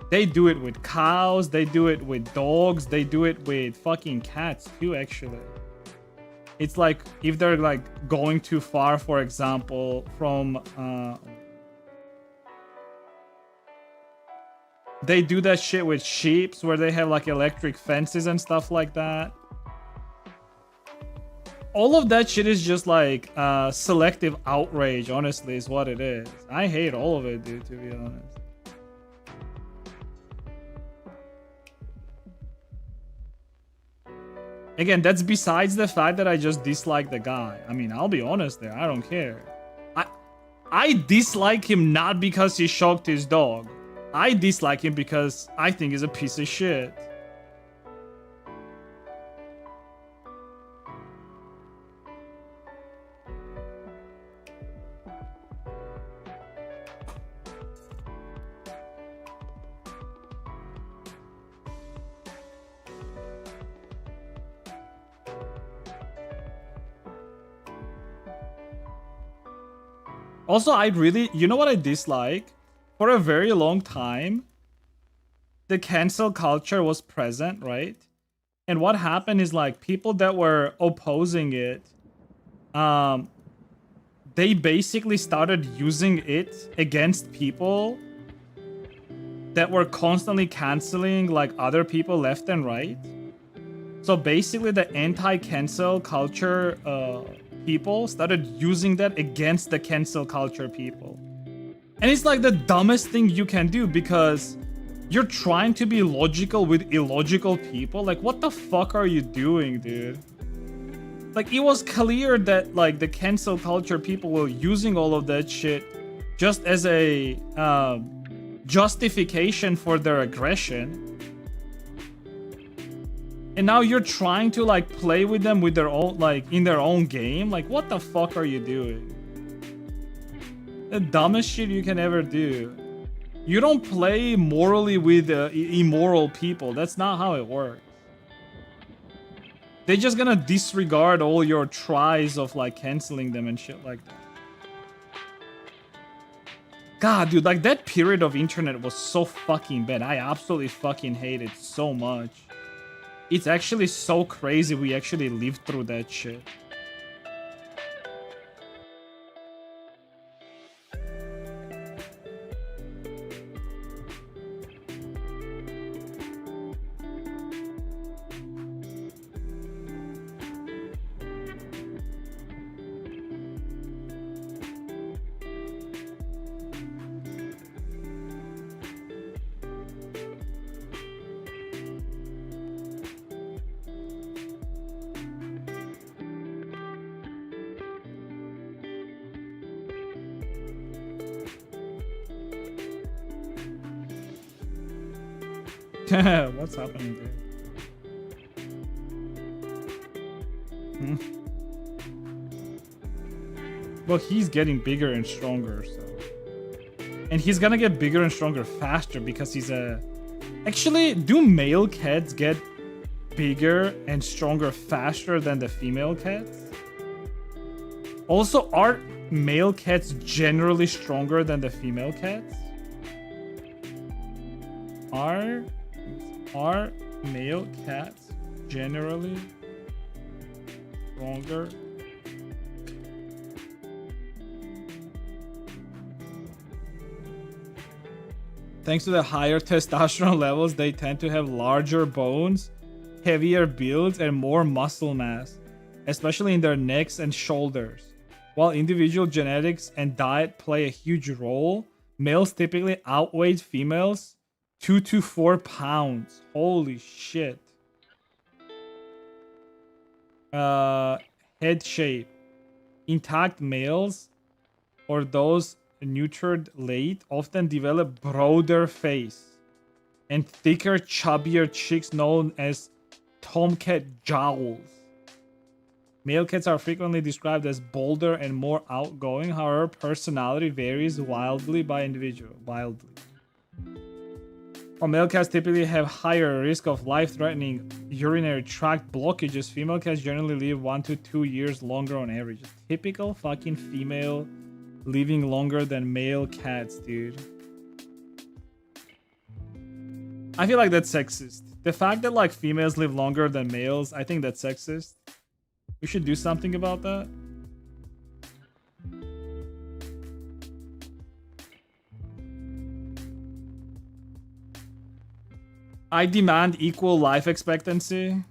They do it with cows, they do it with dogs, they do it with fucking cats too, actually. It's like if they're like going too far, for example, from they do that shit with sheep where they have like electric fences and stuff like that. All of that shit is just like selective outrage, honestly, is what it is. I hate all of it, dude, to be honest. Again, that's besides the fact that I just dislike the guy. I mean, I'll be honest there. I don't care. I dislike him not because he shocked his dog. I dislike him because I think he's a piece of shit. Also, I really, you know what I dislike? For a very long time, the cancel culture was present, right? And what happened is like people that were opposing it, they basically started using it against people that were constantly canceling like other people left and right. So basically the anti-cancel culture people started using that against the cancel culture people. And it's like the dumbest thing you can do because you're trying to be logical with illogical people. Like, what the fuck are you doing, dude? Like, it was clear that like the cancel culture people were using all of that shit just as a justification for their aggression. And now you're trying to like play with them with their own, like in their own game. Like, what the fuck are you doing? The dumbest shit you can ever do. You don't play morally with immoral people. That's not how it works. They're just gonna disregard all your tries of like canceling them and shit like that. God, dude, like that period of internet was so fucking bad. I absolutely fucking hate it so much. It's actually so crazy we actually lived through that shit. What's happening there? Hmm. Well, he's getting bigger and stronger, so. And he's gonna get bigger and stronger faster because he's a... Actually, do male cats get bigger and stronger faster than the female cats? Also, are male cats generally stronger than the female cats? Are male cats generally stronger? Thanks to the higher testosterone levels, they tend to have larger bones, heavier builds, and more muscle mass, especially in their necks and shoulders. While individual genetics and diet play a huge role, males typically outweigh females 2 to 4 pounds. Holy shit. Head shape. Intact males or those neutered late often develop broader face and thicker, chubbier cheeks known as tomcat jowls. Male cats are frequently described as bolder and more outgoing. However, personality varies wildly by individual. While male cats typically have higher risk of life-threatening urinary tract blockages, female cats generally live 1 to 2 years longer on average. Typical fucking female living longer than male cats, dude. I feel like that's sexist. The fact that like females live longer than males, I think that's sexist. We should do something about that. I demand equal life expectancy.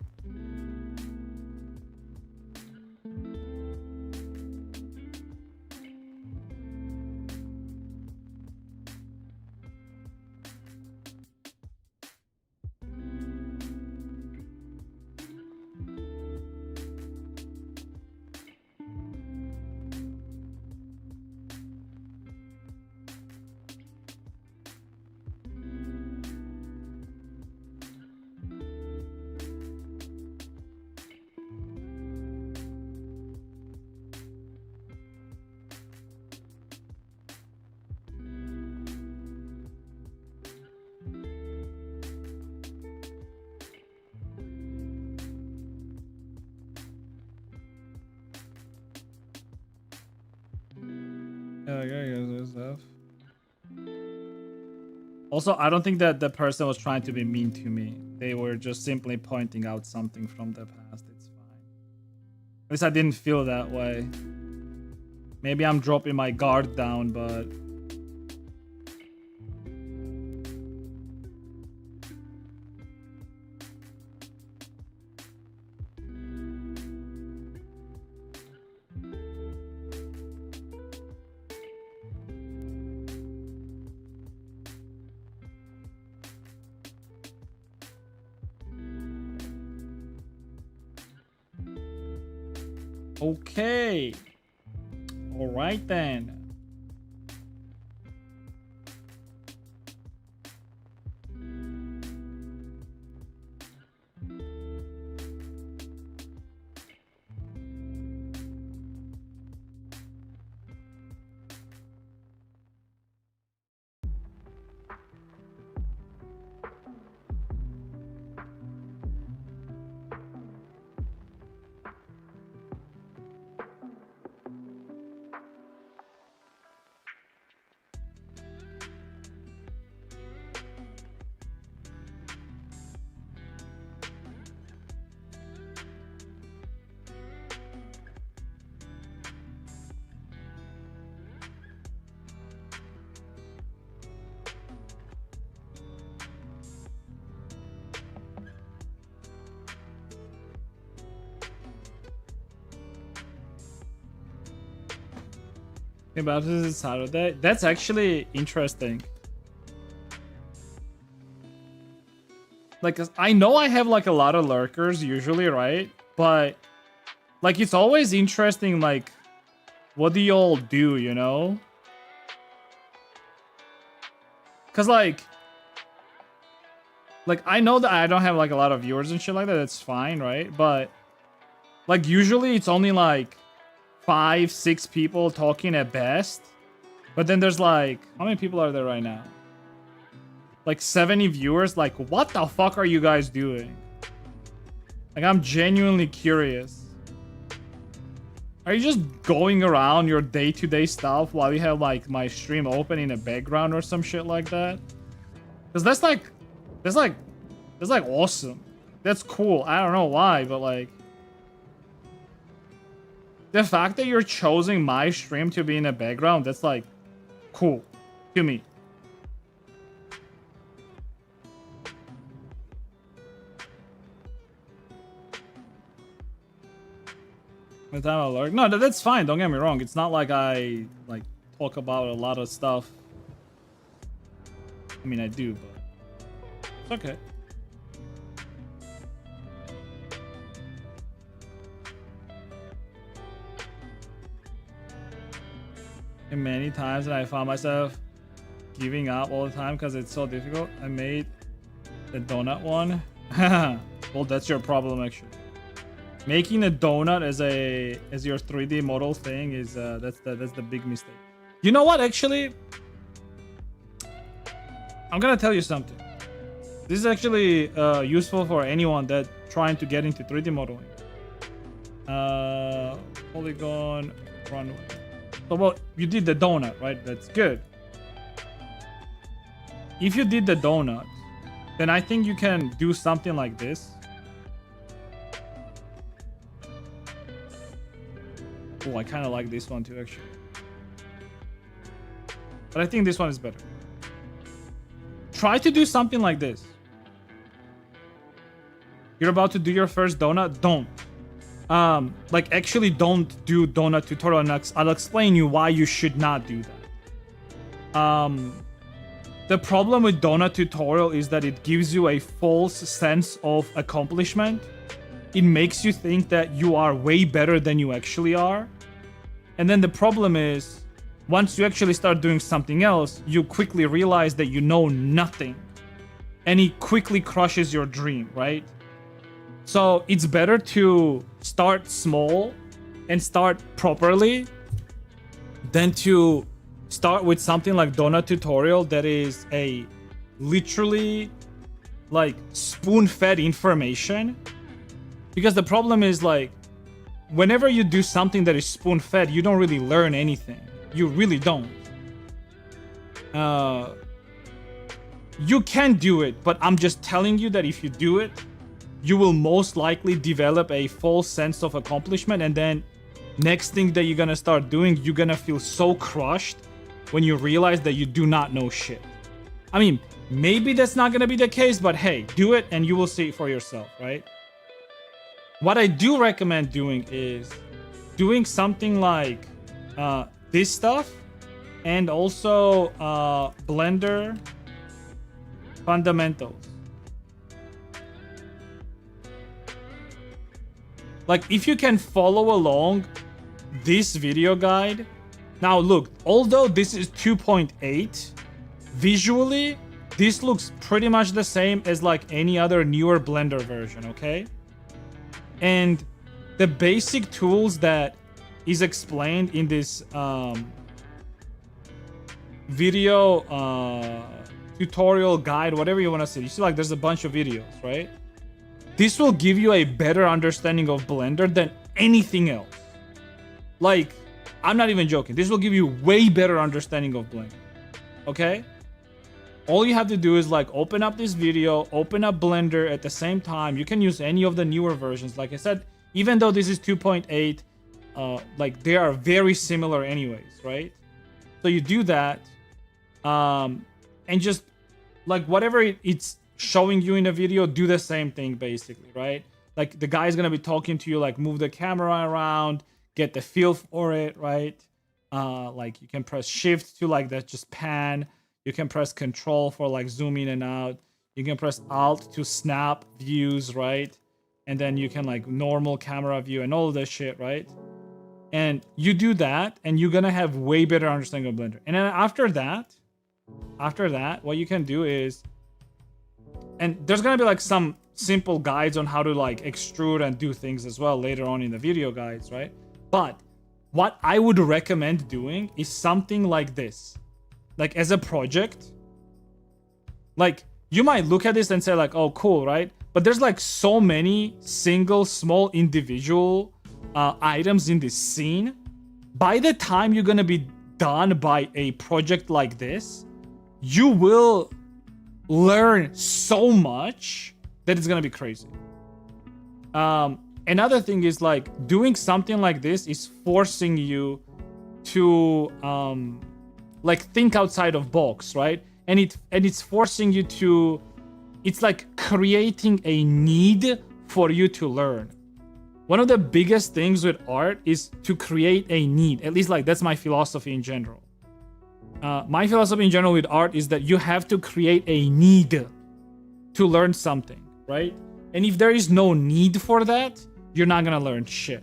Also, I don't think that the person was trying to be mean to me. They were just simply pointing out something from the past. It's fine. At least I didn't feel that way. Maybe I'm dropping my guard down, but... Okay. All right then. About this Saturday. That's actually interesting. Like, 'cause I know I have like a lot of lurkers usually, right? But like, it's always interesting. Like, what do y'all do? You know? Cause like I know that I don't have like a lot of viewers and shit like that. That's fine, right? But like, usually it's only like 5, 6 people talking at best. But then there's like, how many people are there right now? Like 70 viewers. Like, what the fuck are you guys doing? Like, I'm genuinely curious. Are you just going around your day-to-day stuff while you have like my stream open in the background or some shit like that? Because that's like awesome. That's cool. I don't know why, but like, the fact that you're choosing my stream to be in the background, that's like cool to me. The time I lurk. No, that's fine. Don't get me wrong. It's not like I like talk about a lot of stuff. I mean, I do, but it's okay. And many times I found myself giving up all the time because it's so difficult. I made the donut one. Well, that's your problem actually. Making a donut as your 3D model thing is that's the big mistake. You know what? Actually, I'm gonna tell you something. This is actually useful for anyone that trying to get into 3D modeling. Polygon runway. So, well, you did the donut, right? That's good. If you did the donut, then I think you can do something like this. Oh, I kind of like this one too, actually. But I think this one is better. Try to do something like this. You're about to do your first donut? Don't. Like, actually don't do donut tutorial, and I'll explain you why you should not do that. The problem with donut tutorial is that it gives you a false sense of accomplishment. It makes you think that you are way better than you actually are. And then the problem is, once you actually start doing something else, you quickly realize that you know nothing. And it quickly crushes your dream, right? So it's better to start small and start properly than to start with something like donut tutorial that is a literally like spoon-fed information. Because the problem is, like, whenever you do something that is spoon-fed, you don't really learn anything. You really don't. You can do it, but I'm just telling you that if you do it, you will most likely develop a false sense of accomplishment, and then next thing that you're gonna start doing, you're gonna feel so crushed when you realize that you do not know shit. I mean, maybe that's not gonna be the case, but hey, do it and you will see it for yourself, right? What I do recommend doing is doing something like this stuff, and also Blender fundamentals. Like, if you can follow along this video guide. Now look, although this is 2.8, visually this looks pretty much the same as like any other newer Blender version, okay? And the basic tools that is explained in this video tutorial guide, whatever you want to say. You see, like, there's a bunch of videos, right? This will give you a better understanding of Blender than anything else. Like, I'm not even joking. This will give you way better understanding of Blender. Okay? All you have to do is like open up this video, open up Blender at the same time. You can use any of the newer versions. Like I said, even though this is 2.8, like they are very similar anyways, right? So you do that, and just like whatever it's showing you in a video, do the same thing basically, right? Like the guy's gonna be talking to you, like move the camera around, get the feel for it, right? Like you can press shift to like that just pan. You can press control for like zoom in and out. You can press alt to snap views, right? And then you can like normal camera view and all of this shit, right? And you do that and you're gonna have way better understanding of Blender. And then after that, what you can do is, and there's gonna be like some simple guides on how to like extrude and do things as well later on in the video guides, right? But what I would recommend doing is something like this. Like as a project, like you might look at this and say like, oh, cool, right? But there's like so many single, small, individual items in this scene. By the time you're gonna be done by a project like this, you will learn so much that it's gonna be crazy. Another thing is like doing something like this is forcing you to like think outside of box, right? And it's forcing you to, it's like creating a need for you to learn. One of the biggest things with art is to create a need. At least like that's my philosophy in general. My philosophy in general with art is that you have to create a need to learn something, right? And if there is no need for that, you're not gonna learn shit.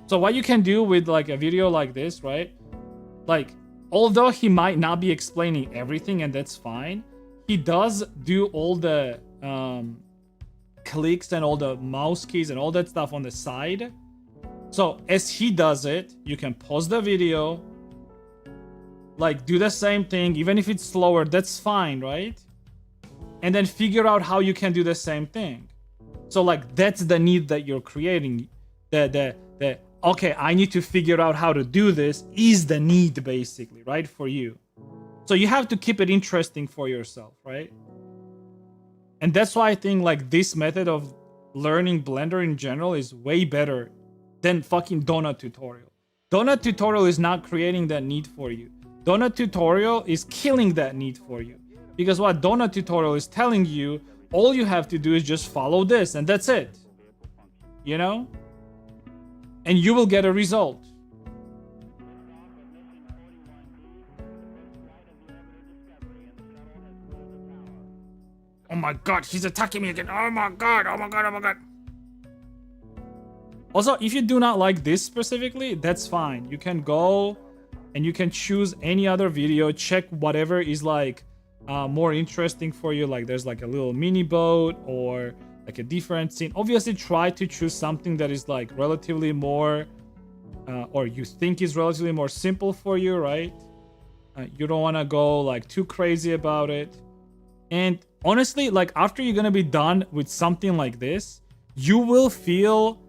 So what you can do with like a video like this, right? Like, although he might not be explaining everything, and that's fine, he does do all the clicks and all the mouse keys and all that stuff on the side. So as he does it, you can pause the video, like do the same thing, even if it's slower, that's fine, right? And then figure out how you can do the same thing. So like that's the need that you're creating. The okay, I need to figure out how to do this is the need basically, right? For you. So you have to keep it interesting for yourself, right? And that's why I think like this method of learning Blender in general is way better than fucking donut tutorial. Donut tutorial is not creating that need for you. Donut tutorial is killing that need for you. Because what donut tutorial is telling you, all you have to do is just follow this and that's it. You know? And you will get a result. Oh my god, he's attacking me again. Oh my god, oh my god, oh my god. Also, if you do not like this specifically, that's fine. You can go and you can choose any other video, check whatever is like more interesting for you. Like there's like a little mini boat or like a different scene. Obviously, try to choose something that is like relatively more or you think is relatively more simple for you, right? You don't want to go like too crazy about it. And honestly, like after you're gonna be done with something like this, you will feel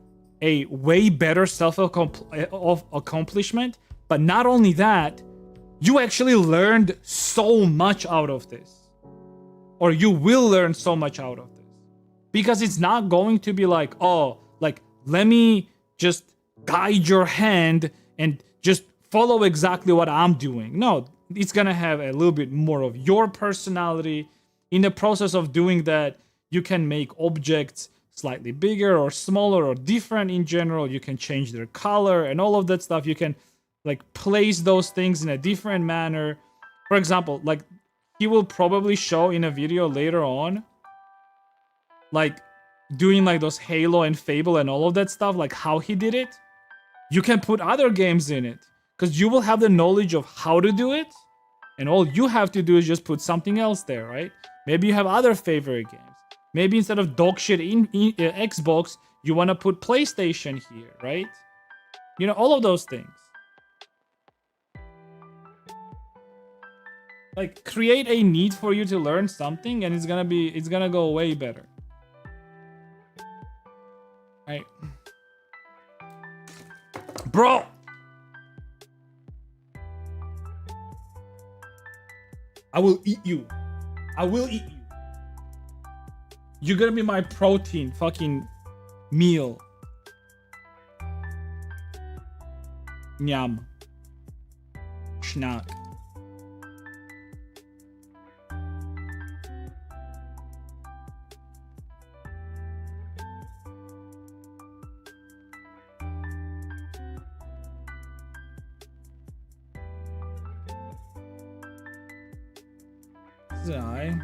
a way better self-accomplishment. But not only that, you actually learned so much out of this. Or you will learn so much out of this. Because it's not going to be like, oh, like, let me just guide your hand and just follow exactly what I'm doing. No, it's gonna have a little bit more of your personality. In the process of doing that, you can make objects slightly bigger or smaller or different in general. You can change their color and all of that stuff. You can like place those things in a different manner. For example, like he will probably show in a video later on, like doing like those Halo and Fable and all of that stuff, like how he did it. You can put other games in it because you will have the knowledge of how to do it. And all you have to do is just put something else there, right? Maybe you have other favorite games. Maybe instead of dog shit in Xbox, you want to put PlayStation here, right? You know, all of those things. Like, create a need for you to learn something and it's gonna go way better. Right? Bro! I will eat you. I will eat you. You're gonna be my protein fucking meal. Nyam. Schnack. Is it I?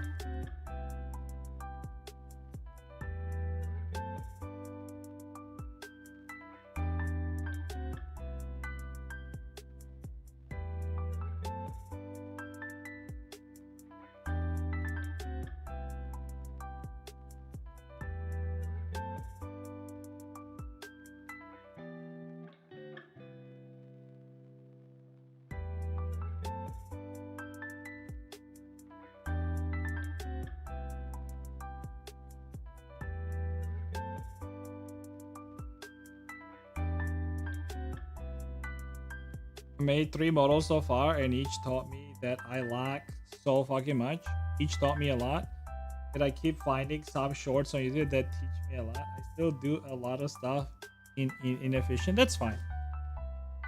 Made 3 models so far and each taught me that I lack so fucking much. Each taught me a lot. That I keep finding some shorts on YouTube that teach me a lot. I still do a lot of stuff inefficient. That's fine.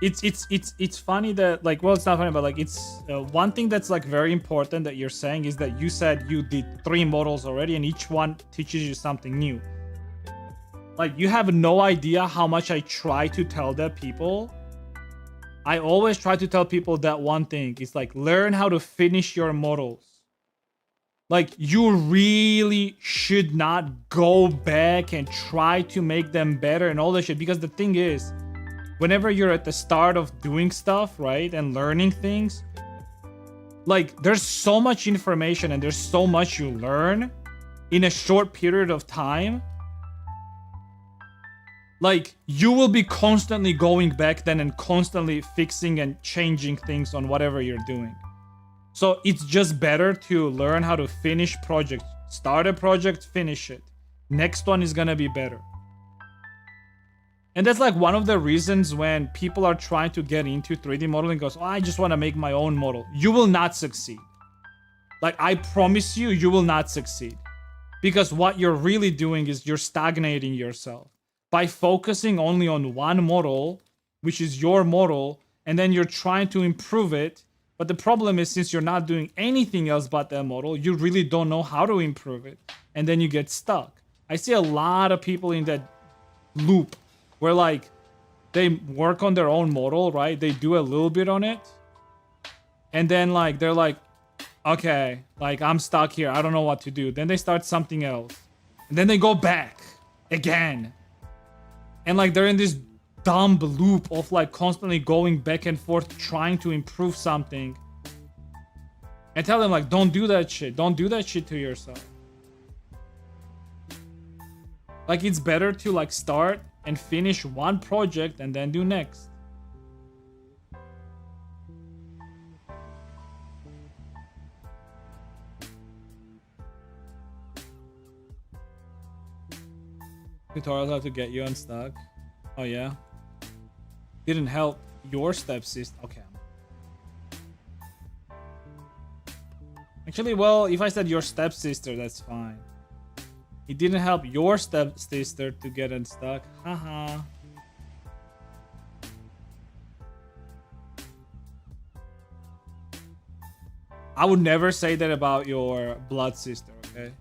It's funny that, like, well, it's not funny, but like, it's one thing that's like very important that you're saying is that you said you did 3 models already and each one teaches you something new. Like, you have no idea how much I try to tell that people. I always try to tell people that one thing. It's like, learn how to finish your models. Like, you really should not go back and try to make them better and all that shit. Because the thing is, whenever you're at the start of doing stuff, right, and learning things, like, there's so much information and there's so much you learn in a short period of time. Like, you will be constantly going back then and constantly fixing and changing things on whatever you're doing. So it's just better to learn how to finish projects. Start a project, finish it. Next one is gonna be better. And that's like one of the reasons when people are trying to get into 3D modeling, goes, oh, I just want to make my own model. You will not succeed. Like, I promise you, you will not succeed. Because what you're really doing is you're stagnating yourself. By focusing only on one model, which is your model, and then you're trying to improve it. But the problem is, since you're not doing anything else but that model, you really don't know how to improve it. And then you get stuck. I see a lot of people in that loop where, like, they work on their own model, right? They do a little bit on it. And then, like, they're like, okay, like, I'm stuck here. I don't know what to do. Then they start something else. And then they go back again. And, like, they're in this dumb loop of, like, constantly going back and forth trying to improve something. And tell them, like, don't do that shit. Don't do that shit to yourself. Like, it's better to, like, start and finish one project and then do next. Tutorials how to get you unstuck. Oh yeah. Didn't help your stepsister. Okay. Actually, well, if I said your stepsister, that's fine. It didn't help your stepsister to get unstuck. Haha. I would never say that about your blood sister, okay?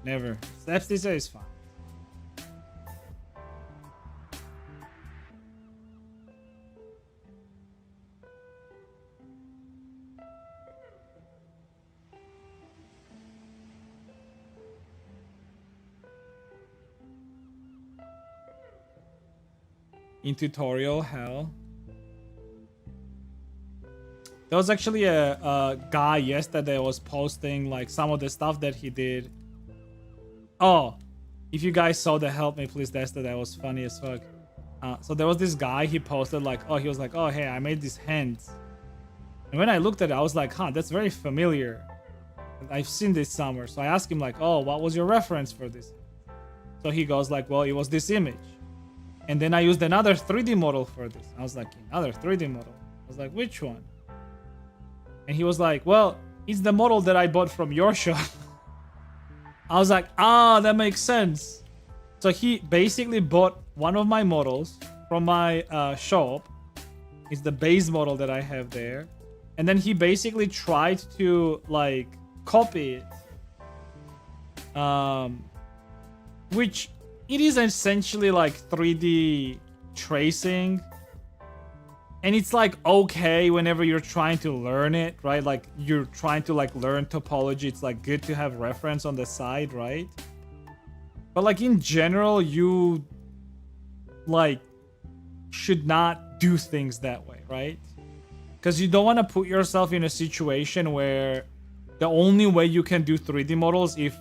Never. Stepsister is fine. In tutorial hell. There was actually a guy yesterday was posting like some of the stuff that he did. Oh, if you guys saw the help me please yesterday, that was funny as fuck. So there was this guy, he posted like, oh, he was like, oh hey, I made these hands. And when I looked at it, I was like, huh, that's very familiar. I've seen this somewhere. So I asked him like, oh, what was your reference for this? So he goes like, well, it was this image. And then I used another 3D model for this. I was like, another 3D model? I was like, which one? And he was like, well, it's the model that I bought from your shop. I was like, ah, that makes sense. So he basically bought one of my models from my shop. It's the base model that I have there. And then he basically tried to like copy it. Which it is essentially like 3D tracing. And it's like okay whenever you're trying to learn it, right? Like you're trying to like learn topology, it's like good to have reference on the side, right? But like in general, you like should not do things that way, right? Because you don't want to put yourself in a situation where the only way you can do 3D models if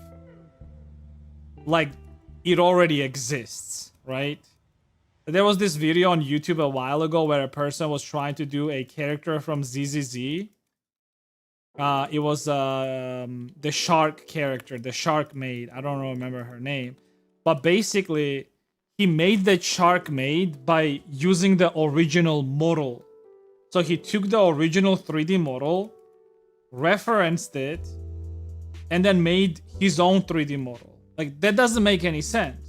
like it already exists, right? There was this video on YouTube a while ago where a person was trying to do a character from ZZZ. It was the shark character, the shark maid. I don't remember her name. But basically, he made the shark maid by using the original model. So he took the original 3D model, referenced it, and then made his own 3D model. Like, that doesn't make any sense.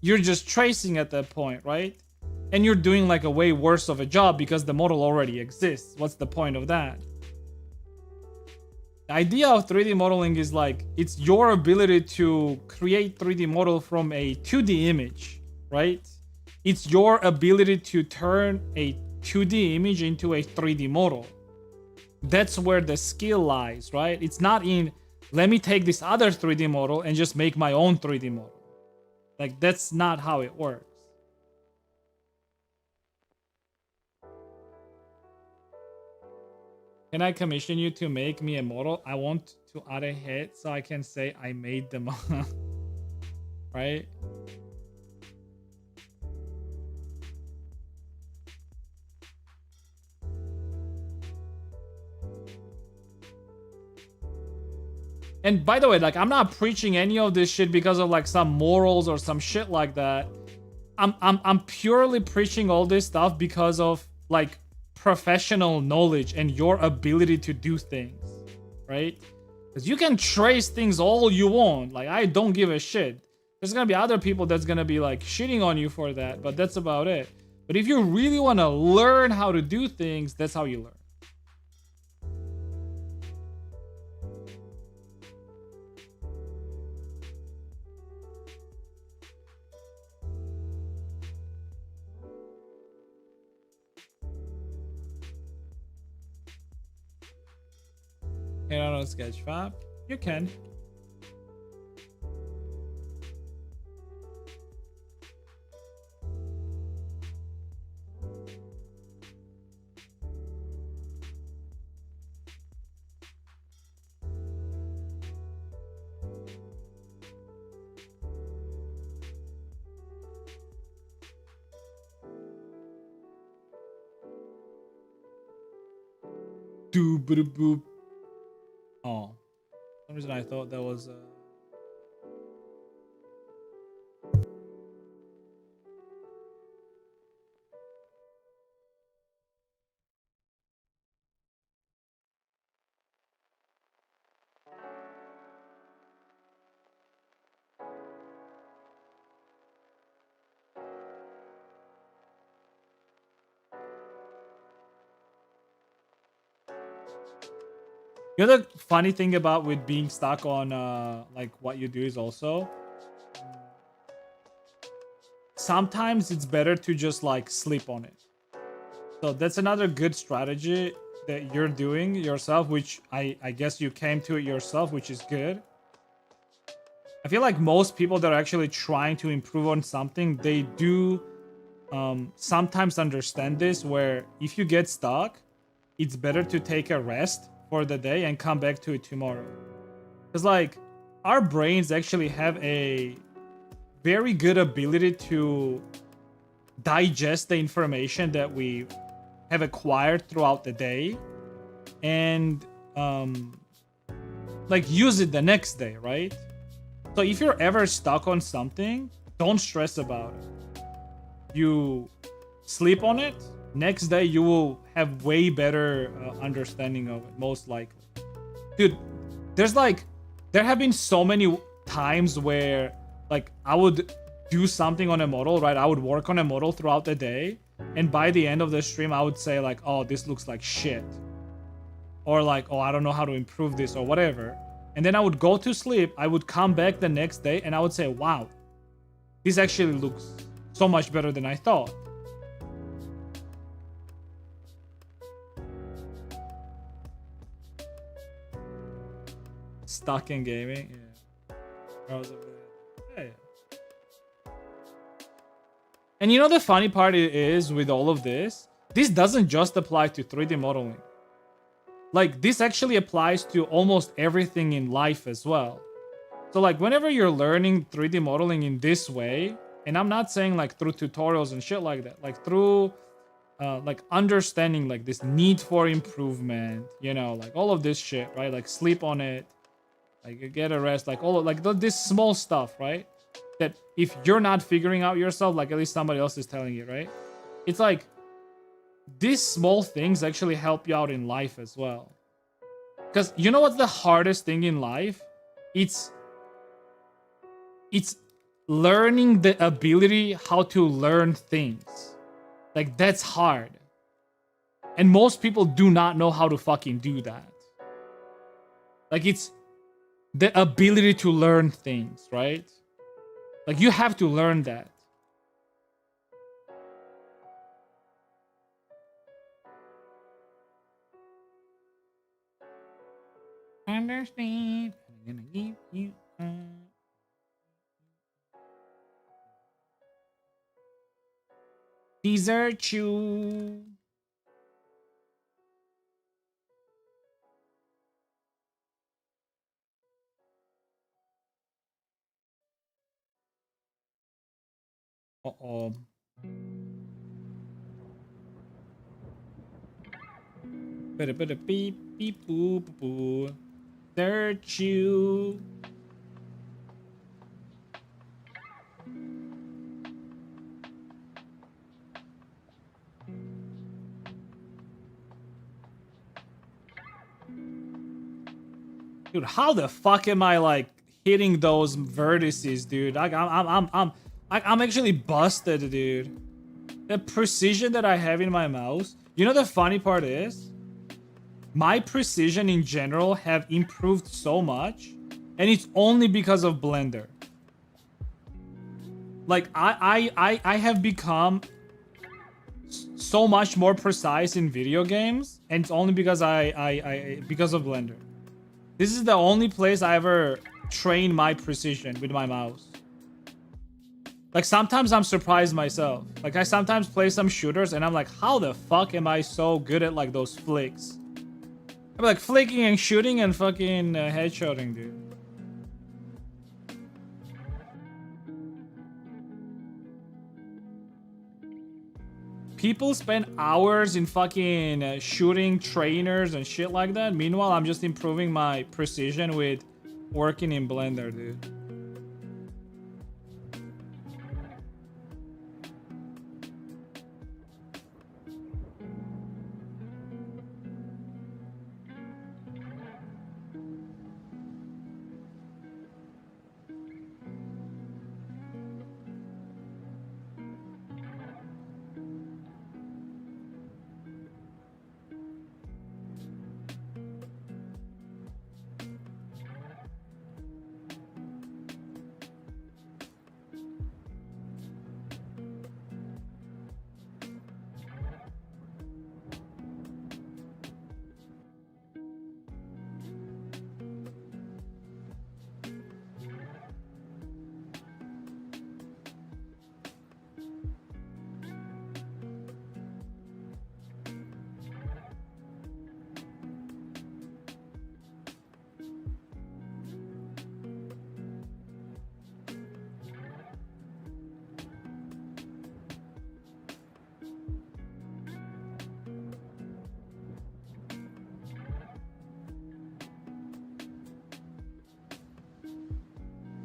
You're just tracing at that point, right? And you're doing like a way worse of a job because the model already exists. What's the point of that? The idea of 3D modeling is like, it's your ability to create 3D model from a 2D image, right? It's your ability to turn a 2D image into a 3D model. That's where the skill lies, right? It's not in, let me take this other 3D model and just make my own 3D model. Like, that's not how it works. Can I commission you to make me a model? I want to add a head so I can say I made the model. Right? And by the way, like, I'm not preaching any of this shit because of like some morals or some shit like that. I'm purely preaching all this stuff because of like professional knowledge and your ability to do things, right? Because you can trace things all you want. Like, I don't give a shit. There's gonna be other people that's gonna be like shitting on you for that, but that's about it. But if you really want to learn how to do things, that's how you learn. Can I not Sketchfab? You can. Boop. Oh, for some reason I thought that was You know, the funny thing about with being stuck on like what you do is also sometimes it's better to just like sleep on it. So that's another good strategy that you're doing yourself, which I guess you came to it yourself, which is good. I feel like most people that are actually trying to improve on something, they do sometimes understand this, where if you get stuck, it's better to take a rest for the day and come back to it tomorrow. Because like our brains actually have a very good ability to digest the information that we have acquired throughout the day and like use it the next day, right? So if you're ever stuck on something, don't stress about it. You sleep on it. Next day you will have way better understanding of it, most likely. Dude, there have been so many times where like I would do something on a model, right? I would work on a model throughout the day, and by the end of the stream I would say like, oh, this looks like shit, or like, oh, I don't know how to improve this or whatever. And then I would go to sleep. I would come back the next day and I would say, wow, this actually looks so much better than I thought. Stuck in gaming. Yeah. Yeah. And you know the funny part is with all of this, this doesn't just apply to 3D modeling. Like this actually applies to almost everything in life as well. So like whenever you're learning 3D modeling in this way, and I'm not saying like through tutorials and shit like that, like through like understanding like this need for improvement, you know, like all of this shit, right? Like sleep on it, like get a rest, like all of like this small stuff, right? That if you're not figuring out yourself, like at least somebody else is telling you, right? It's like these small things actually help you out in life as well. Because you know what's the hardest thing in life? It's learning the ability how to learn things. Like that's hard. And most people do not know how to fucking do that. Like it's the ability to learn things, right? Like you have to learn that. Understand. I'm gonna give you desert you. Uh-oh. Beep beep boo boo boo. Desert you. Dude, how the fuck am I like hitting those vertices, dude? Like I'm actually busted, dude. The precision that I have in my mouse. You know the funny part is, my precision in general have improved so much, and it's only because of Blender. Like I have become so much more precise in video games, and it's only because because of Blender. This is the only place I ever train my precision with my mouse. Like sometimes I'm surprised myself. Like I sometimes play some shooters and I'm like, how the fuck am I so good at like those flicks? I'm like flicking and shooting and fucking headshotting, dude. People spend hours in fucking shooting trainers and shit like that. Meanwhile, I'm just improving my precision with working in Blender, dude.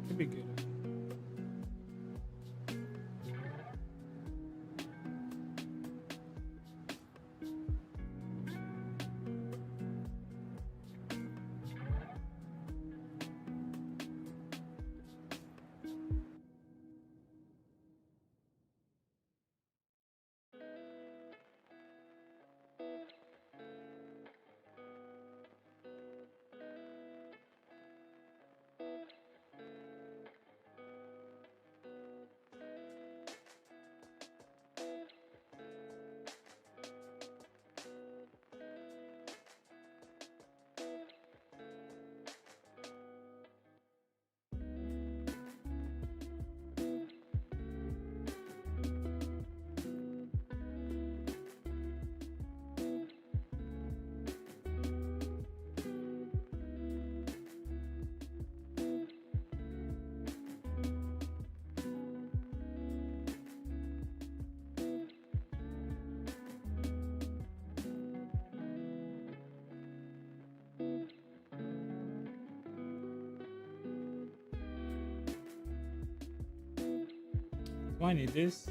Could be good. Do I need this?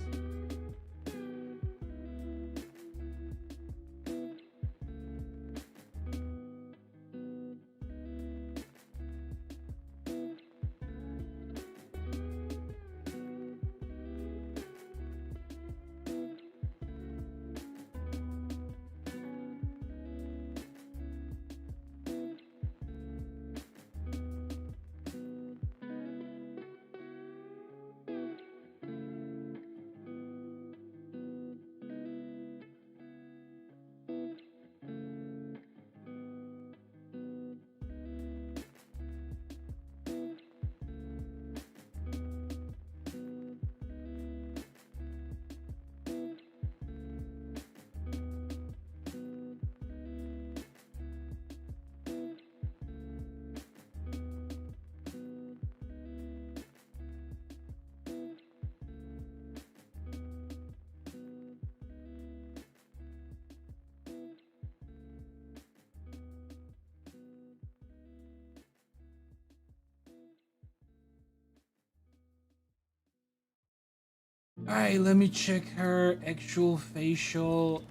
Alright, let me check her actual facial.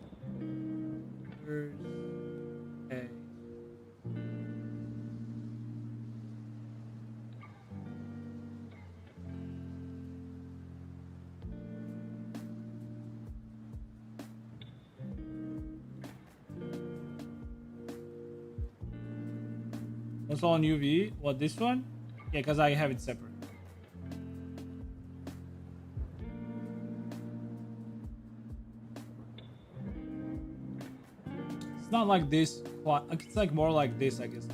Okay. That's all on UV. What, this one? Yeah, because I have it separate. It's not like this. It's like more like this, I guess.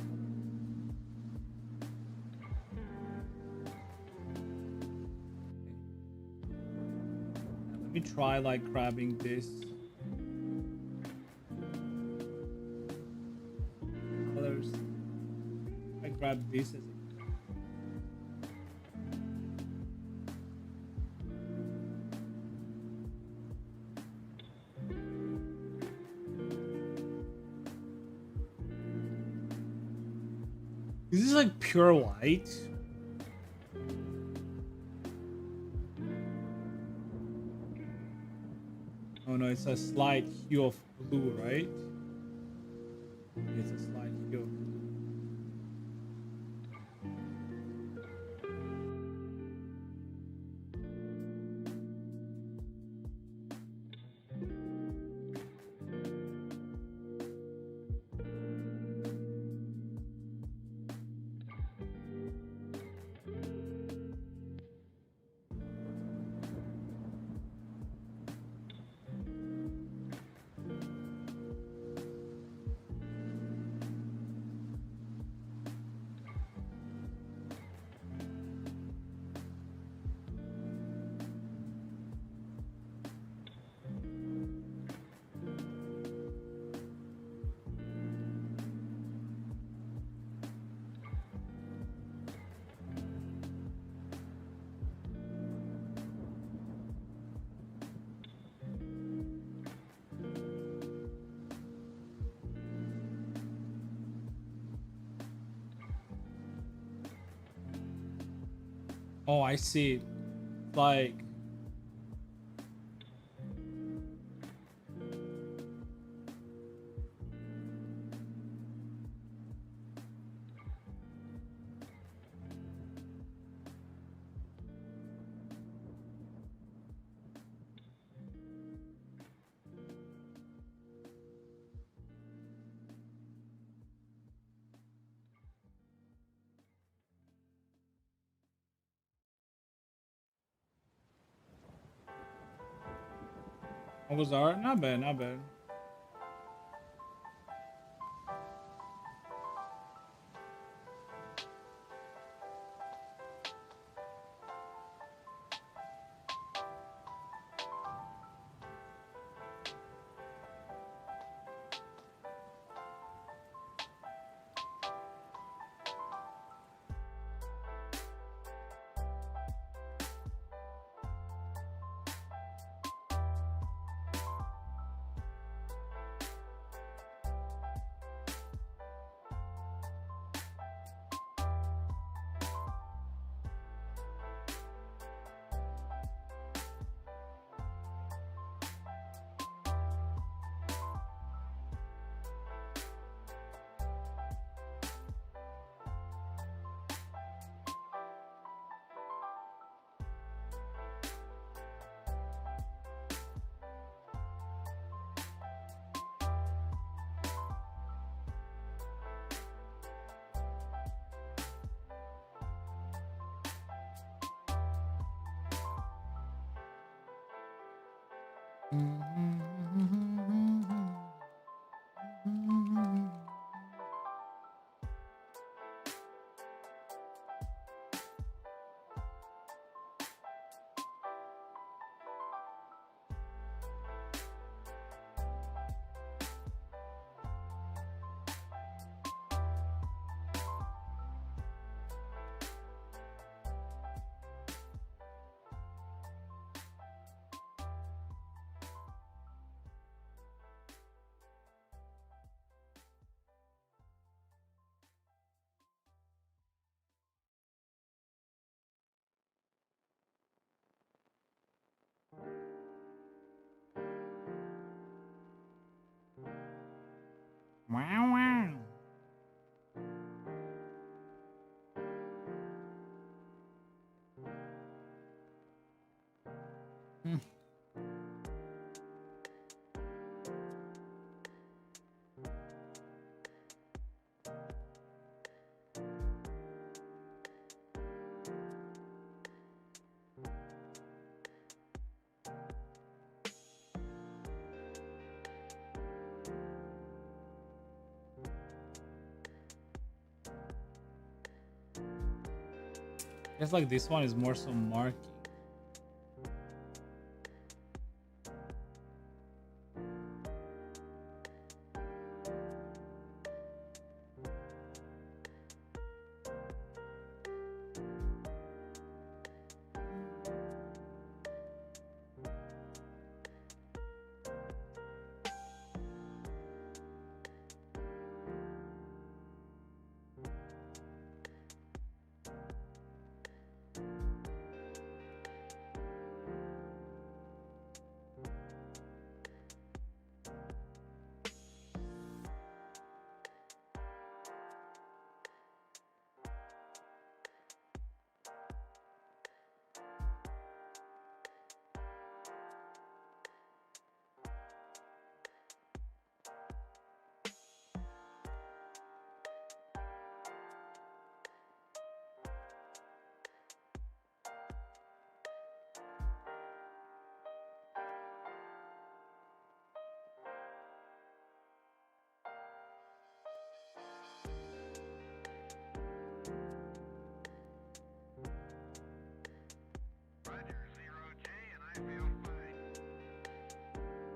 Let me try like grabbing this. Colors. I grab this as Is this like pure white? Oh no, it's a slight hue of blue, right? It's a slight hue of blue. Oh, I see. Like what was art? Not bad, not bad. Wow, wow. Hmm. I guess like this one is more so marking.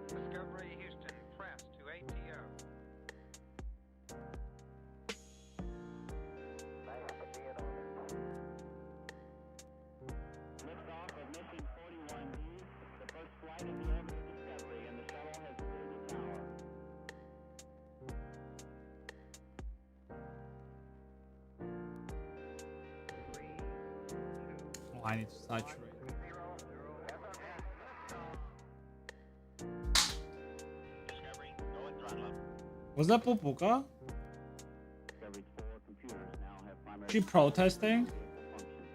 Discovery Houston, press to ATO. Liftoff of mission 41D, the first flight in the orbit of Discovery, and the shuttle has cleared the tower. Oh, I need to saturate. Discovery, go and throttle up. Was that Popoka? Discovery's 4 computers now have primary She protesting? vehicle function.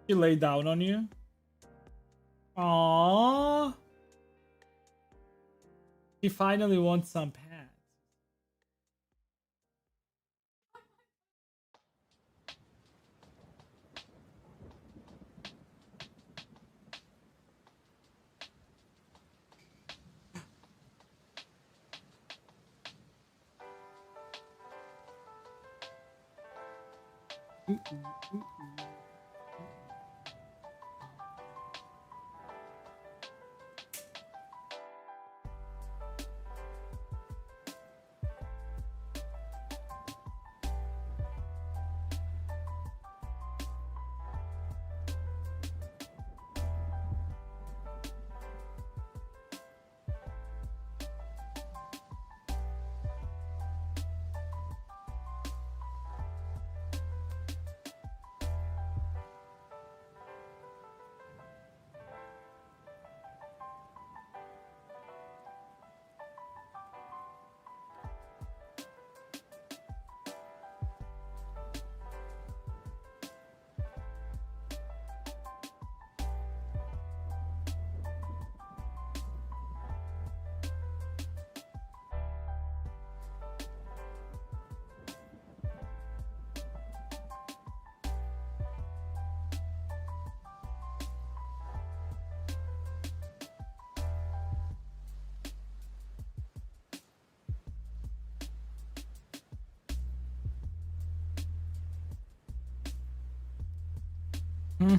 She laid down on you? Aww. She finally wants some pets. Hmm.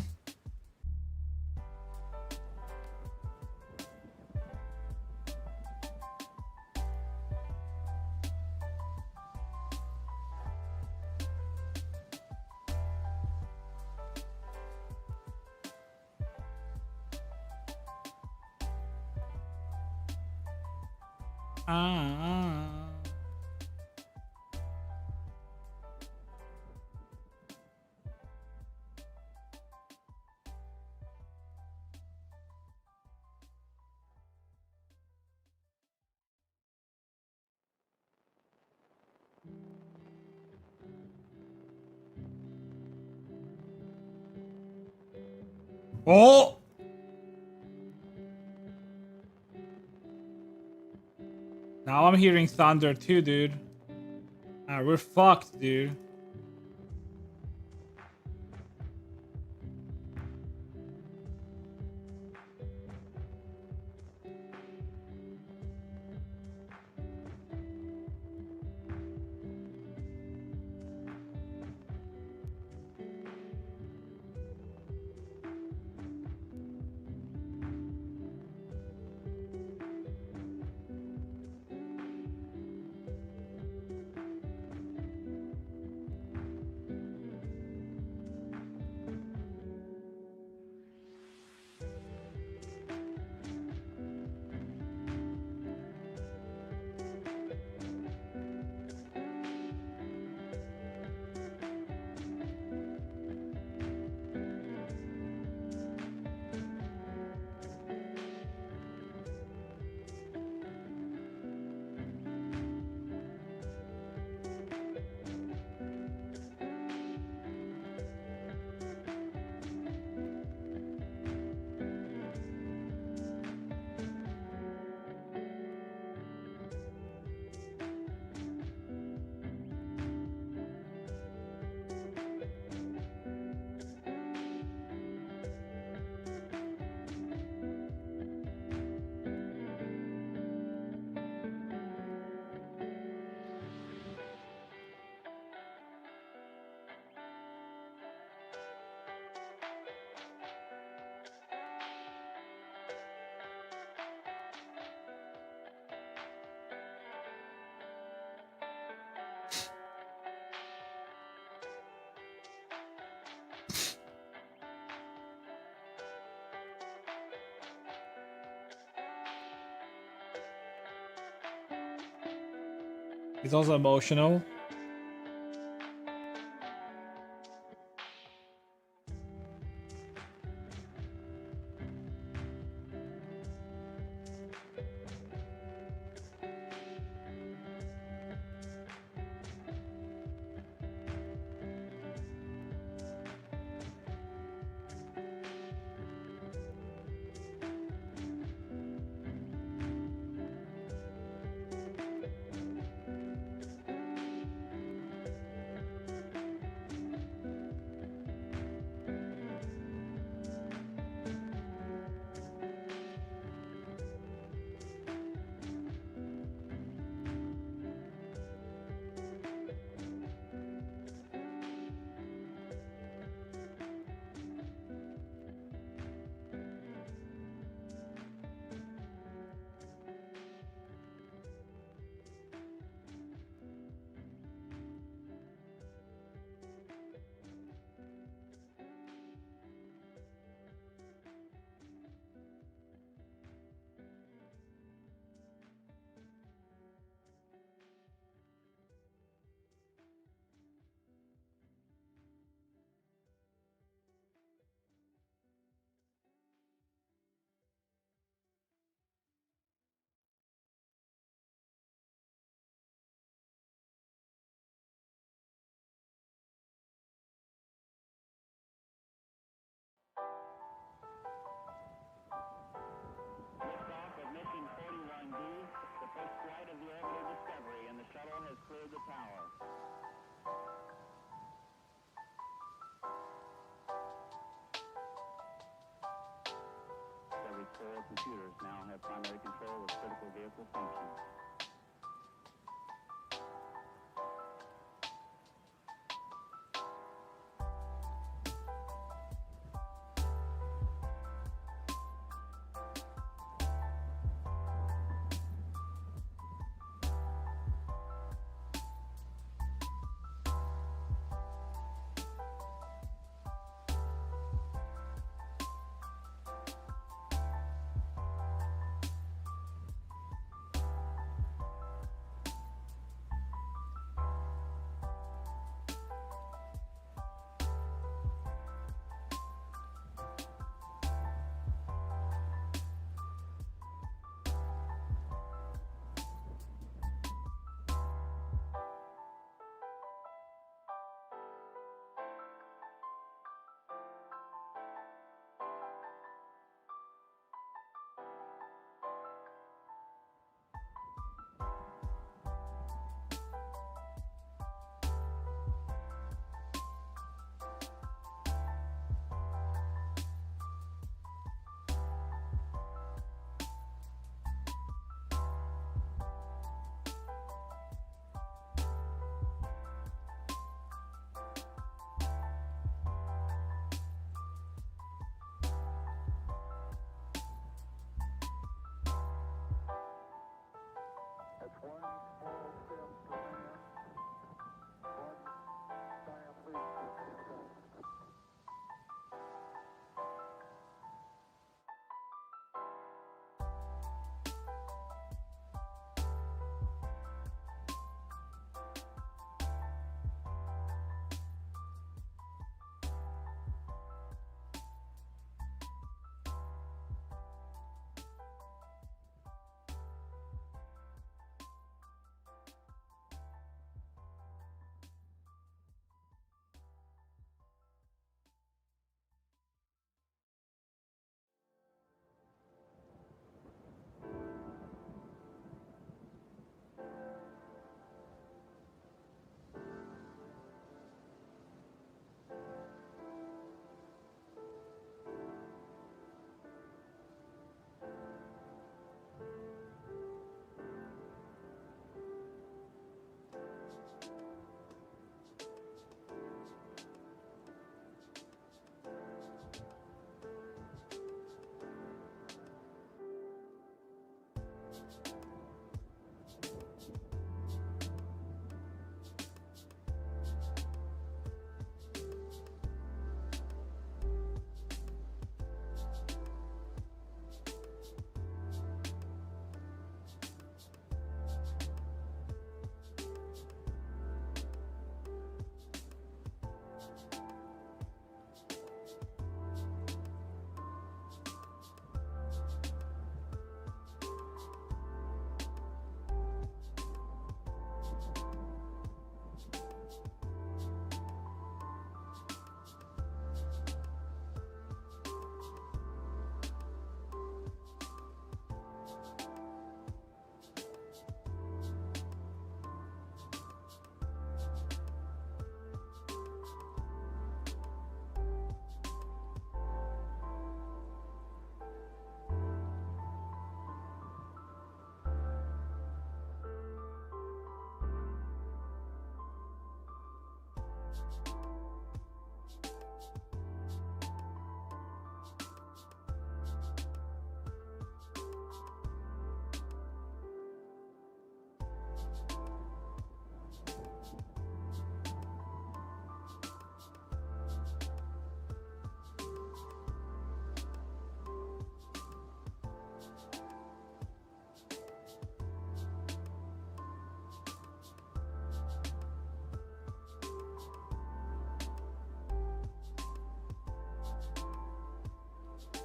Ah. Oh! Now I'm hearing thunder too, dude. Ah, we're fucked, dude. He's also emotional. Liftoff of mission 41D, the first flight of the orbiter Discovery, and the shuttle has cleared the tower. Discovery's 4 computers now have primary control of critical vehicle functions.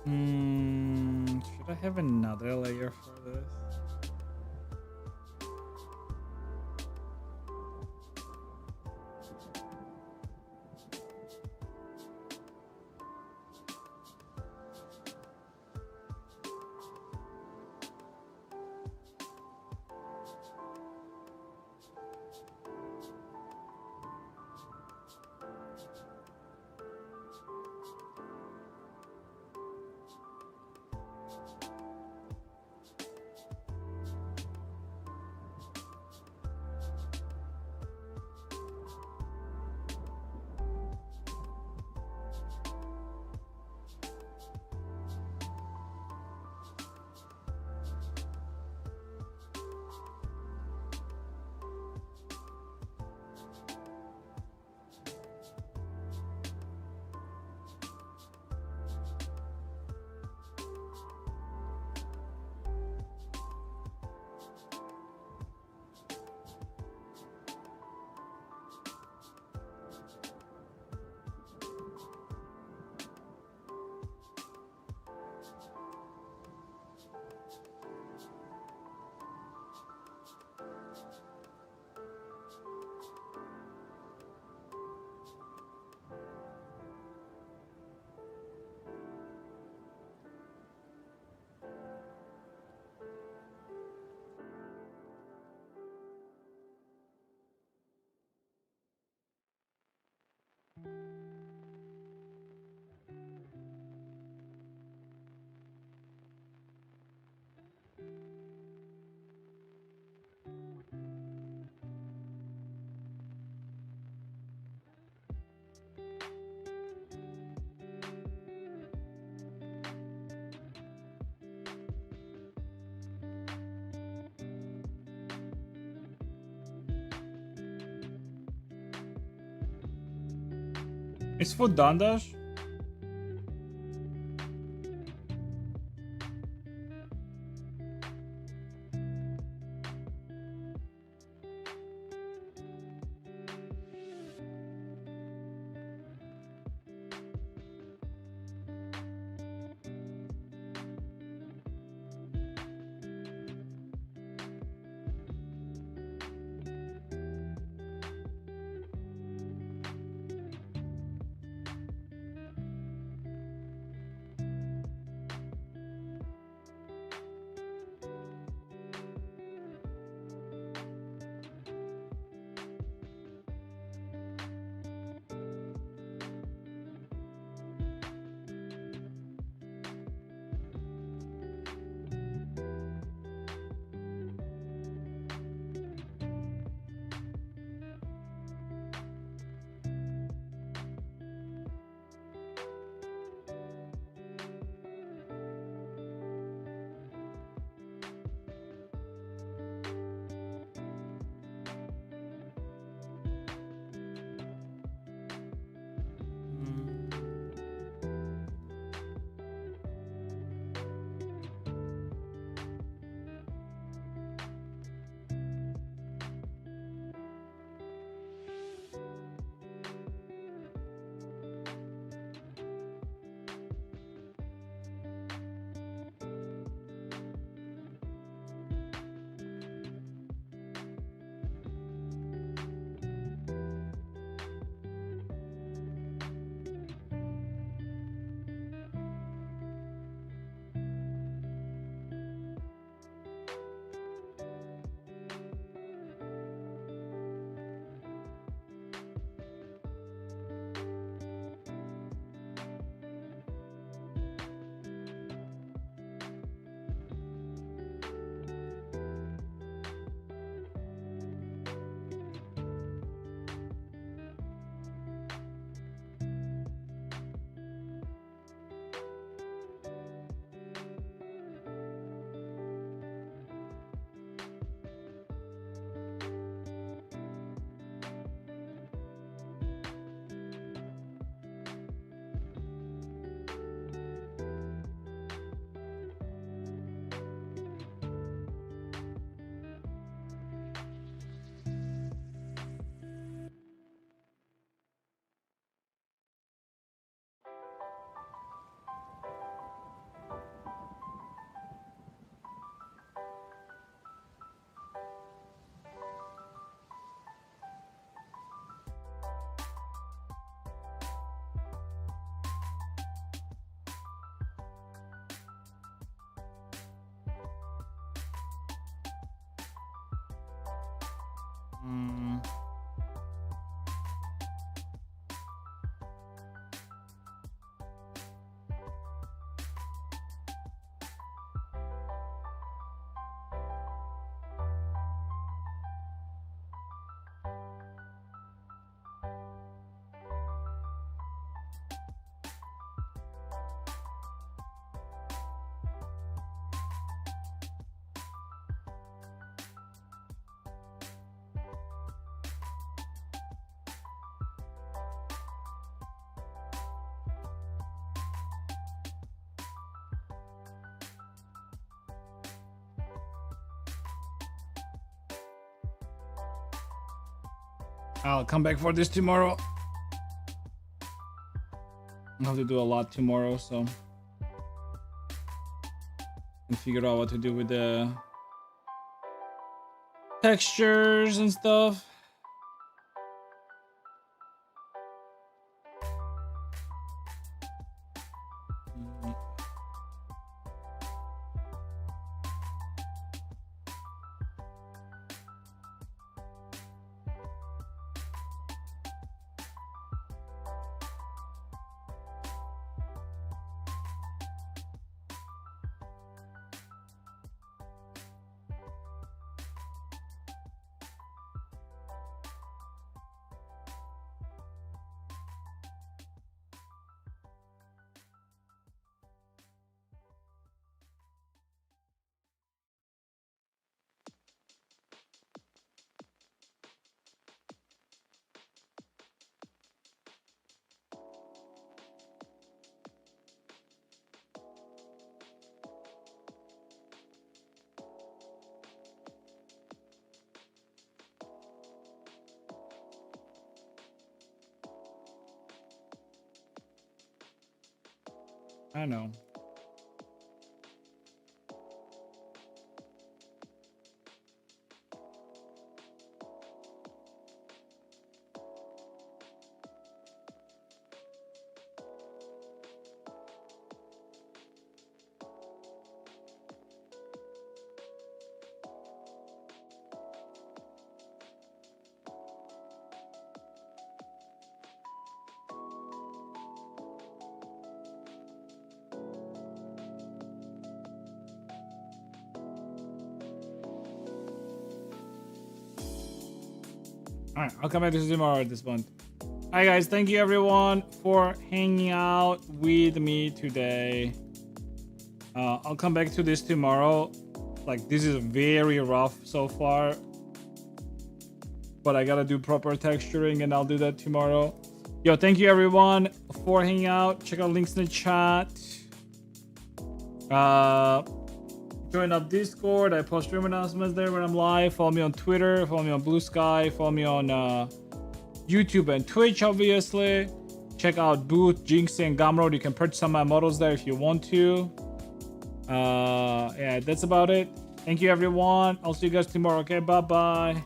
Should I have another layer for this? Is food done, Dash? I'll come back for this tomorrow. I'll have to do a lot tomorrow, so and figure out what to do with the textures and stuff. I know. Alright, I'll come back to this tomorrow at this point. Alright guys, thank you everyone for hanging out with me today. I'll come back to this tomorrow. Like, this is very rough so far. But I gotta do proper texturing and I'll do that tomorrow. Yo, thank you everyone for hanging out. Check out links in the chat. Join up Discord. I post stream announcements there when I'm live. Follow me on Twitter. Follow me on Blue Sky. Follow me on YouTube and Twitch, obviously. Check out Booth, Jinx, and Gumroad. You can purchase some of my models there if you want to. Yeah, that's about it. Thank you, everyone. I'll see you guys tomorrow. Okay, bye-bye.